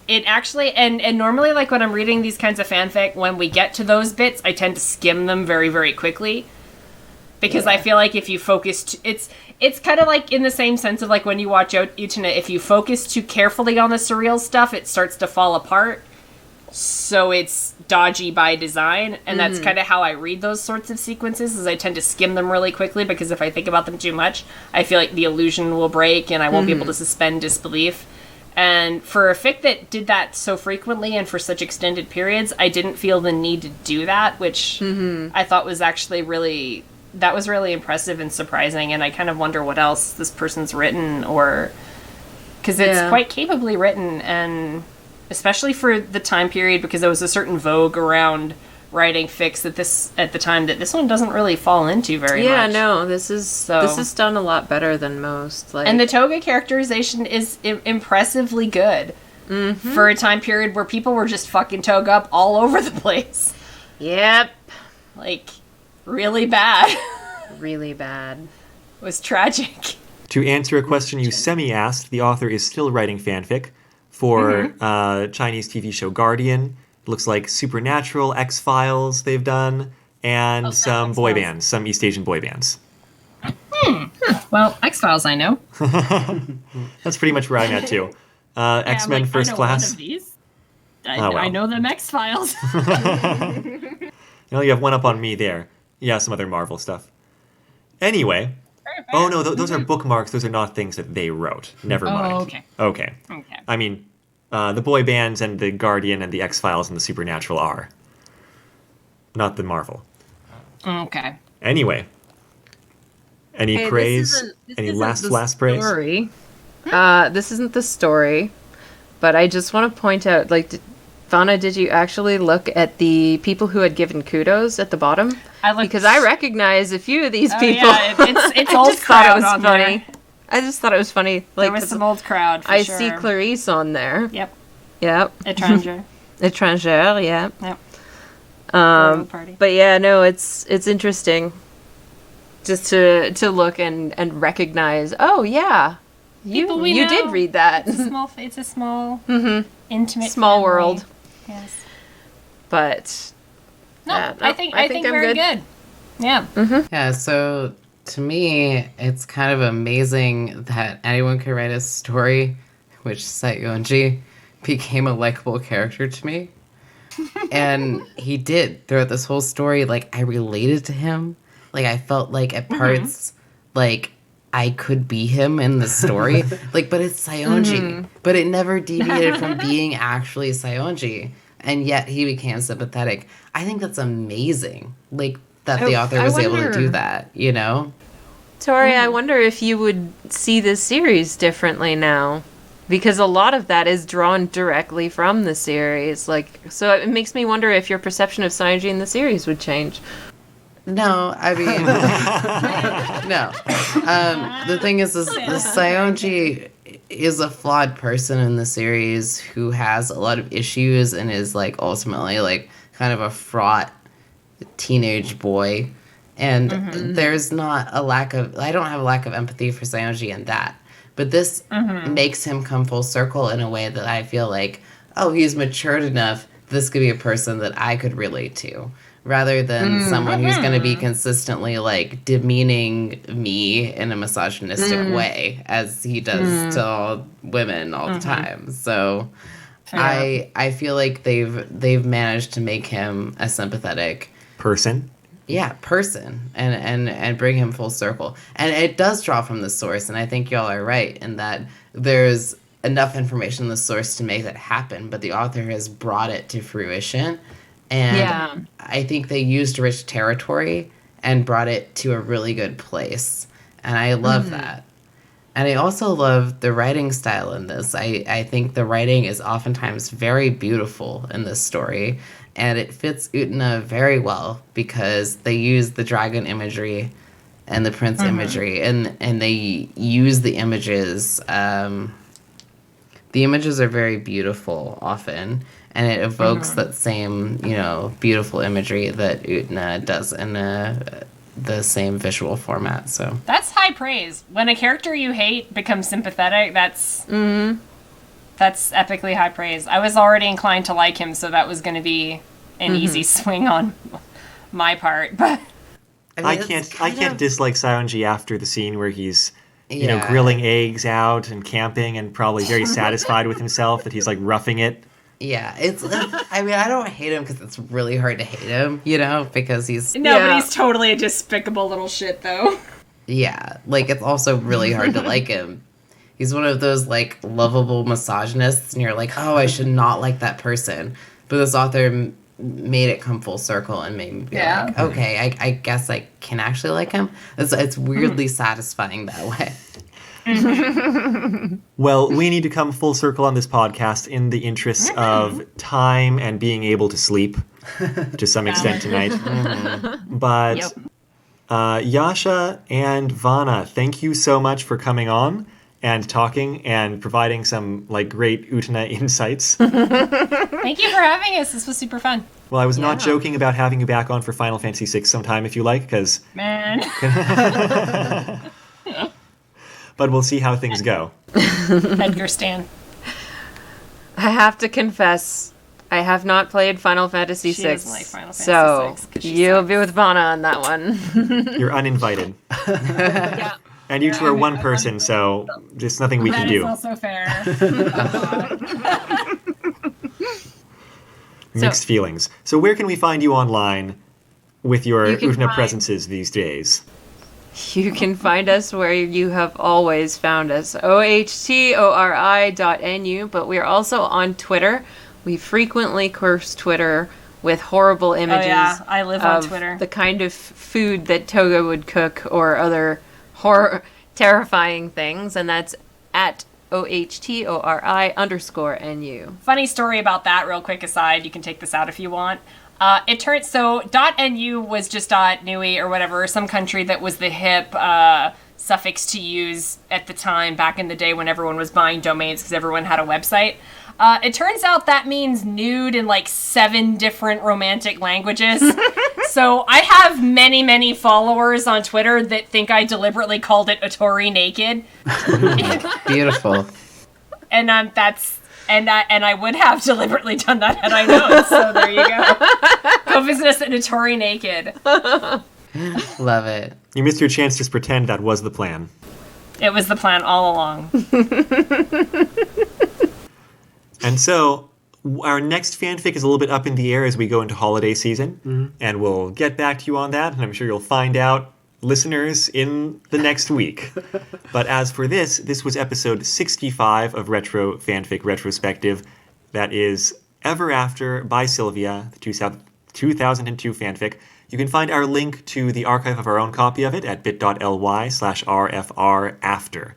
it actually... And normally, like, when I'm reading these kinds of fanfic, when we get to those bits, I tend to skim them very, very quickly. Because I feel like if you focus... It's kind of like in the same sense of like when you watch Utena, if you focus too carefully on the surreal stuff, it starts to fall apart. So it's dodgy by design. And that's kind of how I read those sorts of sequences, is I tend to skim them really quickly, because if I think about them too much, I feel like the illusion will break and I won't be able to suspend disbelief. And for a fic that did that so frequently and for such extended periods, I didn't feel the need to do that, which I thought was actually really... That was really impressive and surprising, and I kind of wonder what else this person's written, or... Because it's quite capably written, and especially for the time period, because there was a certain vogue around writing fics at the time that this one doesn't really fall into very much. Yeah, no, this is done a lot better than most. Like, and the Touga characterization is impressively good for a time period where people were just fucking Touga up all over the place. Yep. Like... really bad. Really bad. It was tragic. To answer a question you semi-asked, the author is still writing fanfic for Chinese TV show Guardian. It looks like Supernatural, X-Files they've done, and some boy bands, some East Asian boy bands. Well, X-Files I know. That's pretty much where I'm at, too. X-Men First I know Class. one of these. well. I know them X-Files. You have one up on me there. Yeah, some other Marvel stuff. Anyway. Oh, no, those are bookmarks. Those are not things that they wrote. Never mind. Okay. Okay. Okay. I mean, the boy bands and the Guardian and the X-Files and the Supernatural are. Not the Marvel. Okay. Anyway. Any praise? Any last praise? Story. This isn't the story, but I just want to point out, like, Vanna, did you actually look at the people who had given kudos at the bottom? Because I recognize a few of these people. Yeah, it's I old just thought it crowd was on funny. there. I just thought it was funny. Like, There was some old crowd, for I sure. see Clarice on there. Yep. Yep. Étranger. Étrangère, yeah. Yep. Party. But yeah, no, it's interesting just to look and recognize, oh yeah, People we you know. did read that. It's a small intimate Small family. world. Yes. But No, yeah, I think I'm very good. Yeah. Yeah, so to me, it's kind of amazing that anyone could write a story which Saionji became a likable character to me. And he did throughout this whole story. Like, I related to him. Like, I felt like at parts, like, I could be him in the story. Like, but it's Saionji. But it never deviated from being actually Saionji. And yet he became sympathetic. I think that's amazing. Like, that the author was able to do that, you know? Tori, I wonder if you would see this series differently now. Because a lot of that is drawn directly from the series. Like, so it makes me wonder if your perception of Saionji in the series would change. No, I mean, no. The thing is the Saionji is a flawed person in the series who has a lot of issues and is like ultimately like kind of a fraught teenage boy. And there's not a lack of, I don't have a lack of empathy for Saionji in that. But this makes him come full circle in a way that I feel like, oh, he's matured enough. This could be a person that I could relate to, rather than someone who's going to be consistently like demeaning me in a misogynistic way, as he does to all women all the time. So I feel like they've managed to make him a sympathetic Person. person and bring him full circle. And it does draw from the source, and I think y'all are right in that there's enough information in the source to make that happen, but the author has brought it to fruition. And I think they used rich territory and brought it to a really good place. And I love that. And I also love the writing style in this. I think the writing is oftentimes very beautiful in this story. And it fits Utena very well because they use the dragon imagery and the prince imagery. And they use the images. The images are very beautiful often. And it evokes that same, beautiful imagery that Utena does in the same visual format. So That's high praise. When a character you hate becomes sympathetic, that's epically high praise. I was already inclined to like him, so that was going to be an easy swing on my part. But I can't dislike Saionji after the scene where he's grilling eggs out and camping and probably very satisfied with himself that he's like roughing it. Yeah, I don't hate him because it's really hard to hate him, because he's... No, but he's totally a despicable little shit, though. Yeah, like, it's also really hard to like him. He's one of those, like, lovable misogynists, and you're like, oh, I should not like that person. But this author made it come full circle and made me be like, okay, I guess I can actually like him. It's weirdly satisfying that way. Well, we need to come full circle on this podcast in the interests of time and being able to sleep to some extent tonight. But Yasha and Vanna, thank you so much for coming on and talking and providing some great Utena insights. Thank you for having us. This was super fun. Well, I was not joking about having you back on for Final Fantasy VI sometime if you like, because... Man. But we'll see how things go. Edgar Stan. I have to confess, I have not played Final Fantasy VI. She doesn't like Final Fantasy so VI, 'cause she you'll sucks. be with Vanna on that one. You're uninvited. And you two are one person, so there's nothing we can do. That is also fair. Mixed feelings. So where can we find you online with your You can Utena find- presences these days? You can find us where you have always found us, ohtori.nu, but we're also on Twitter. We frequently curse Twitter with horrible images I live on of Twitter. the kind of food that Touga would cook or other terrifying things, and that's at ohtori_nu. Funny story about that, real quick aside. You can take this out if you want. It turns so .nu was just .nui or whatever, some country that was the hip suffix to use at the time back in the day when everyone was buying domains because everyone had a website. It turns out that means nude in 7 different romantic languages. So I have many, many followers on Twitter that think I deliberately called it Otori naked. Beautiful. And And I would have deliberately done that had I known. So there you go. Go visit us at Notori Naked. Love it. You missed your chance to just pretend that was the plan. It was the plan all along. And so, our next fanfic is a little bit up in the air as we go into holiday season, and we'll get back to you on that, and I'm sure you'll find out, listeners, in the next week. But as for this was episode 65 of Retro Fanfic Retrospective. That is Ever After by Sylvia, the 2002 fanfic. You can find our link to the archive of our own copy of it at bit.ly/rfrafter.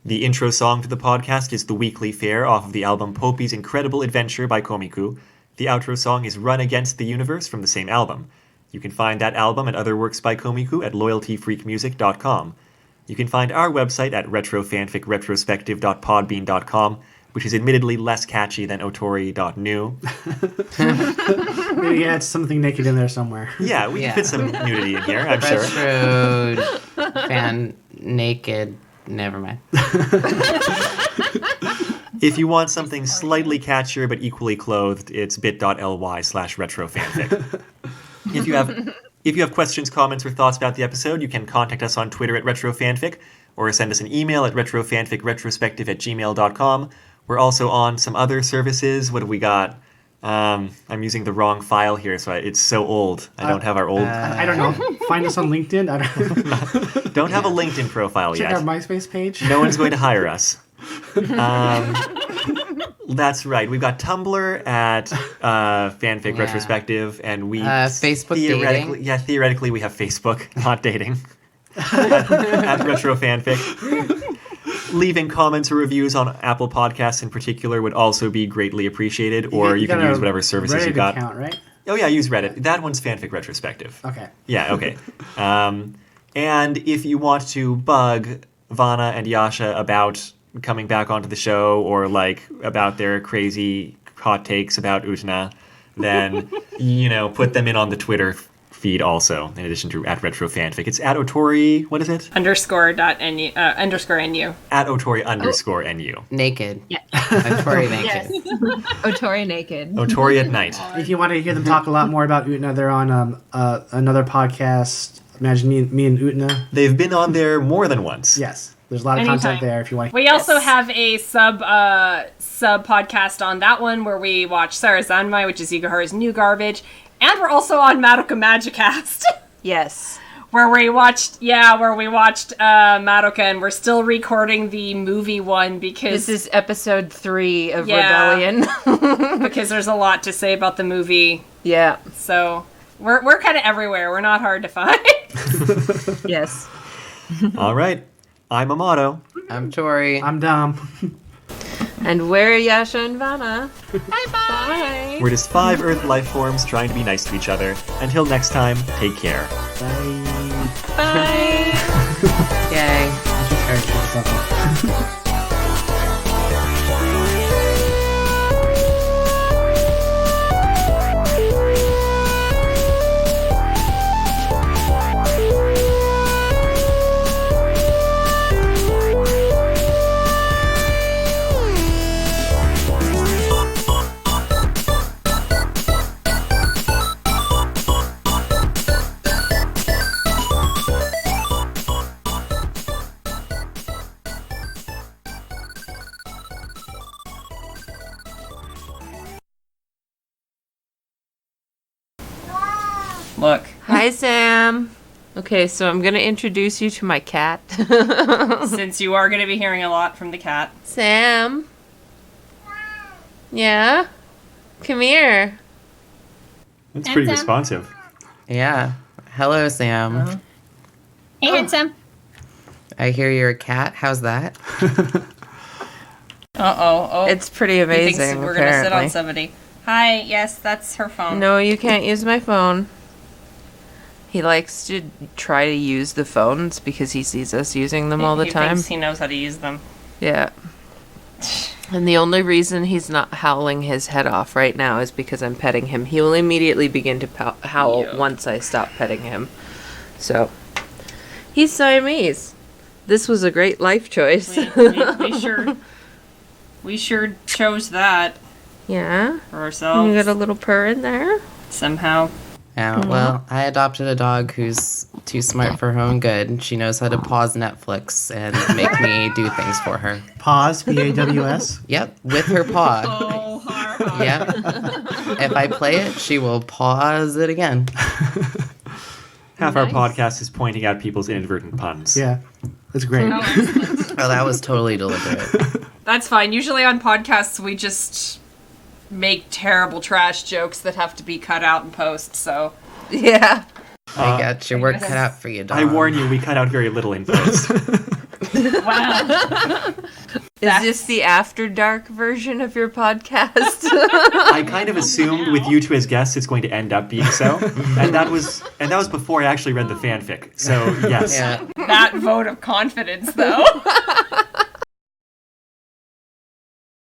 The intro song to the podcast is The Weekly Fair off of the album Poppy's Incredible Adventure by Komiku. The outro song is Run Against the Universe from the same album. You can find that album and other works by Komiku at loyaltyfreakmusic.com. You can find our website at retrofanficretrospective.podbean.com, which is admittedly less catchy than otori.new. Maybe add something naked in there somewhere. Yeah, we can fit some nudity in here, I'm sure. Retro fan naked. Never mind. If you want something slightly catchier but equally clothed, it's bit.ly/retrofanfic. If you have questions, comments, or thoughts about the episode, you can contact us on Twitter at retrofanfic, or send us an email at retrofanficretrospective@gmail.com. We're also on some other services. What have we got? I'm using the wrong file here, so it's so old. I don't have our old... I don't know. Find us on LinkedIn. Don't have a LinkedIn profile Check yet. our MySpace page. No one's going to hire us. That's right. We've got Tumblr at Fanfic Yeah. Retrospective, and we Facebook theoretically, dating? yeah, theoretically we have Facebook, not dating. at Retrofanfic. Leaving comments or reviews on Apple Podcasts in particular would also be greatly appreciated, or you can got a use whatever services you Reddit got. account, right? Oh yeah, use Reddit. That one's Fanfic Retrospective. Okay. Yeah, okay. And if you want to bug Vanna and Yasha about coming back onto the show, or like about their crazy hot takes about Utena, then put them in on the Twitter feed also, in addition to at retrofanfic. It's at otori, what is it? _.nu. At otori_nu. Naked. Yeah. Tori naked. Otori naked. Otori at night. If you want to hear them talk a lot more about Utena, they're on another podcast. Imagine me and Utena. They've been on there more than once. Yes. There's a lot of Anytime. content there if you want. We also have a sub podcast on that one where we watch Sarah Zanmai, which is Yugahara's new garbage, and we're also on Madoka Magicast, Yes. where we watched Madoka, and we're still recording the movie one because This is episode 3 of Yeah. Rebellion. because there's a lot to say about the movie. Yeah. So we're kind of everywhere. We're not hard to find. Yes. All right. I'm Amato. I'm Tori. I'm Dom. And we're Yasha and Vanna. Bye-bye. We're just 5 Earth life forms trying to be nice to each other. Until next time, take care. Bye. Bye. Yay. Look, Hi, Sam. Okay, so I'm going to introduce you to my cat. since you are going to be hearing a lot from the cat. Sam. Yeah? Come here. That's pretty Sam. responsive. Yeah. Hello, Sam. Hey, handsome. I hear you're a cat. How's that? Oh. It's pretty He thinks amazing, we're going to sit apparently. on somebody. Hi, yes, that's her phone. No, you can't use my phone. He likes to try to use the phones because he sees us using them all the He time. thinks he knows how to use them. Yeah. And the only reason he's not howling his head off right now is because I'm petting him. He will immediately begin to howl Yeah. once I stop petting him. So, he's Siamese. This was a great life choice. We sure chose that Yeah? for You ourselves got a little purr in there? somehow. Yeah, well, I adopted a dog who's too smart for her own good. She knows how to pause Netflix and make me do things for her. Pause. PAWS. Yep, with her paw. Oh, hard. Yep. If I play it, she will pause it again. Half our podcast is pointing out people's inadvertent puns. Yeah. That's great. Oh, that was totally deliberate. That's fine. Usually on podcasts, we just make terrible trash jokes that have to be cut out in post, so. Yeah. I got your work cut out for you, dog. I warn you, we cut out very little in post. Wow. Is this the After Dark version of your podcast? I kind of assumed with you two as guests it's going to end up being so, and that was before I actually read the fanfic. So yes, Yeah. That vote of confidence, though.